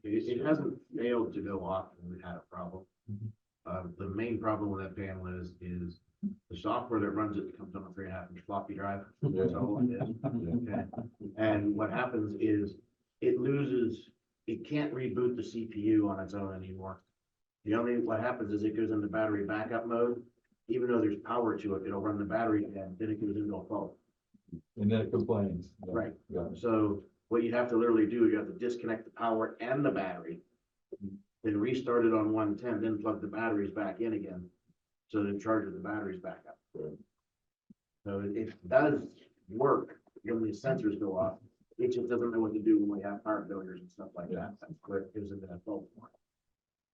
It hasn't failed to go off when we've had a problem. The main problem with that panel is the software that runs it comes on a 3.5-inch floppy drive. That's all it is. Okay. And what happens is it can't reboot the CPU on its own anymore. What happens is it goes into battery backup mode. Even though there's power to it, it'll run the battery again, then it goes into a fault. And then it complains. Yeah, Right. Yeah. So what you'd have to literally do, you have to disconnect the power and the battery. Then restart it on 110, then plug the batteries back in again. So then charge the batteries back up. So it does work when the sensors go off. It just doesn't know what to do when we have power failures and stuff like that. That's where it gives it that fault.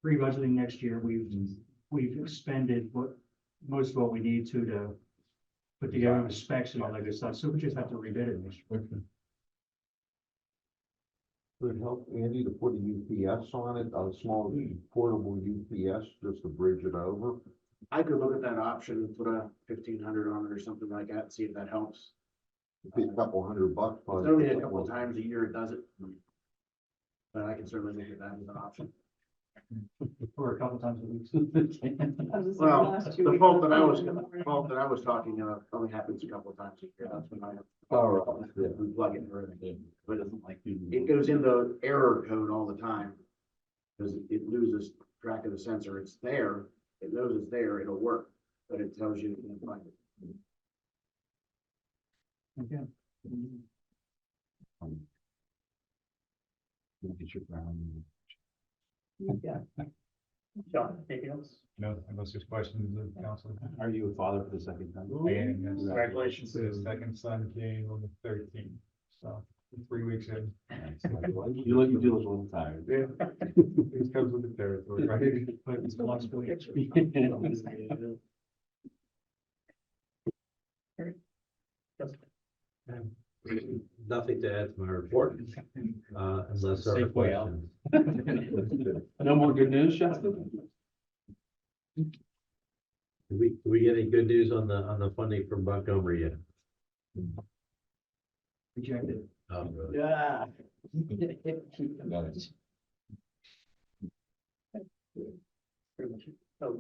Pre-budgeting next year, we've expended most of what we need to put together the specs and all that good stuff, so we just have to rebid it next year. Okay. Would it help, Andy, to put a UPS on it, a small portable UPS, just to bridge it over? I could look at that option and put a 1,500 on it or something like that, and see if that helps. It'd be a couple $100, It's probably. only a couple times a year it does it. But I can certainly look at that as an option. Or a couple times a week. Well, the fault that I was talking of only happens a couple of times a year. That's when I have. Power off, yeah. We plug it or anything. Yeah. But it goes into error code all the time. Because it loses track of the sensor. It's there. It knows it's there. It'll work, but it tells you it can't find it. Okay. Get your ground. Yeah. John, anything else? No, unless there's questions of council. Are you a father for the second time? I am, yes. Congratulations. The second son came on the 13th, so 3 weeks in. You look a little tired. Yeah. It comes with the territory, right? But it's flexible. Nothing to add to my report, unless there are Safe way out. questions. No more good news, Justin? Do we get any good news on the funding from Montgomery yet? Rejected. Really? Yeah. Nice. Oh,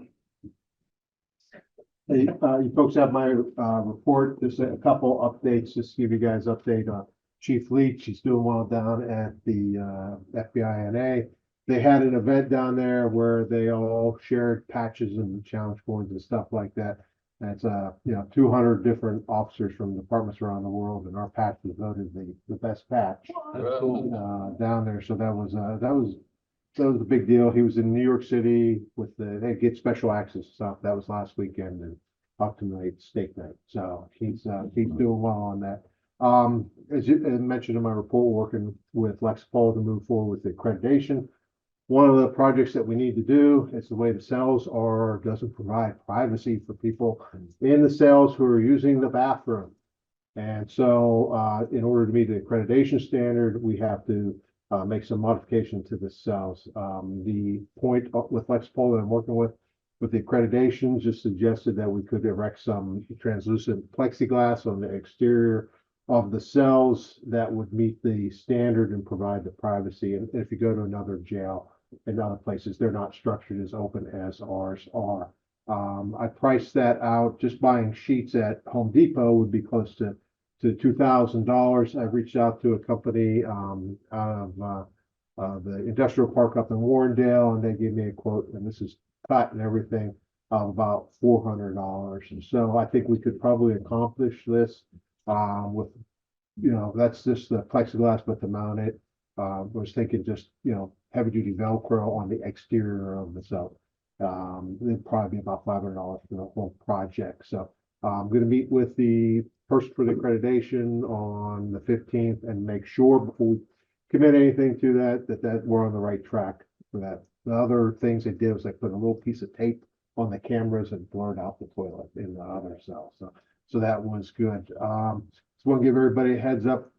Hey, you folks have my, report, just a couple updates, just to give you guys an update on Chief Leach, he's doing well down at the, FBINA. They had an event down there where they all shared patches and challenge coins and stuff like that. That's, 200 different officers from departments around the world, and our patch was voted the best patch, down there, so that was a big deal. He was in New York City with they get special access stuff. That was last weekend and up to night, steak night. So he's doing well on that. As mentioned in my report, working with Lexipol to move forward with the accreditation. One of the projects that we need to do is the way the cells doesn't provide privacy for people in the cells who are using the bathroom. And so, in order to meet the accreditation standard, we have to make some modification to the cells. The point with Lexipol that I'm working with the accreditation just suggested that we could erect some translucent plexiglass on the exterior of the cells that would meet the standard and provide the privacy. And if you go to another jail in other places, they're not structured as open as ours are. I priced that out. Just buying sheets at Home Depot would be close to $2,000. I reached out to a company out of the industrial park up in Warrendale, and they gave me a quote, and this is cut and everything, of about $400. And so I think we could probably accomplish this with, that's just the plexiglass, but to mount it, was thinking just, heavy duty Velcro on the exterior of the cell. It'd probably be about $500 for the whole project. So I'm going to meet with the person for the accreditation on the 15th and make sure before we commit anything to that we're on the right track for that. The other things they did was they put a little piece of tape on the cameras and blurred out the toilet in the other cell. So that was good. Just want to give everybody a heads up.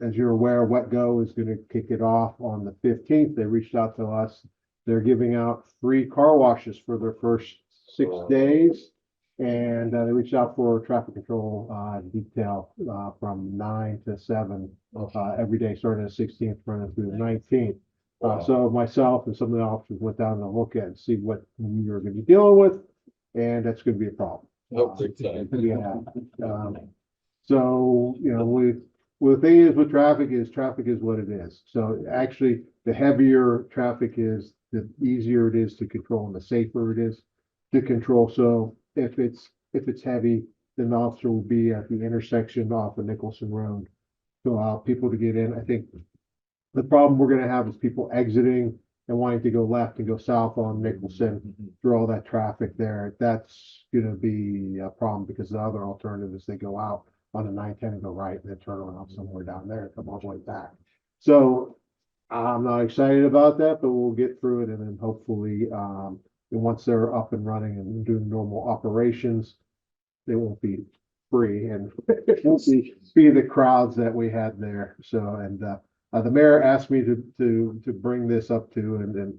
As you're aware, Wet Go is going to kick it off on the 15th. They reached out to us. They're giving out free car washes for their first 6 days. And they reached out for traffic control detail from 9 to 7 every day, starting the 16th, running through the 19th. So myself and some of the officers went down to look at and see what we were going to be dealing with, and that's going to be a problem. Yeah. So, the thing is with traffic is what it is. So actually, the heavier traffic is, the easier it is to control and the safer it is to control. So if it's heavy, then the officer will be at the intersection off of Nicholson Road to allow people to get in. I think the problem we're gonna have is people exiting and wanting to go left and go south on Nicholson through all that traffic there. That's gonna be a problem because the other alternative is they go out on the 910 and go right and then turn around somewhere down there and come all the way back. So I'm not excited about that, but we'll get through it and then hopefully, and once they're up and running and doing normal operations, they won't be free and it won't be the crowds that we had there. So, and, the mayor asked me to bring this up to,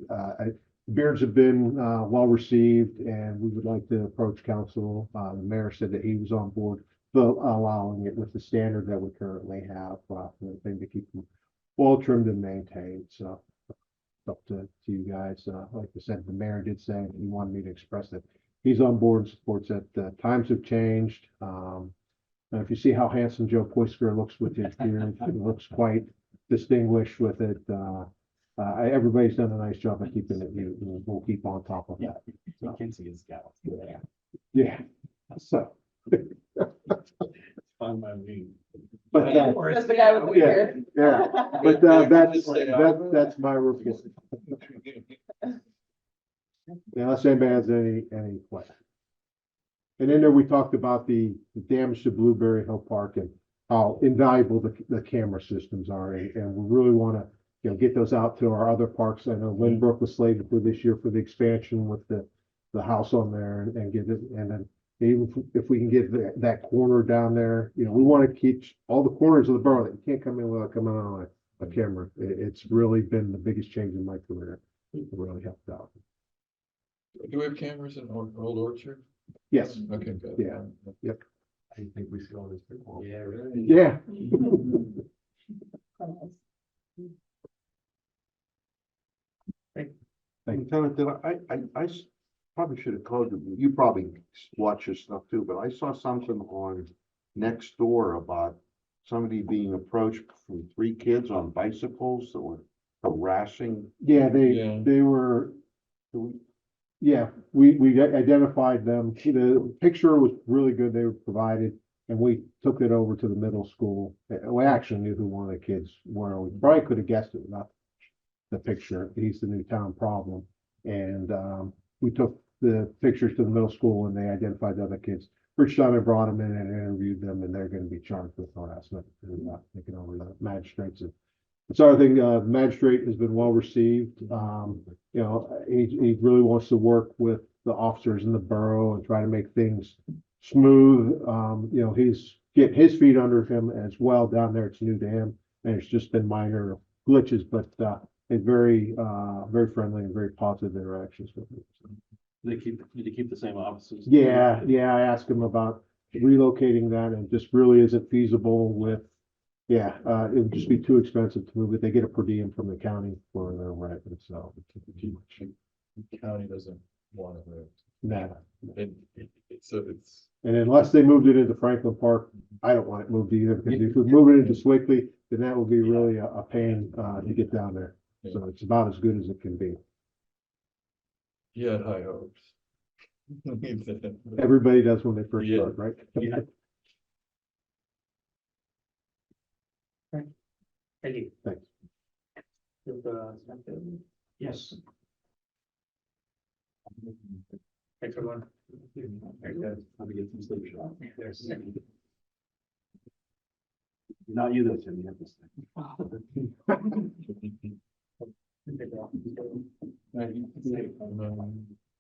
beards have been, well received and we would like to approach council. The mayor said that he was on board, but allowing it with the standard that we currently have, for the thing to keep them well trimmed and maintained. So it's up to you guys. Like I said, the mayor did say he wanted me to express that he's on board and supports that. Times have changed. And if you see how handsome Joe Poisker looks with his beard, it looks quite distinguished with it. Everybody's done a nice job of keeping it neat, and we'll keep on top of that. You can see his scalp. Yeah. So. Fine by me. But, That's the guy with the yeah, beard. yeah, but, that's my report. Unless anybody has any questions. And in there, we talked about the damage to Blueberry Hill Park and how invaluable the camera systems are, and we really want to, get those out to our other parks. I know Lynbrook was slated for this year for the expansion with the house on there and get it, and then even if we can get that corner down there, we want to keep all the corners of the borough that you can't come in without coming on a camera. It's really been the biggest change in my career. It really helped out. Do we have cameras in Old Orchard? Yes. Okay, good. Yeah. Yep. I think we see all this people. Yeah, really. Yeah. Lieutenant, probably should have called you. You probably watch this stuff too, but I saw something on next door about somebody being approached from 3 kids on bicycles that were harassing. Yeah, Yeah. they were, yeah, we identified them. The picture was really good. They were provided and we took it over to the middle school. We actually knew who one of the kids were. We probably could have guessed it without the picture. He's the new town problem. And, we took the pictures to the middle school and they identified the other kids. Rich Simon brought them in and interviewed them and they're going to be charged with harassment and taking over the magistrates. So I think magistrate has been well received. He really wants to work with the officers in the borough and try to make things smooth. He's getting his feet under him as well down there. It's new to him and it's just been minor glitches, but it's very friendly and very positive interactions with him. Need to keep the same officers. Yeah, I asked him about relocating that and just really isn't feasible with, it would just be too expensive to move it. They get a per diem from the county for their rent, and so. The county doesn't want it moved. Nah. It's. And unless they moved it into Franklin Park, I don't want it moved either, because if we move it into Swickley, then that will be really a pain, to get down there. So it's about as good as it can be. You had high hopes. Everybody does when they first Yeah. start, right? Yeah. Thank you. Thanks. Yes. Thanks, everyone. Very good. Let me get some sleep. Sean. Not you though, Tim, you have this thing.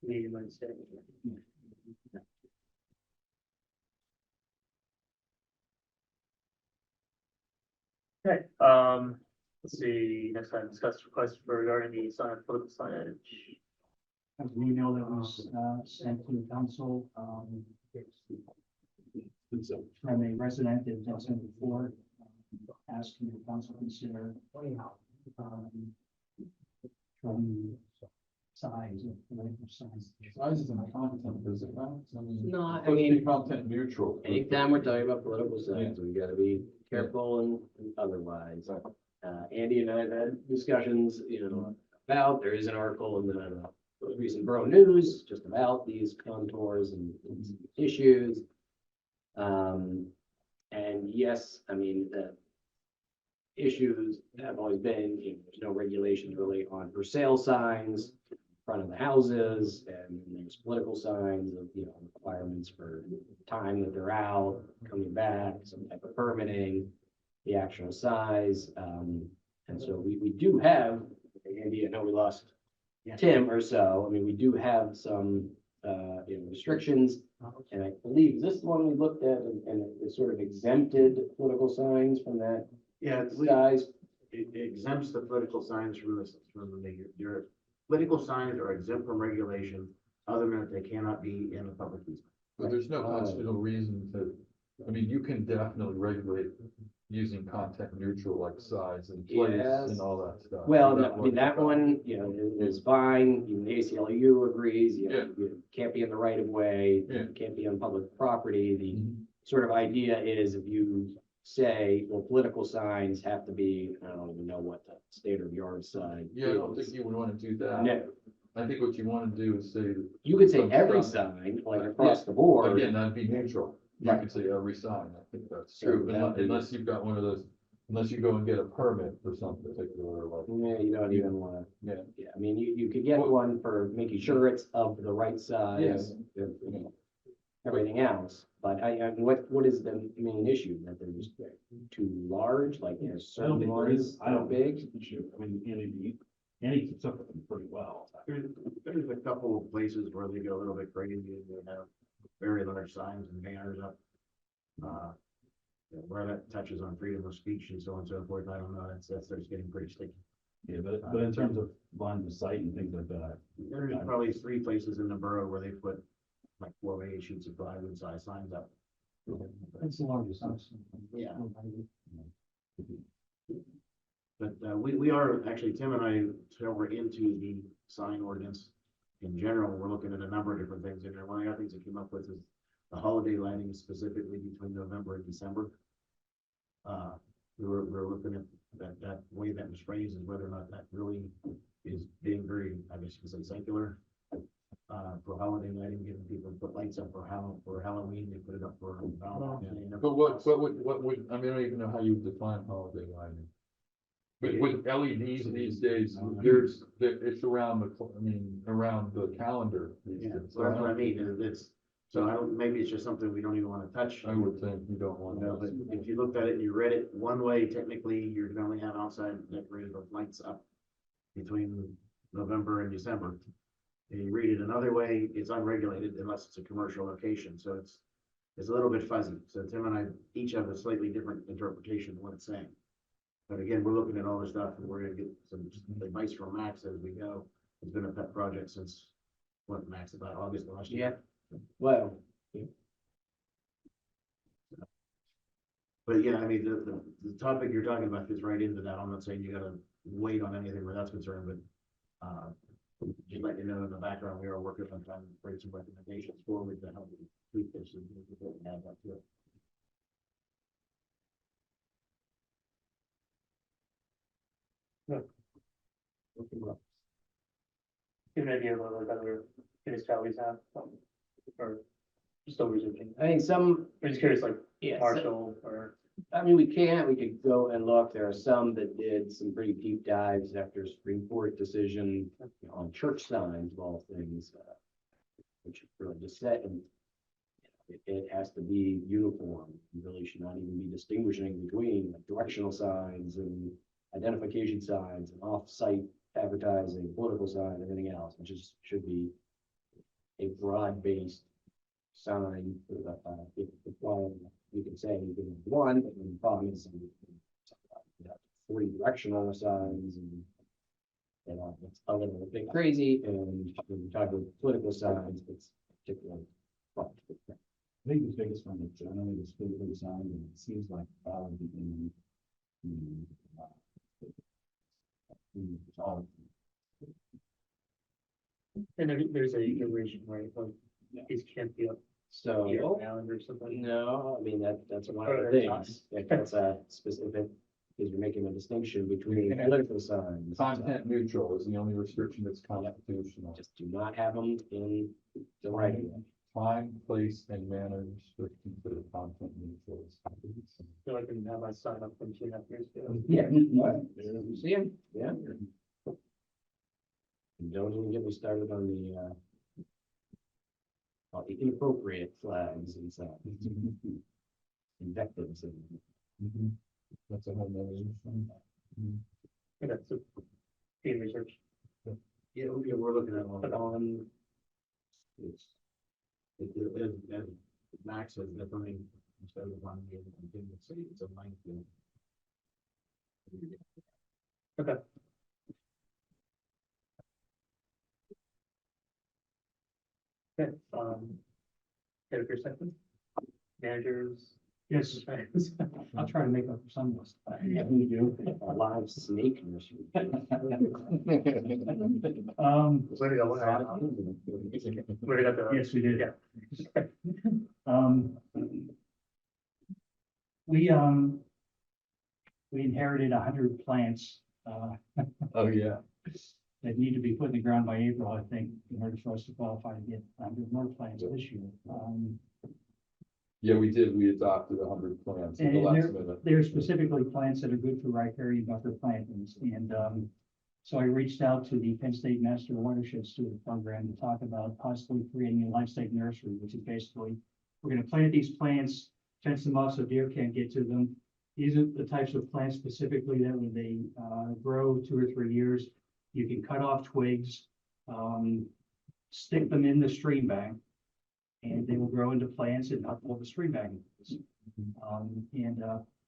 Meeting Wednesday. Okay, let's see, next time, discuss request regarding the sign, political signage. An email that was sent to the council, from a resident in Nelson before, asking the council to consider from size of political signs. Size is in the content, is it not? No, I Supposed to be mean, content neutral. anytime we're talking about political signs, we gotta be careful and otherwise. Andy and I have had discussions, about, there is an article in the recent Borough News just about these contours and issues. And yes, I mean, the issues have always been, there's no regulations really on for sale signs, in front of the houses, and there's political signs of, requirements for time that they're out, coming back, some type of permitting, the actual size. And so we do have, Andy, I know we lost Tim or so. I mean, we do have some, restrictions. And I believe this one we looked at and it sort of exempted political signs from that Yeah, size. it exempts the political signs your political signs are exempt from regulation, other than that they cannot be in a public easement. But there's no constitutional reason to, I mean, you can definitely regulate using content neutral like size and place Yes. and all that stuff. Well, I mean, that one, is fine. Even the ACLU agrees, Yeah. you can't be in the right of way, Yeah. you can't be on public property. The Mhm. sort of idea is if you say, well, political signs have to be, I don't even know what the state of yard sign Yeah, I don't is. think you would want to do that. No, I think what you want to do is say, you could say Some every sign. sign, like across the board. again, that'd be neutral. You Right. could say every sign. I think that's So true, that would be- unless you've got one of those, unless you go and get a permit for something particular, like. Yeah, you don't even wanna. Yeah. Yeah, I mean, you could get one for making sure it's of the right size. and Everything else, but what is the main issue? That they're just too large, like there's certain ones I don't are think big? it's an issue. I mean, Andy keeps up with them pretty well. There's a couple of places where they go a little bit crazy, and they have very large signs and banners up. Where that touches on freedom of speech and so on and so forth, I don't know, that starts getting pretty sticky. Yeah, but in terms of lines of sight and things like that. There's probably 3 places in the borough where they put like 4 by 8 sheets of plywood size signs up. That's the largest house. Yeah. But we are, actually, Tim and I, so we're into the sign ordinance. In general, we're looking at a number of different things in there. One of the other things that came up with is the holiday lighting specifically between November and December. We're looking at that way that was phrased, is whether or not that really is being very, I guess you could say, secular. For holiday lighting, giving people to put lights up for Halloween, they put it up for Valentine's Day. But what would, I mean, I don't even know how you define holiday lighting. But with LEDs these days, it's around around the calendar. these Yeah, days. so that's what I mean, so I don't, maybe it's just something we don't even want to touch. I would think you don't want But to. if you looked at it and you read it one way, technically, you're gonna only have outside decorated with lights up between November and December. And you read it another way, it's unregulated unless it's a commercial location, so it's a little bit fuzzy. So Tim and I each have a slightly different interpretation of what it's saying. But again, we're looking at all this stuff and we're gonna get some advice from Max as we go. It's been a pet project since, Max, about August of last year. Well, But yeah, I mean, the topic you're talking about fits right into that. I'm not saying you gotta wait on anything where that's concerned, but, just let you know in the background, we are working on trying to bring some recommendations forward to help tweak this and add that to it. Give an idea of what other municipalities have, or still researching. I mean, I'm just curious, like yeah, Marshall or. I mean, we could go and look. There are some that did some pretty deep dives after a Supreme Court decision on church signs of all things, which really just said, and it has to be uniform. You really should not even be distinguishing between like, directional signs and identification signs and off-site advertising, political sign, everything else. It just should be a broad-based sign. You can say you can have one, but then the problem is you have 3 directional signs and it's a little bit crazy. And when you talk about political signs, it's particularly. I think the biggest one is generally the political sign, and it seems like probably all. And there's a iteration, right, like, these can't be up So, year round or something. no, I mean, that's one of Or the they're not. things, if that's a specific, because you're making a distinction between political signs. Content neutral is the only restriction that's constitutional. Just do not have them in the right of way. Time, place, and manner restrictions that are content neutral. I feel like I didn't have my sign up from 2.5 years ago. Yeah. You see him? Yeah. And don't even get me started on the inappropriate flags and stuff. Invectives and. That's a whole nother issue. Okay, so being research. Yeah, we're looking at on. It's, as Max says, definitely, instead of one year, it's a minefield. Okay. Okay, get it for a second. Managers. Yes, I'll try to make up for some of this. Yeah, we do. A live snake nursery. Where did that? Yes, we did. Yeah. We inherited 100 plants, Oh, yeah. that need to be put in the ground by April, I think, in order for us to qualify to get 100 more plants this year. Yeah, we did. We adopted 100 plants at the And last minute. they're specifically plants that are good for riparian buffer plantings. And so I reached out to the Penn State Master Watershed Steward Program to talk about possibly creating a livestock nursery, which is basically, we're gonna plant these plants, fence them off so deer can't get to them. These are the types of plants specifically that when they grow 2 or 3 years, you can cut off twigs, stick them in the stream bank, and they will grow into plants and not pull the stream bank.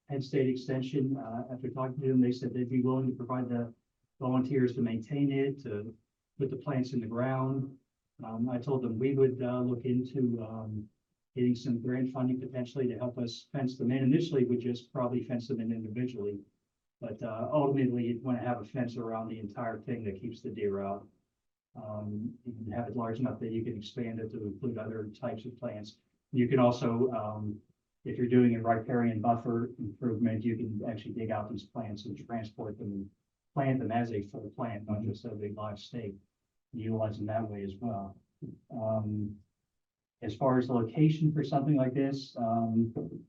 Penn State Extension, after talking to them, they said they'd be willing to provide the volunteers to maintain it, to put the plants in the ground. I told them we would look into getting some grant funding potentially to help us fence them in. Initially, we just probably fence them in individually. But ultimately, you'd want to have a fence around the entire thing that keeps the deer out. You can have it large enough that you can expand it to include other types of plants. You can also, if you're doing a riparian buffer improvement, you can actually dig out these plants and transport them and plant them as a full plant, not just as a live stake, utilize them that way as well. As far as the location for something like this,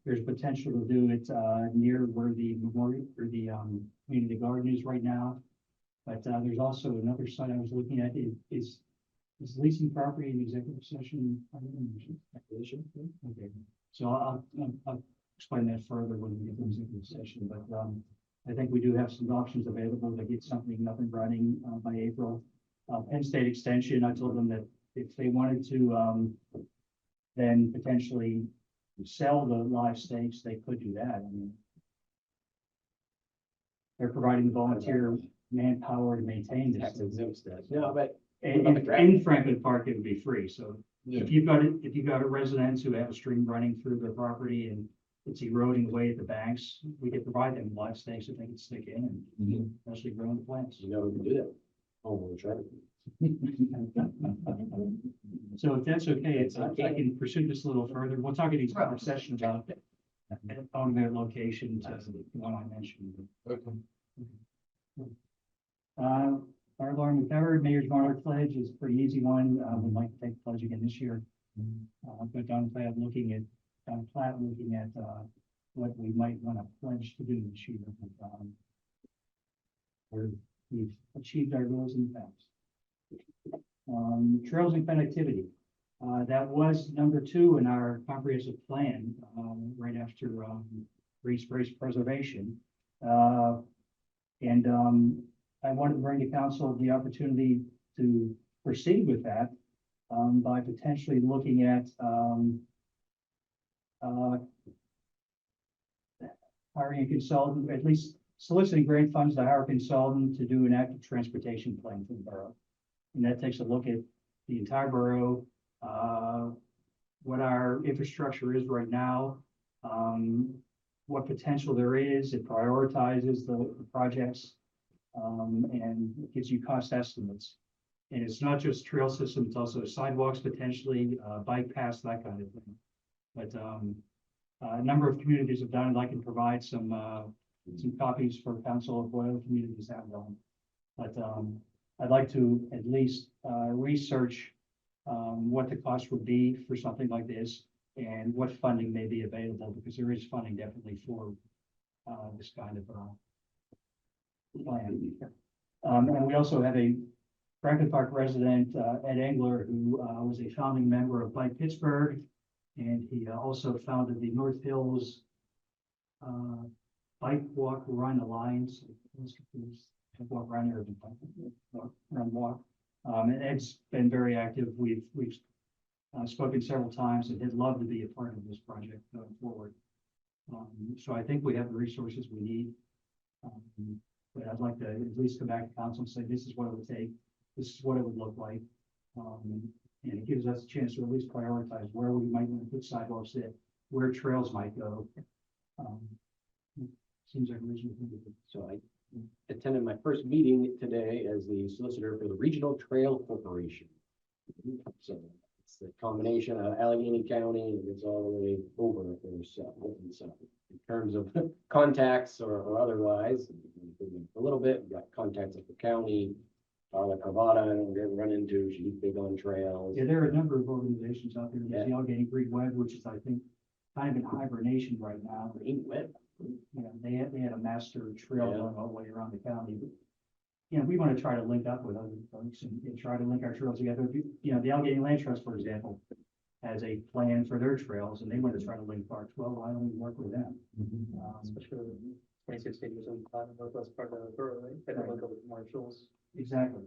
there's potential to do it near where the memorial or the community garden is right now. But there's also another site I was looking at. Is leasing property in executive session? Okay, so I'll explain that further when we get to executive session. But I think we do have some options available to get something up and running by April. Penn State Extension, I told them that if they wanted to then potentially sell the live stakes, they could do that. I mean, they're providing volunteer manpower to maintain this. Tax exempt status. No, but. And in Franklin Park, it would be free. So Yeah. if you've got a residents who have a stream running through their property and it's eroding away at the banks, we could provide them live stakes that they can stick in and actually grow in the plants. You know, we can do that. Oh, we'll try to. So if that's okay, I can pursue this a little further. We'll talk in executive session about on their location to the one I mentioned. Okay. Our alarm recovered, Mayor's Monarch Pledge is a pretty easy one. We'd like to take the pledge again this year. But Don Platt looking at what we might want to pledge to do this year. We've achieved our goals in the past. Trails and connectivity. That was number 2 in our comprehensive plan, right after green space preservation. I wanted to bring to council the opportunity to proceed with that by potentially looking at hiring a consultant, at least soliciting grant funds to hire a consultant to do an active transportation plan for the borough. And that takes a look at the entire borough, what our infrastructure is right now, what potential there is. It prioritizes the projects and gives you cost estimates. And it's not just trail system, it's also sidewalks potentially, bike paths, that kind of thing. But a number of communities have done it. I can provide some copies for council of what other communities have done. But I'd like to at least research what the cost would be for something like this and what funding may be available, because there is funding definitely for this kind of plan. And we also have a Franklin Park resident, Ed Engler, who was a founding member of Bike Pittsburgh, and he also founded the North Hills Bike Walk Run Alliance. Walk run or run walk. And Ed's been very active. We've spoken several times and he'd love to be a part of this project going forward. So I think we have the resources we need. But I'd like to at least come back to council and say, this is what it would take. This is what it would look like. And it gives us a chance to at least prioritize where we might want to put sidewalks in, where trails might go. Seems like a reasonable thing to do. So I attended my first meeting today as the solicitor for the Regional Trail Corporation. So it's the combination of Allegheny County, and it's all the way over there. So in terms of contacts or otherwise, a little bit, we got contacts at the county, Carla Carvada, we run into, she's big on trails. Yeah, there are a number of organizations out there. There's Yeah. the Allegheny Green Web, which is, I think, kind of in hibernation right now. Green Web. You know, they had a master trail Yeah. going all the way around the county. But, you know, we want to try to link up with other folks and try to link our trails together. You know, the Allegheny Land Trust, for example, has a plan for their trails and they want to try to link parks. Well, why don't we work with them? Especially 2016 was in the northwest part of the borough, right? They don't look over commercials, Exactly.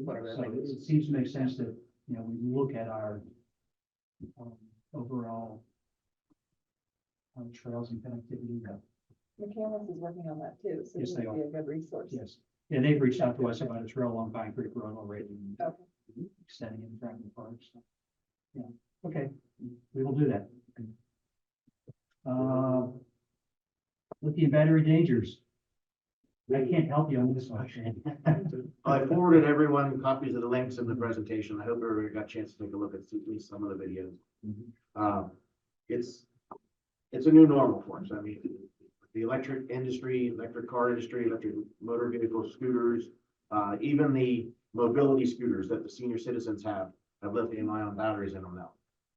whatever that So means. it seems to make sense that, you know, we look at our overall trails and connectivity. McCandless is working on that too, so Yes, this they would be a good resource. Yes. Yeah, they've reached out to us about a trail along Pine Creek Road already. Okay. Extending in Franklin Park. So, yeah, okay, we will do that. Lithium battery dangers. I can't help you on this one. I forwarded everyone copies of the links in the presentation. I hope everybody got a chance to take a look at least some of the videos. It's a new normal for us. I mean, the electric industry, electric car industry, electric motor vehicle scooters, even the mobility scooters that the senior citizens have lithium-ion batteries in them now.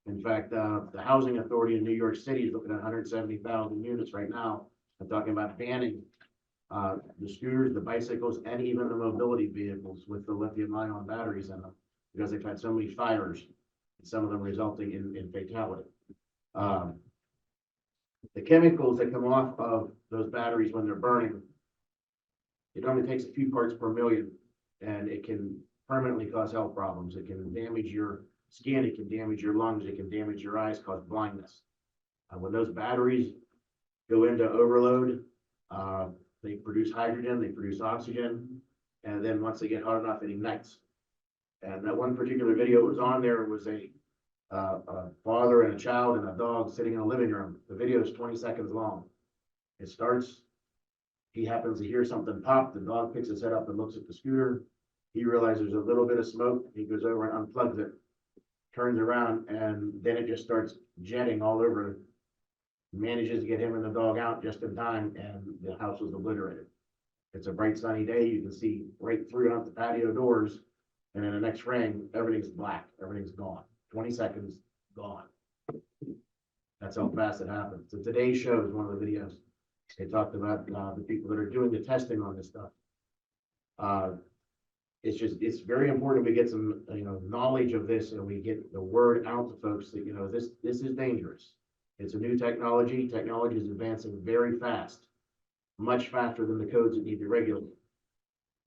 In fact, the Housing Authority in New York City is looking at 170,000 units right now. I'm talking about banning the scooters, the bicycles, and even the mobility vehicles with the lithium-ion batteries in them, because they've had so many fires, and some of them resulting in fatality. The chemicals that come off of those batteries when they're burning, it only takes a few parts per million, and it can permanently cause health problems. It can damage your skin, it can damage your lungs, it can damage your eyes, cause blindness. When those batteries go into overload, they produce hydrogen, they produce oxygen, and then once they get hot enough, it ignites. And that one particular video was on there was a father and a child and a dog sitting in a living room. The video is 20 seconds long. It starts, he happens to hear something pop, the dog picks his head up and looks at the scooter. He realizes there's a little bit of smoke, he goes over and unplugs it, turns around, and then it just starts jetting all over. Manages to get him and the dog out just in time, and the house was obliterated. It's a bright sunny day, you can see right through out the patio doors, and in the next frame, everything's black, everything's gone. 20 seconds, gone. That's how fast it happens. So today's show is one of the videos. They talked about the people that are doing the testing on this stuff. It's very important we get some, knowledge of this, and we get the word out to folks that, this is dangerous. It's a new technology. Technology is advancing very fast, much faster than the codes that need to be regulated.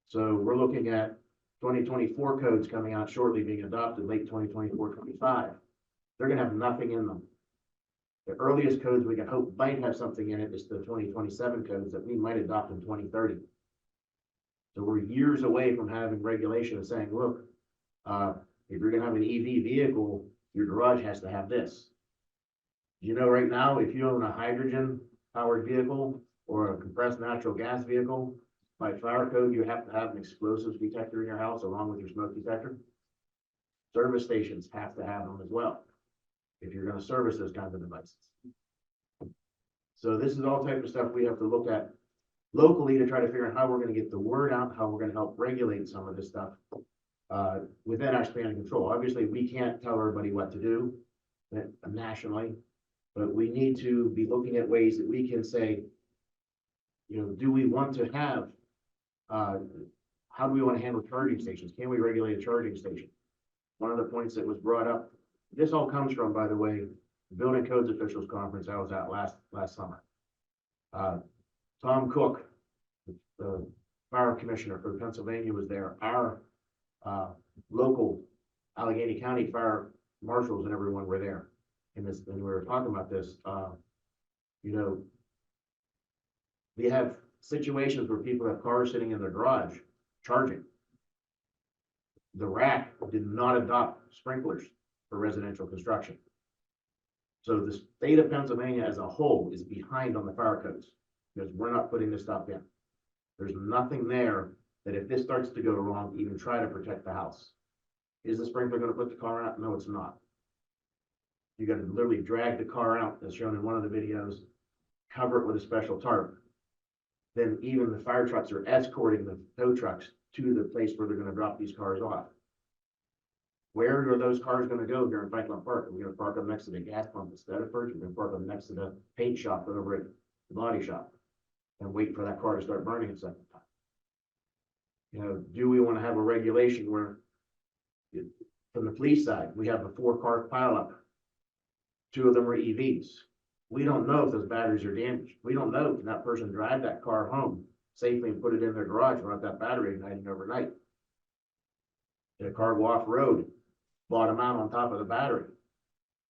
So we're looking at 2024 codes coming out shortly, being adopted late 2024, 25. They're gonna have nothing in them. The earliest codes we can hope might have something in it is the 2027 codes that we might adopt in 2030. So we're years away from having regulation and saying, look, if you're gonna have an EV vehicle, your garage has to have this. Right now, if you own a hydrogen powered vehicle or a compressed natural gas vehicle, by fire code, you have to have an explosives detector in your house along with your smoke detector. Service stations have to have them as well, if you're gonna service those kinds of devices. So this is all type of stuff we have to look at locally to try to figure out how we're gonna get the word out, how we're gonna help regulate some of this stuff. within our span of control. Obviously, we can't tell everybody what to do nationally, but we need to be looking at ways that we can say, you know, do we want to have, how do we want to handle charging stations? Can we regulate a charging station? One of the points that was brought up, this all comes from, by the way, the Building Codes Officials Conference I was at last summer. Tom Cook, the fire commissioner for Pennsylvania, was there. Our local Allegheny County fire marshals and everyone were there. And we were talking about this, you know, we have situations where people have cars sitting in their garage charging. The RAC did not adopt sprinklers for residential construction. So the state of Pennsylvania as a whole is behind on the fire codes because we're not putting this stuff in. There's nothing there that if this starts to go wrong, even try to protect the house. Is the sprinkler going to put the car out? No, it's not. You got to literally drag the car out, as shown in one of the videos, cover it with a special tarp. Then even the fire trucks are escorting the tow trucks to the place where they're going to drop these cars off. Where are those cars going to go here in Franklin Park? Are we going to park them next to the gas pump at Steadford? We're going to park them next to the paint shop over at the body shop and wait for that car to start burning a second time. You know, do we want to have a regulation where from the police side, we have a 4-car pileup. 2 of them are EVs. We don't know if those batteries are damaged. We don't know, can that person drive that car home safely and put it in their garage without that battery igniting overnight? Did a car go off road, bottom out on top of the battery?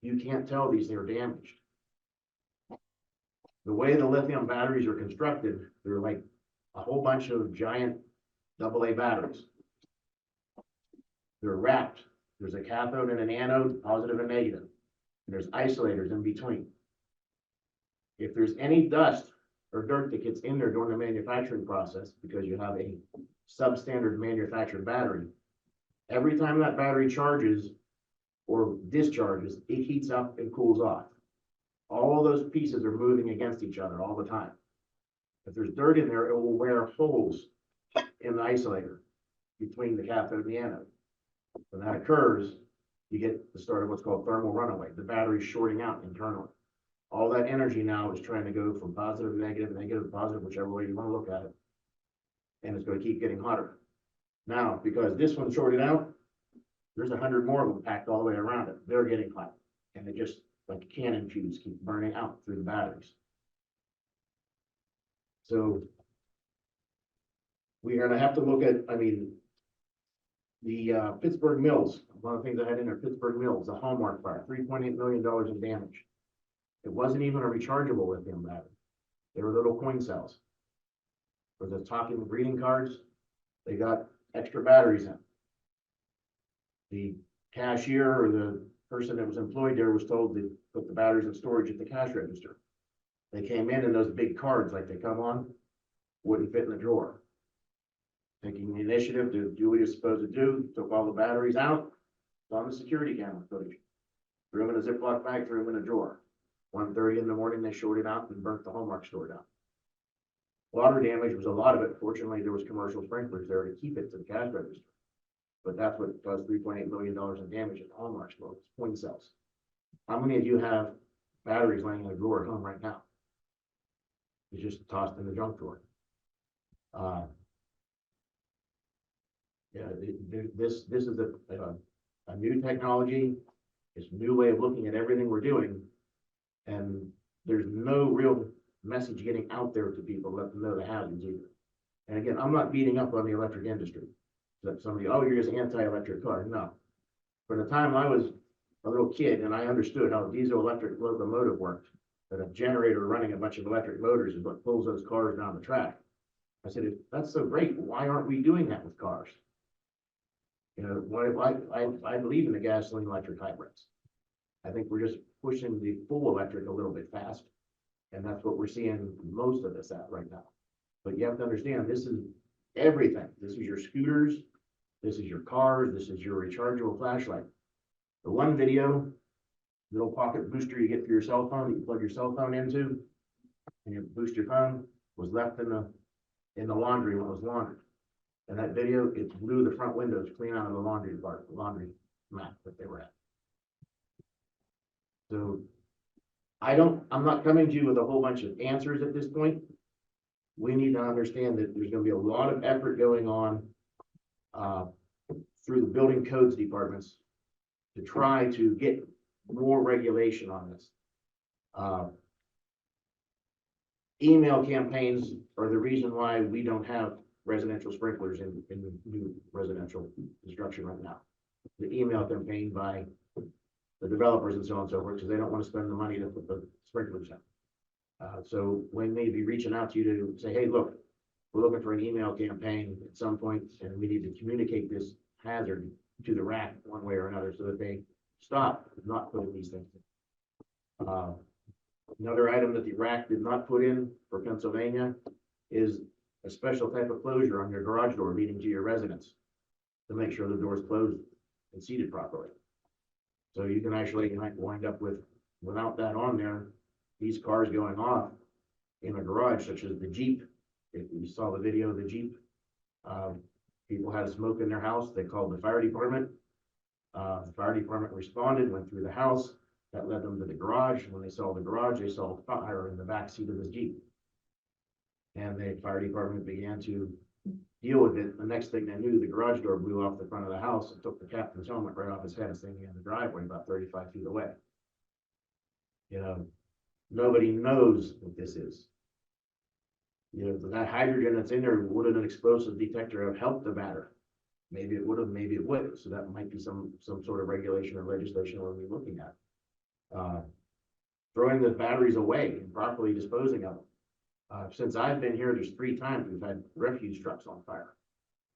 You can't tell these are damaged. The way the lithium batteries are constructed, they're like a whole bunch of giant AA batteries. They're wrapped. There's a cathode and an anode, positive and negative. And there's isolators in between. If there's any dust or dirt that gets in there during the manufacturing process, because you have a substandard manufactured battery, every time that battery charges or discharges, it heats up and cools off. All of those pieces are moving against each other all the time. If there's dirt in there, it will wear holes in the isolator between the cathode and the anode. When that occurs, you get the start of what's called thermal runaway. The battery's shorting out internally. All that energy now is trying to go from positive to negative, negative to positive, whichever way you want to look at it. And it's going to keep getting hotter. Now, because this one's shorted out, there's 100 more of them packed all the way around it. They're getting hot. And they just, like a cannon fuse, keep burning out through the batteries. So we're going to have to look at, I mean, the Pittsburgh Mills, one of the things I had in there, Pittsburgh Mills, the Hallmark fire, $3.8 million in damage. It wasn't even a rechargeable lithium battery. They were little coin cells. For the talking greeting cards, they got extra batteries in. The cashier or the person that was employed there was told to put the batteries in storage at the cash register. They came in and those big cards, like they come on, wouldn't fit in the drawer. Taking the initiative to do what you're supposed to do, took all the batteries out, it's on the security camera footage. Threw them in a Ziploc bag, threw them in a drawer. 1:30 in the morning, they shorted out and burnt the Hallmark store down. Water damage was a lot of it. Fortunately, there was commercial sprinklers there to keep it to the cash register. But that's what caused $3.8 million in damage at the Hallmark store, coin cells. How many of you have batteries laying in a drawer at home right now? It's just tossed in the junk drawer. Yeah, this is a new technology. It's a new way of looking at everything we're doing. And there's no real message getting out there to people, let them know the hazards either. And again, I'm not beating up on the electric industry. That somebody, oh, you're just anti-electric car. No. From the time I was a little kid and I understood how a diesel electric locomotive worked, that a generator running a bunch of electric motors is what pulls those cars down the track. I said, if that's so great, why aren't we doing that with cars? You know, I believe in the gasoline electric hybrids. I think we're just pushing the full electric a little bit fast. And that's what we're seeing most of us at right now. But you have to understand, this is everything. This is your scooters. This is your cars. This is your rechargeable flashlight. The one video, little pocket booster you get for your cell phone that you plug your cell phone into and you boost your phone, was left in the laundry when it was laundered. And that video, it blew the front windows clean out of the laundry mat that they were at. So I'm not coming to you with a whole bunch of answers at this point. We need to understand that there's gonna be a lot of effort going on through the building codes departments to try to get more regulation on this. Email campaigns are the reason why we don't have residential sprinklers in new residential construction right now. The email campaign by the developers and so on and so forth, because they don't want to spend the money to put the sprinklers in. So we may be reaching out to you to say, hey, look, we're looking for an email campaign at some point, and we need to communicate this hazard to the RAC one way or another so that they stop not putting these things in. Another item that the RAC did not put in for Pennsylvania is a special type of closure on your garage door leading to your residence to make sure the door is closed and seated properly. So you can actually wind up with, without that on there, these cars going off in a garage, such as the Jeep. If you saw the video of the Jeep, people had smoke in their house. They called the fire department. The fire department responded, went through the house. That led them to the garage. When they saw the garage, they saw fire in the back seat of the Jeep. And the fire department began to deal with it. The next thing they knew, the garage door blew off the front of the house and took the captain's helmet right off his head, standing in the driveway about 35 feet away. You know, nobody knows what this is. You know, that hydrogen that's in there, would an explosive detector have helped the matter? Maybe it would have, maybe it wouldn't. So that might be some sort of regulation or legislation we'll be looking at. Throwing the batteries away and properly disposing of them. Since I've been here, there's 3 times we've had refuse trucks on fire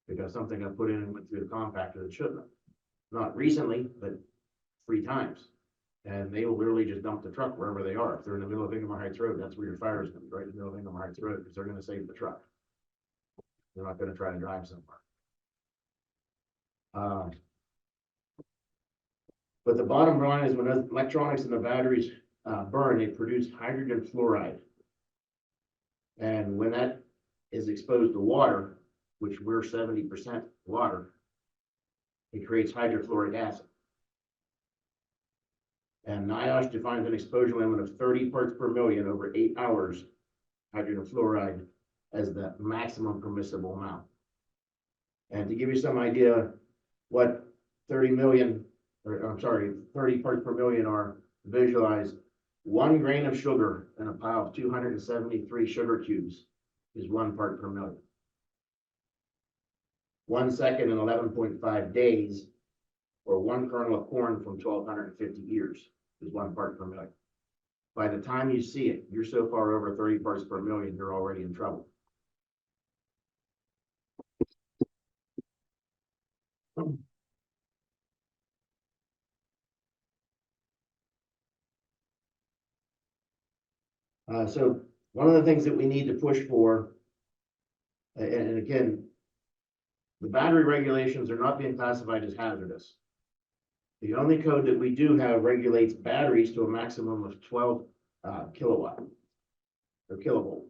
because something got put in and went through the compactor that shouldn't have. Not recently, but 3 times. And they will literally just dump the truck wherever they are. If they're in the middle of Ingham Heights Road, that's where your fire is going to be, right in the middle of Ingham Heights Road, because they're going to save the truck. They're not going to try to drive somewhere. But the bottom line is when those electronics and the batteries burn, they produce hydrogen fluoride. And when that is exposed to water, which we're 70% water, it creates hydrofluoric acid. And NIOSH defines an exposure limit of 30 parts per million over 8 hours, hydrogen fluoride, as the maximum permissible amount. And to give you some idea what 30 parts per million are, visualize 1 grain of sugar in a pile of 273 sugar cubes is 1 part per million. 1 second in 11.5 days, or 1 kernel of corn from 1,250 ears is 1 part per million. By the time you see it, you're so far over 30 parts per million, you're already in trouble. So one of the things that we need to push for, and again, the battery regulations are not being classified as hazardous. The only code that we do have regulates batteries to a maximum of 12 kilowatt or kilovolt.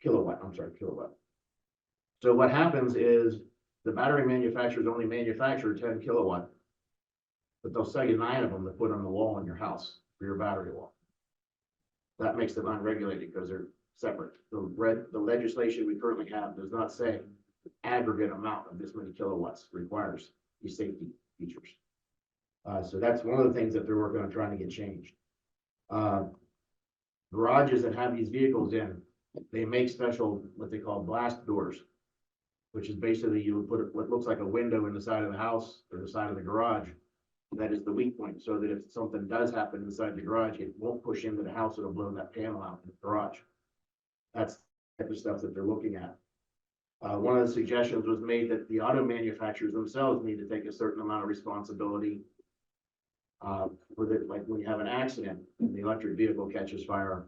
Kilowatt. So what happens is the battery manufacturers only manufacture 10 kilowatt, but they'll sell you 9 of them to put on the wall in your house for your battery wall. That makes them unregulated because they're separate. The legislation we currently have does not say aggregate amount of this many kilowatts requires these safety features. So that's one of the things that they're working on trying to get changed. Garages that have these vehicles in, they make special, what they call blast doors, which is basically you would put what looks like a window in the side of the house or the side of the garage. That is the weak point, so that if something does happen inside the garage, it won't push into the house, it'll blow that panel out in the garage. That's the type of stuff that they're looking at. One of the suggestions was made that the auto manufacturers themselves need to take a certain amount of responsibility for the, like when you have an accident and the electric vehicle catches fire,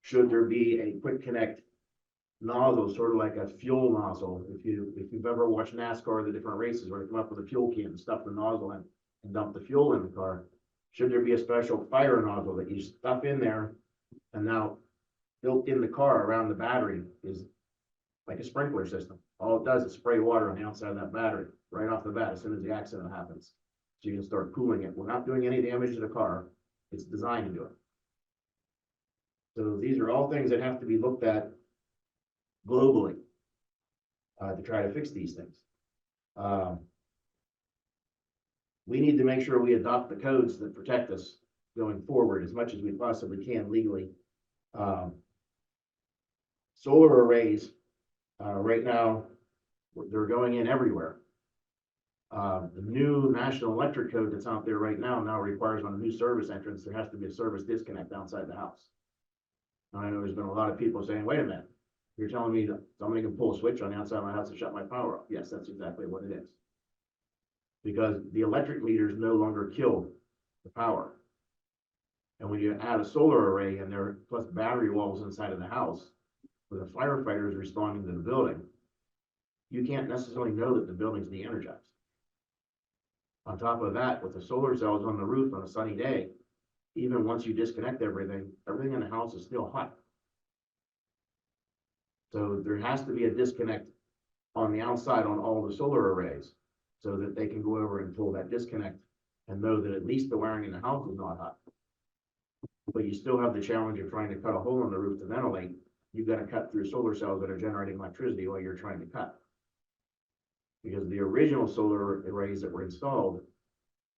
should there be a quick connect nozzle, sort of like a fuel nozzle. If you've ever watched NASCAR, the different races where they come up with a fuel can and stuff the nozzle in and dump the fuel in the car, should there be a special fire nozzle that you stuff in there, and now built in the car around the battery is like a sprinkler system. All it does is spray water on the outside of that battery, right off the bat, as soon as the accident happens. So you can start cooling it. We're not doing any damage to the car. It's designed to do it. So these are all things that have to be looked at globally to try to fix these things. We need to make sure we adopt the codes that protect us going forward as much as we possibly can legally. Solar arrays, right now, they're going in everywhere. The new National Electric Code that's out there right now requires on a new service entrance, there has to be a service disconnect outside the house. I know there's been a lot of people saying, wait a minute, you're telling me that somebody can pull a switch on the outside of my house and shut my power off? Yes, that's exactly what it is. Because the electric meters no longer kill the power. And when you add a solar array in there, plus battery walls inside of the house, with the firefighters responding to the building, you can't necessarily know that the building's de-energized. On top of that, with the solar cells on the roof on a sunny day, even once you disconnect everything in the house is still hot. So there has to be a disconnect on the outside on all the solar arrays so that they can go over and pull that disconnect and know that at least the wiring in the house is not hot. But you still have the challenge of trying to cut a hole in the roof to ventilate. You've got to cut through solar cells that are generating electricity while you're trying to cut. Because the original solar arrays that were installed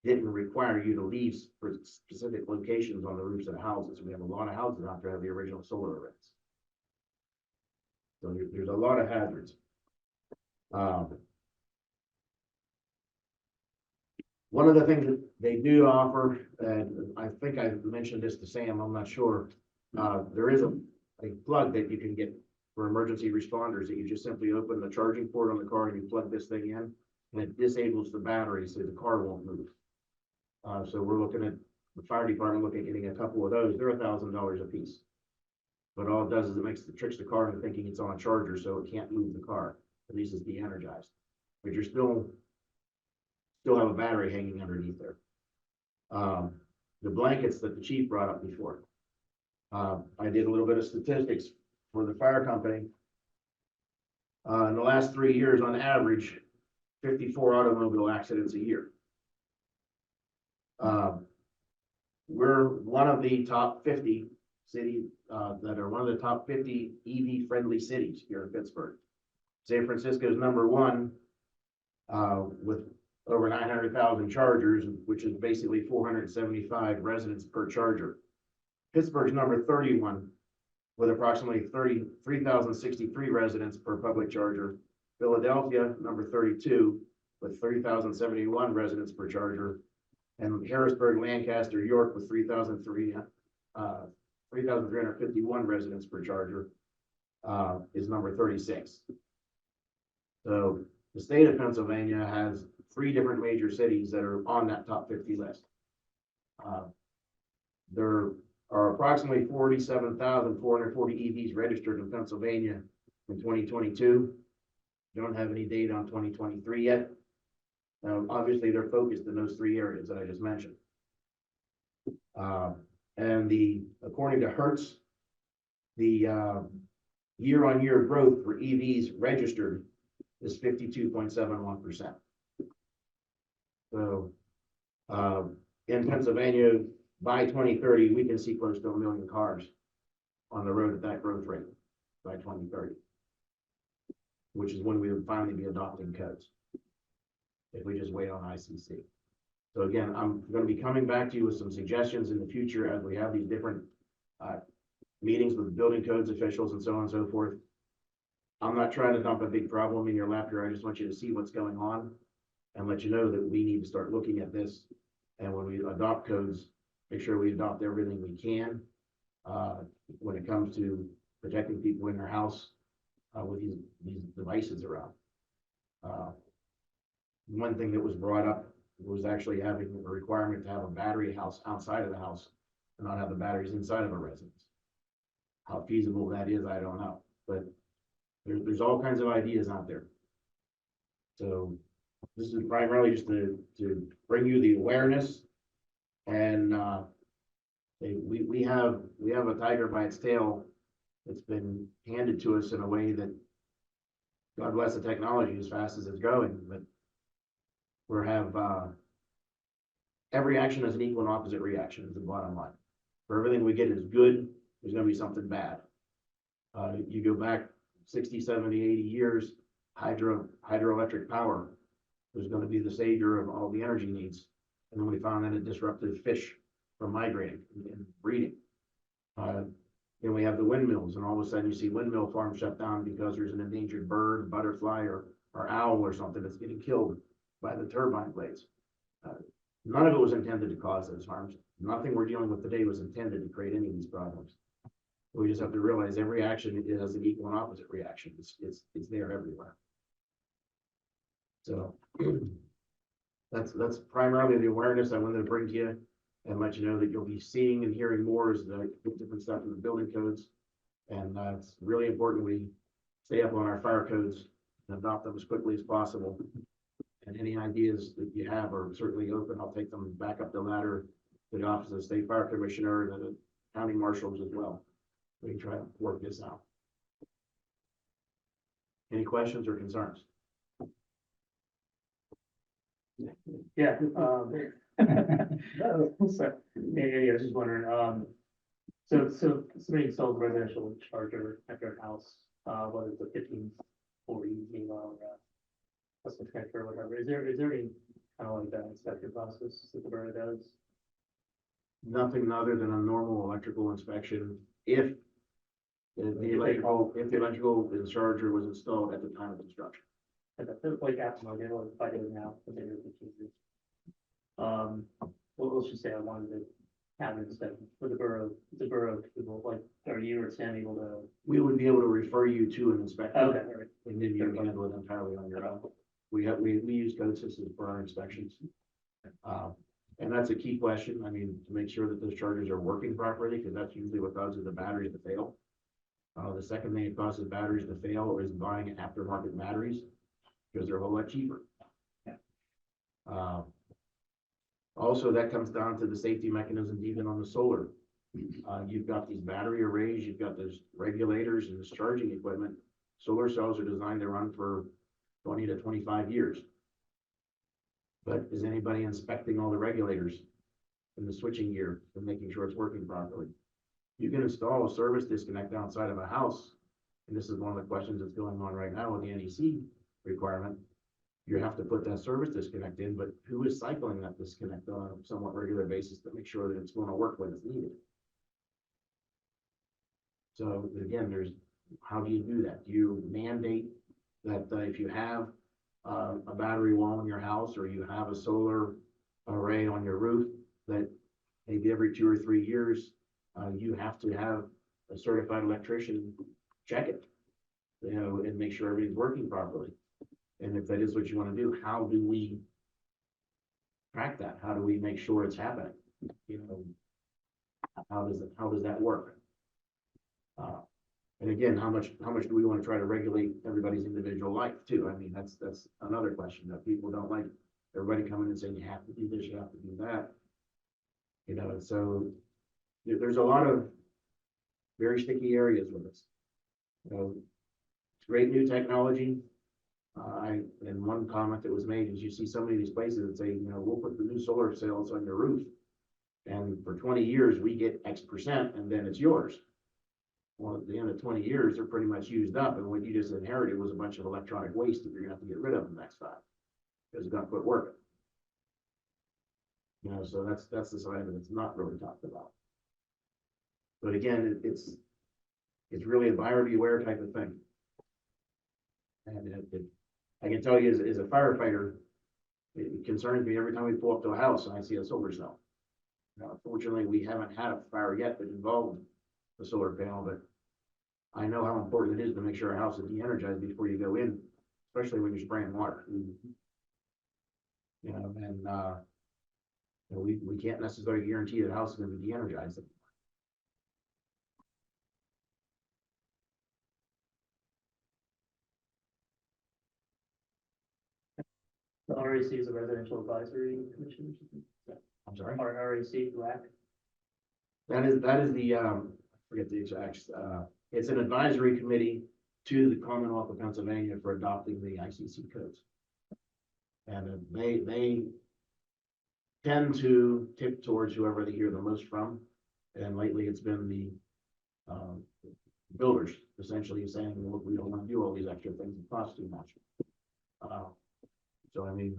didn't require you to leave for specific locations on the roofs of the houses. We have a lot of houses out there that have the original solar arrays. So there's a lot of hazards. One of the things that they do offer, and I think I mentioned this to Sam, I'm not sure, there is a plug that you can get for emergency responders that you just simply open the charging port on the car and you plug this thing in, and it disables the battery so the car won't move. So we're looking at the fire department looking at getting a couple of those. They're $1,000 a piece. But all it does is it tricks the car into thinking it's on a charger, so it can't move the car. At least it's de-energized. But you're still have a battery hanging underneath there. The blankets that the chief brought up before. I did a little bit of statistics for the fire company. In the last 3 years, on average, 54 automobile accidents a year. We're one of the top 50 cities that are one of the top 50 EV friendly cities here in Pittsburgh. San Francisco is number one with over 900,000 chargers, which is basically 475 residents per charger. Pittsburgh's number 31 with approximately 3,063 residents per public charger. Philadelphia, number 32 with 3,071 residents per charger. And Harrisburg, Lancaster, York with 3,351 residents per charger is number 36. So the state of Pennsylvania has 3 different major cities that are on that top 50 list. There are approximately 47,440 EVs registered in Pennsylvania in 2022. Don't have any data on 2023 yet. Obviously, they're focused in those 3 areas that I just mentioned. And according to Hertz, the year-on-year growth for EVs registered is 52.71%. So in Pennsylvania, by 2030, we can see close to 1 million cars on the road at that growth rate by 2030, which is when we would finally be adopting codes, if we just wait on ICC. So again, I'm going to be coming back to you with some suggestions in the future as we have these different meetings with building codes officials and so on and so forth. I'm not trying to dump a big problem in your lap here. I just want you to see what's going on and let you know that we need to start looking at this. And when we adopt codes, make sure we adopt everything we can when it comes to protecting people in their house with these devices around. One thing that was brought up was actually having a requirement to have a battery house outside of the house and not have the batteries inside of a residence. How feasible that is, I don't know, but there's all kinds of ideas out there. So this is primarily just to bring you the awareness, and we have a tiger by its tail that's been handed to us in a way that God bless the technology as fast as it's growing, but every action has an equal and opposite reaction is the bottom line. For everything we get is good, there's gonna be something bad. You go back 60, 70, 80 years, hydroelectric power was gonna be the savior of all the energy needs. And then we found that it disrupted fish from migrating and breeding. Then we have the windmills, and all of a sudden you see windmill farms shut down because there's an endangered bird, butterfly, or owl or something that's getting killed by the turbine blades. None of it was intended to cause those harms. Nothing we're dealing with today was intended to create any of these problems. We just have to realize every action has an equal and opposite reaction. It's there everywhere. So that's primarily the awareness I wanted to bring to you and let you know that you'll be seeing and hearing more as the different stuff in the building codes. And it's really important we stay up on our fire codes and adopt them as quickly as possible. And any ideas that you have are certainly open. I'll take them back up the ladder to the Office of the State Fire Commissioner and the county marshals as well. We can try to work this out. Any questions or concerns? Yeah, so, yeah, I was just wondering, so somebody installed a residential charger at their house, whether it's a 1540 megawatt or custom connector or whatever, is there any kind of like that inspection process that the borough does? Nothing other than a normal electrical inspection if the electrical charger was installed at the time of construction. And that's like after my deal, if I do it now, for the year 15 years. Well, let's just say I wanted to have an inspection for the borough people, like, are you or Sam able to? We would be able to refer you to an inspector. Okay, all right. And then you can handle it entirely on your own. We use code systems for our inspections. And that's a key question. I mean, to make sure that those chargers are working properly, because that's usually what causes the batteries to fail. The second thing that causes batteries to fail is buying aftermarket batteries, because they're a whole lot cheaper. Also, that comes down to the safety mechanisms, even on the solar. You've got these battery arrays, you've got those regulators and this charging equipment. Solar cells are designed to run for 20 to 25 years. But is anybody inspecting all the regulators and the switching gear and making sure it's working properly? You can install a service disconnect outside of a house, and this is one of the questions that's going on right now with the NEC requirement. You have to put that service disconnect in, but who is cycling that disconnect on a somewhat regular basis to make sure that it's going to work when it's needed? So again, how do you do that? Do you mandate that if you have a battery wall in your house, or you have a solar array on your roof, that maybe every 2 or 3 years, you have to have a certified electrician check it, and make sure everything's working properly? And if that is what you want to do, how do we track that? How do we make sure it's happening? How does that work? And again, how much do we want to try to regulate everybody's individual life too? I mean, that's another question that people don't like. Everybody coming and saying you have to do this, you have to do that. And so there's a lot of very sticky areas with this. It's great new technology. And one comment that was made is you see so many of these places that say, we'll put the new solar cells on your roof, and for 20 years we get X%, and then it's yours. Well, at the end of 20 years, they're pretty much used up, and what you just inherited was a bunch of electronic waste that you're gonna have to get rid of the next time, because it's gonna quit working. So that's the side of it that's not really talked about. But again, it's really a buyer beware type of thing. And I can tell you as a firefighter, it concerns me every time we pull up to a house and I see a solar cell. Fortunately, we haven't had a fire yet that involved the solar panel, but I know how important it is to make sure a house is de-energized before you go in, especially when you're spraying water. We can't necessarily guarantee that the house is going to be de-energized. The RAC is a residential advisory commission. I'm sorry? Or RAC, RAC. That is the, I forget the exact, it's an advisory committee to the Commonwealth of Pennsylvania for adopting the ICC codes. And they tend to tip towards whoever they hear the most from. And lately it's been the builders essentially saying, look, we don't want to do all these extra things, it costs too much. So I mean,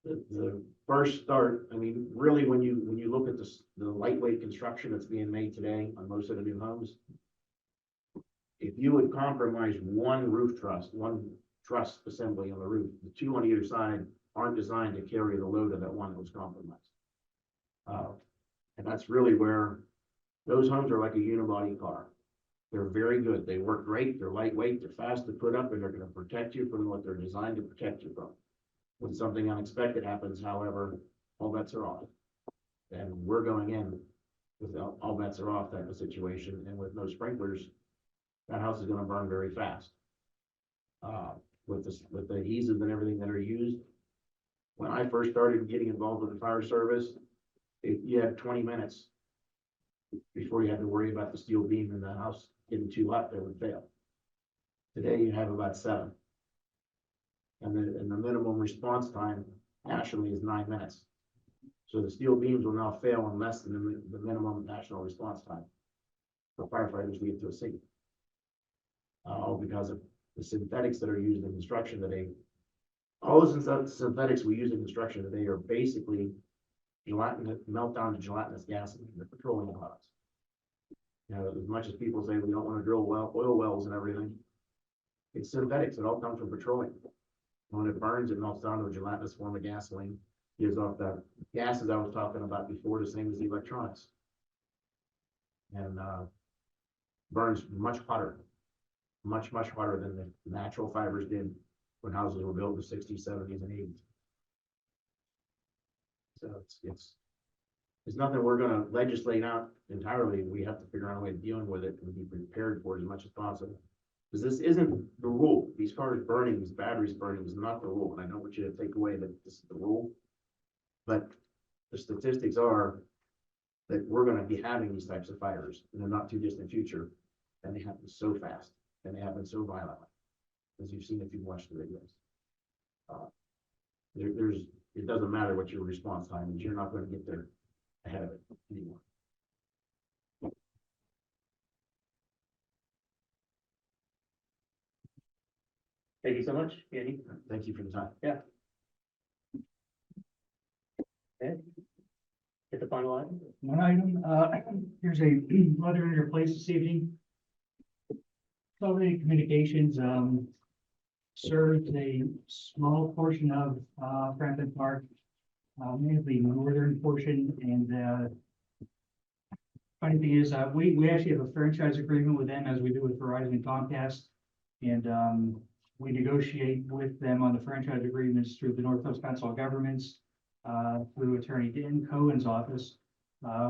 the first start, I mean, really, when you look at the lightweight construction that's being made today on most of the new homes, if you would compromise one roof truss, one truss assembly on the roof, the two on either side aren't designed to carry the load of that one that was compromised. And that's really where those homes are like a unibody car. They're very good. They work great. They're lightweight. They're fast to put up, and they're going to protect you from what they're designed to protect you from. When something unexpected happens, however, all bets are off. And we're going in with all bets are off type of situation, and with no sprinklers, that house is going to burn very fast. With the adhesives and everything that are used, when I first started getting involved with the fire service, you had 20 minutes before you had to worry about the steel beam in the house getting too hot that would fail. Today you have about 7. And the minimum response time nationally is 9 minutes. So the steel beams will now fail in less than the minimum national response time for firefighters to get to a scene. All because of the synthetics that are used in construction today. All the synthetics we use in construction today are basically melt down to gelatinous gases in the petroleum products. You know, as much as people say we don't want to drill oil wells and everything, it's synthetics. It all comes from petroleum. When it burns, it melts down to a gelatinous form of gasoline, gives off the gases I was talking about before, the same as the electronics. And burns much hotter, much hotter than the natural fibers did when houses were built in the 60s, 70s, and 80s. So it's nothing we're going to legislate out entirely. We have to figure out a way of dealing with it and be prepared for it as much as possible. Because this isn't the rule. These cars burning, these batteries burning is not the rule. And I don't want you to take away that this is the rule. But the statistics are that we're going to be having these types of fires in the not too distant future. And they happen so fast and they happen so violently, as you've seen if you've watched the videos. It doesn't matter what your response time is. You're not going to get there ahead of it anymore. Thank you so much, Andy. Thank you for the time. Yeah. Okay. Hit the final item. One item, here's a letter in your place this evening. Consolidated Communications, serves a small portion of, Franklin Park, mainly the northern portion, and, funny thing is, we actually have a franchise agreement with them as we do with Verizon and Comcast, and, we negotiate with them on the franchise agreements through the Northwest Council of Governments, through Attorney Dan Cohen's office.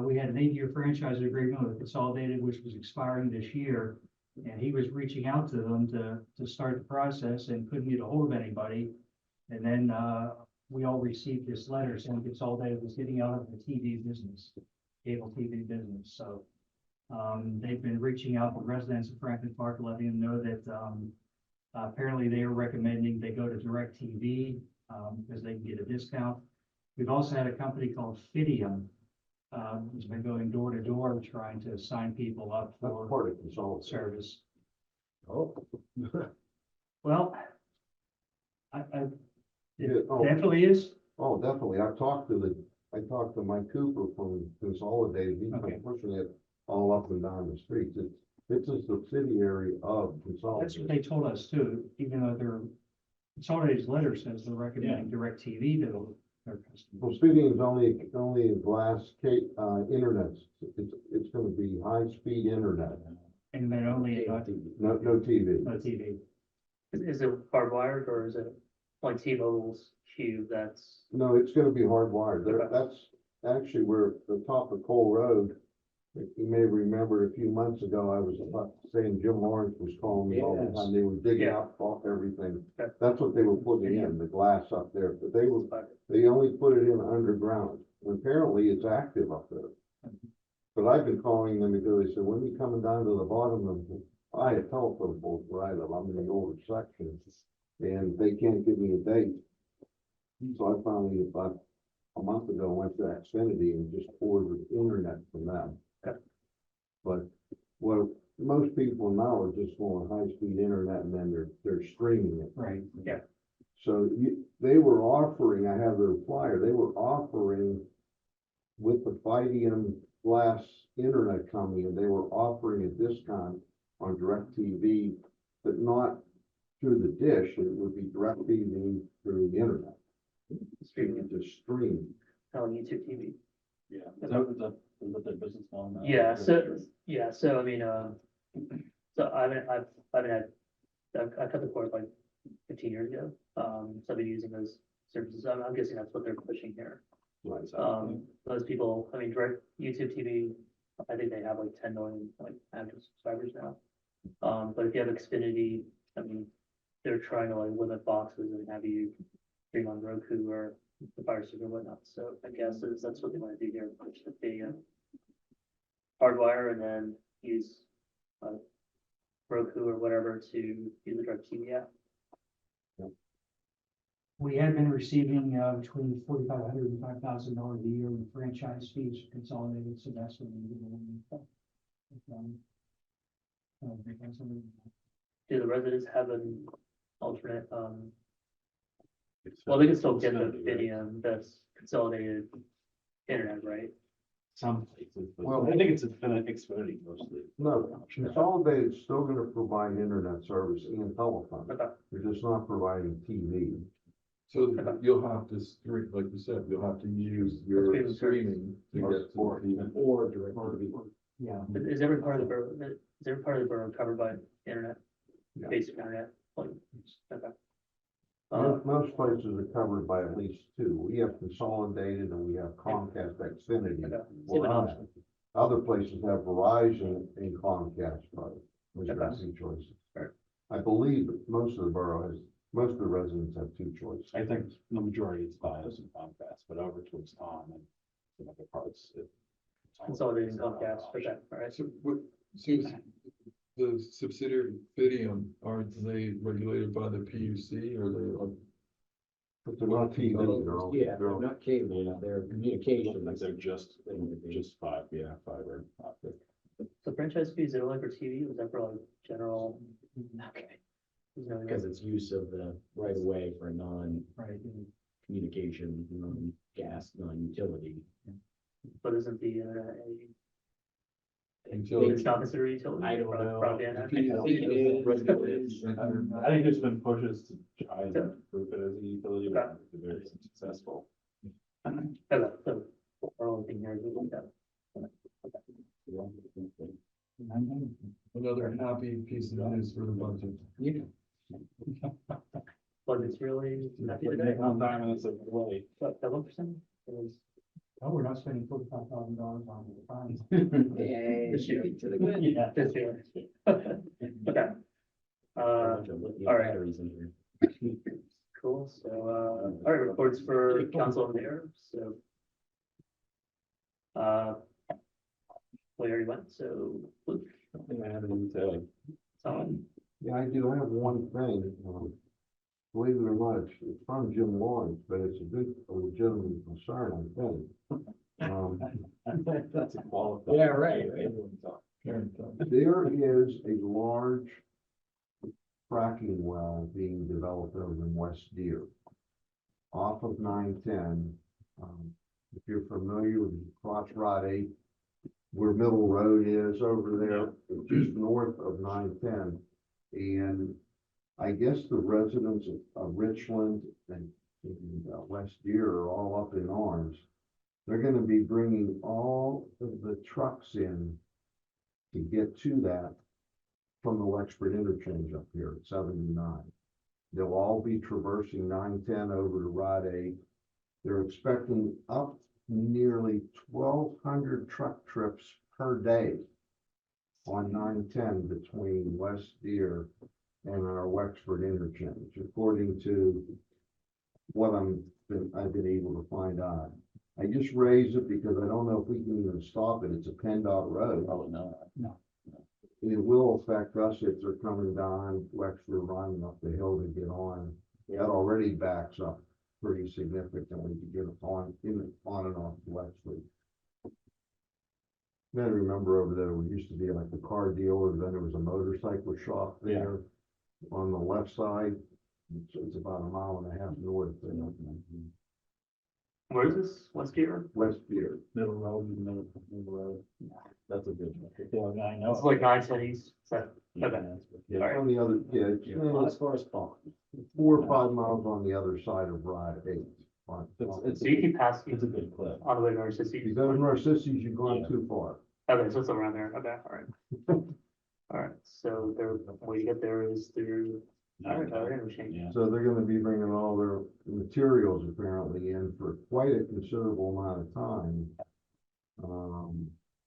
We had an 8-year franchise agreement with Consolidated, which was expiring this year. And he was reaching out to them to start the process and couldn't get a hold of anybody. And then, we all received this letter saying Consolidated was getting out of the TV business, cable TV business. So, they've been reaching out to residents of Franklin Park, letting them know that, apparently they are recommending they go to DirecTV, because they can get a discount. We've also had a company called Fidium, who's been going door to door trying to sign people up for part of consultant service. Oh. Well, Yeah, it definitely is. Oh, definitely. I talked to Mike Cooper from Consolidated. He's Okay. been pushing it all up and down the streets. It's a subsidiary of That's Consolidated. what they told us too, even though their Consolidated's letter says they're recommending DirecTV to their customers. Well, speaking is only a glass internet. It's gonna be high-speed internet, And then only, no TV. no TV. Is it hardwired or is it like T-Mobile's cube that's? No, it's gonna be hardwired. Okay. That's actually where the top of Cole Road. You may remember a few months ago, I was about saying Jim Lawrence was calling me all the Yes. time. They were digging Yeah. up off everything. Okay. That's what they were putting in, the glass up there, but they only put it in underground. And apparently it's active up there. But I've been calling them because they said, when are you coming down to the bottom I have telephone poles where I live, I'm in the older section, and they can't give me a date. So I finally, about a month ago, went to Xfinity and just ordered internet from them. Okay. But what most people now are just going high-speed internet and then they're streaming it. Right. Yeah. So they were offering, I have their flyer, they were offering with the Fidium glass internet coming in, they were offering a discount on DirecTV, but not through the dish, it would be DirecTV through the internet. Streaming. Just stream. On YouTube TV. Yeah, is that their business model now? Yeah, so I mean, so I've had, I cut the cord like 15 years ago. So I've been using those services. I'm guessing that's what they're pushing here. Those people, I mean, direct YouTube TV, I think they have like 10 million like active subscribers now. But if you have Xfinity, I mean, they're trying to like limit boxes and have you stream on Roku or the Fire Stick or whatnot. So I guess that's what they want to do here, push the hardwire and then use Roku or whatever to use the direct TV app. We had been receiving between $4,500 and $5,000 a year in franchise fees consolidated, so that's what we did. Do the residents have an alternate, well, they can still get the Fidium, that's consolidated internet, right? Some places, but Well, I think it's Xfinity mostly. No, Consolidated's still gonna provide internet service and telephone. Okay. They're just not providing TV. So you'll have to stream, like you said, you'll have to use your Streaming streaming to get to Or the TV. Or DirecTV. Yeah. Is every part of the borough, is every part of the borough covered by internet? Yeah. Basic internet, like, okay. Most places are covered by at least two. We have Consolidated and we have Comcast Xfinity. Okay. We're on that. Other places have Verizon and Comcast, but which are Okay. two choices. Right. I believe that most of the residents have two choices. I think the majority is Fios and Comcast, but over towards Tom and some other parts. Consolidating Comcast, okay, all right. So is the subsidiary Fidium, are they regulated by the PUC or they like? But they're not TV, they're all. Yeah, they're not cable, they're communication. They're just fiber optic. So franchise fees, are like for TV, was that for like general? Okay. Because it's use of the right of way for Right. non-communication, non-gas, non-utility. But isn't the internet Until it's not considered a utility? I don't know. Broadband, the okay. I think there's been pushes to try and improve it as a utility, but it's very successful. Okay, so our only thing here is we look at. Another happy piece of news for the budget. But it's really. On time and it's a way. What, 1%? It was. Oh, we're not spending $45,000 on the fines. This year. Yeah, this year. Okay. All right. Batteries in here. Cool, so, all right, reports for council and mayor, so. We already went, so, Luke, I haven't even said. someone, Yeah, I do have one thing, believe it or not, it's from Jim Lawrence, but it's a legitimate concern, I think. That's a qualified. Yeah, right. There is a large fracking well being developed over in West Deer, off of 910. If you're familiar with Cross Rod 8, where Middle Road is over there, just north of 910. And I guess the residents of Richland and West Deer are all up in arms. They're gonna be bringing all of the trucks in to get to that from the Lexford interchange up here at 79. They'll all be traversing 910 over to Rod 8. They're expecting up nearly 1,200 truck trips per day on 910 between West Deer and our Wexford interchange, according to what I've been able to find out. I just raised it because I don't know if we can even stop it. It's a PennDOT road. Oh, no. No. it will affect us if they're coming down Wexford Run up the hill to get on. That already backs up pretty significantly to get on and off Wexford. Then I remember over there, we used to be like a car dealer, then there was a motorcycle shop there on the left side. It's about a mile and a half north there. Where is this? West Gear? West Pier. Middle road, middle road. That's a good one. Yeah, I know. It's like 910 east. So, okay. Yeah. On the other, As far as Paul. 4 or 5 miles on the other side of Ride 8. It's So you keep passing It's a good clip. on the way to Narcissus. You go to Narcissus, you've gone too far. Okay, so it's around there. Okay, all right. All right, so there, where you get there is through, all right, interchange. Yeah. So they're gonna be bringing all their materials apparently in for quite a considerable amount of time.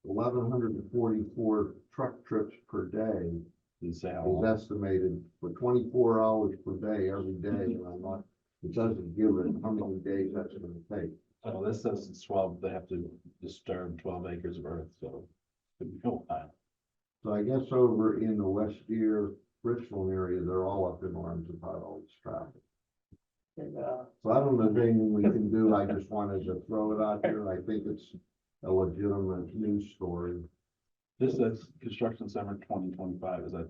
1,144 truck trips per day Is is estimated for 24 hours per day, every day. And I'm not, it doesn't give it how many days that's gonna take. So this says it's 12, they have to disturb 12 acres of earth, so. Could be a while. So I guess over in the West Deer, Richland area, they're all up in arms about all this traffic. And, So I don't know if anything we can do. I just wanted to throw it out there. I think it's a legitimate news story. This says construction summer 2025, is that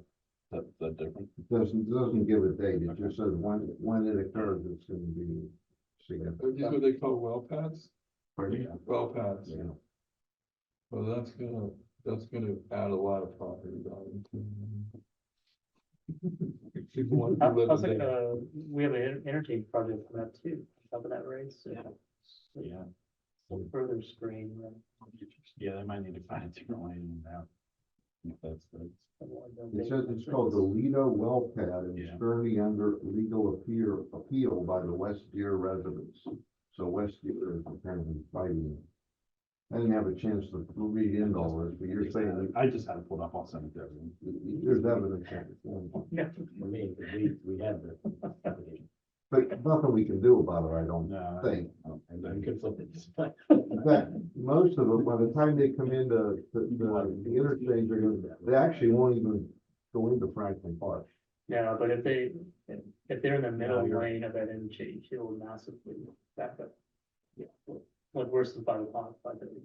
different? It doesn't give a date. It just says when it occurs, it's gonna be significant. These are what they call well pads? Yeah. Well pads. Yeah. Well, that's gonna add a lot of property value. People want to I live was in like, there. we have an interchange project coming up too, on top of that race. So Yeah. further screen. Yeah, they might need to find a different way in now. That's. It says it's called the Lido Well Pad and it's Yeah. currently under legal appeal by the West Deer residents. So West Deer is apparently fighting it. I didn't have a chance to read into all this, but you're saying I just had it pulled up on cemetery. there's evidence that it's For me, 'cause we had the application. but nothing we can do about it, I don't No. think. And then we could flip it just like. In fact, most of them, by the time they come into the interchange, they actually won't even go into Franklin Park. Yeah, but if they're in the middle you're- lane of that interchange, it will massively back up. Yeah, like worse than 5 o'clock, 5:30.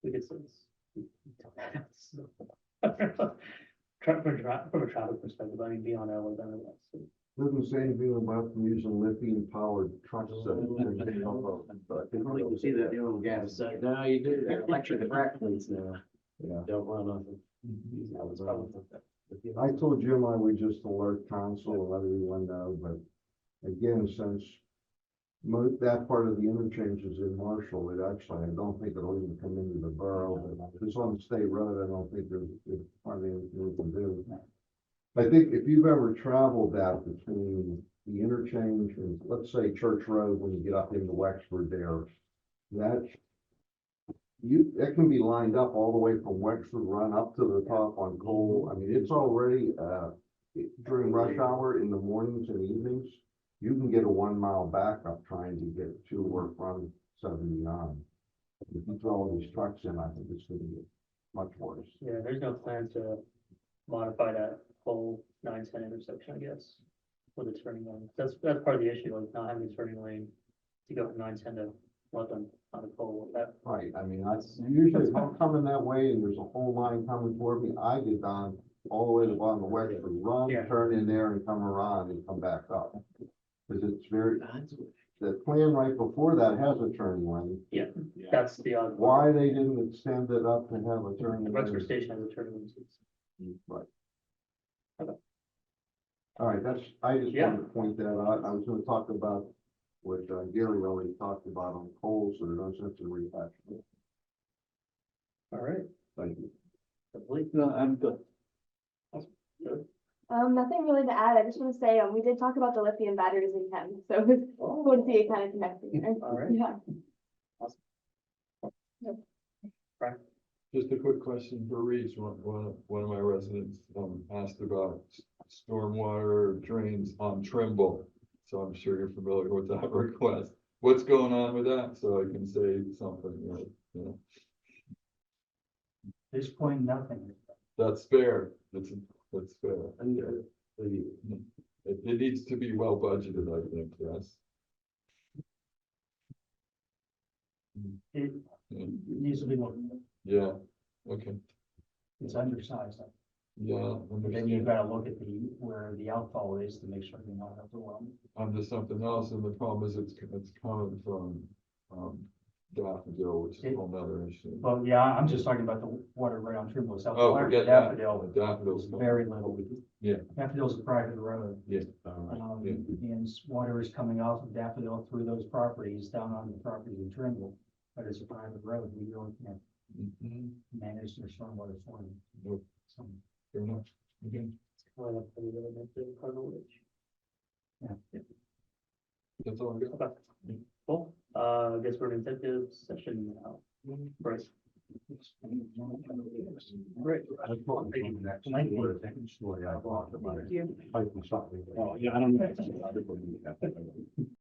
We could say this. From a traffic perspective, I mean, beyond LA, then it's. Doesn't say anything about them using lithium powered trucks. I don't think you see that the oil and gas side. No, you do. They're electric frac fleets now. Yeah. Don't run off of. I told Jim I would just alert council and let everyone know, but again, since that part of the interchange is in Marshall, it actually, I don't think it'll even come into the borough. But if it's on the state road, I don't think there's hardly anything we can do. I think if you've ever traveled that between the interchange and, let's say, Church Road, when you get up into Wexford there, that can be lined up all the way from Wexford Run up to the top on Cole. I mean, it's already, during rush hour in the mornings and evenings, you can get a 1 mile backup trying to get to or from 79. If you throw all these trucks in, I think it's gonna get much worse. Yeah, there's no plan to modify that whole 910 intersection, I guess, with a turning lane. That's part of the issue, like not having a turning lane to go from 910 to let them on the pole. That, Right, I mean, usually if I'm coming that way and there's a whole line coming toward me, I get down all the way to the bottom of Wexford, run, Yeah. turn in there and come around and come back up. Cause it's the plan right before that has a turning lane. yeah, that's the odd. Why they didn't extend it up to have a turning The lane? Wexford station has a turning lane too. Right. Okay. All right, I just Yeah. wanted to point that out. I was gonna talk about what Gary already talked about on coal, so there's no sense in rehashing it. All right. Thank you. No, I'm good. Nothing really to add. I just want to say, we did talk about the lithium batteries in chem, so it's cool to see it kind of connecting there. All right. Yeah. Just a quick question for Reese. One of my residents, asked about stormwater drains on Trimble. So I'm sure you're familiar with that request. what's going on with that, so I can say something, right, you know, At this point, nothing. that's fair, that's fair. It needs to be well budgeted, I think, yes. It Yeah, needs to be looked at. yeah, okay, It's undersized. yeah. But then you've got to look at where the outfall is to make sure you're not overwhelmed. Onto something else, and the problem is it's coming from, Daffodil, which is a whole nother issue. But yeah, I'm just talking about the water right on Trimble South. Oh, forget that, Daffodil, Daffodil's. very little. Yeah. Daffodil's a private road. Yeah. Um, Yeah. and water is coming off of Daffodil through those properties down on the property in Trimble. But it's a private road, we really can't Mhm. manage their stormwater for them. Nope. So, Fair enough. again, That's all I got. Okay. Cool, I guess we're in executive session now. Right. Great. Oh, yeah, I don't know.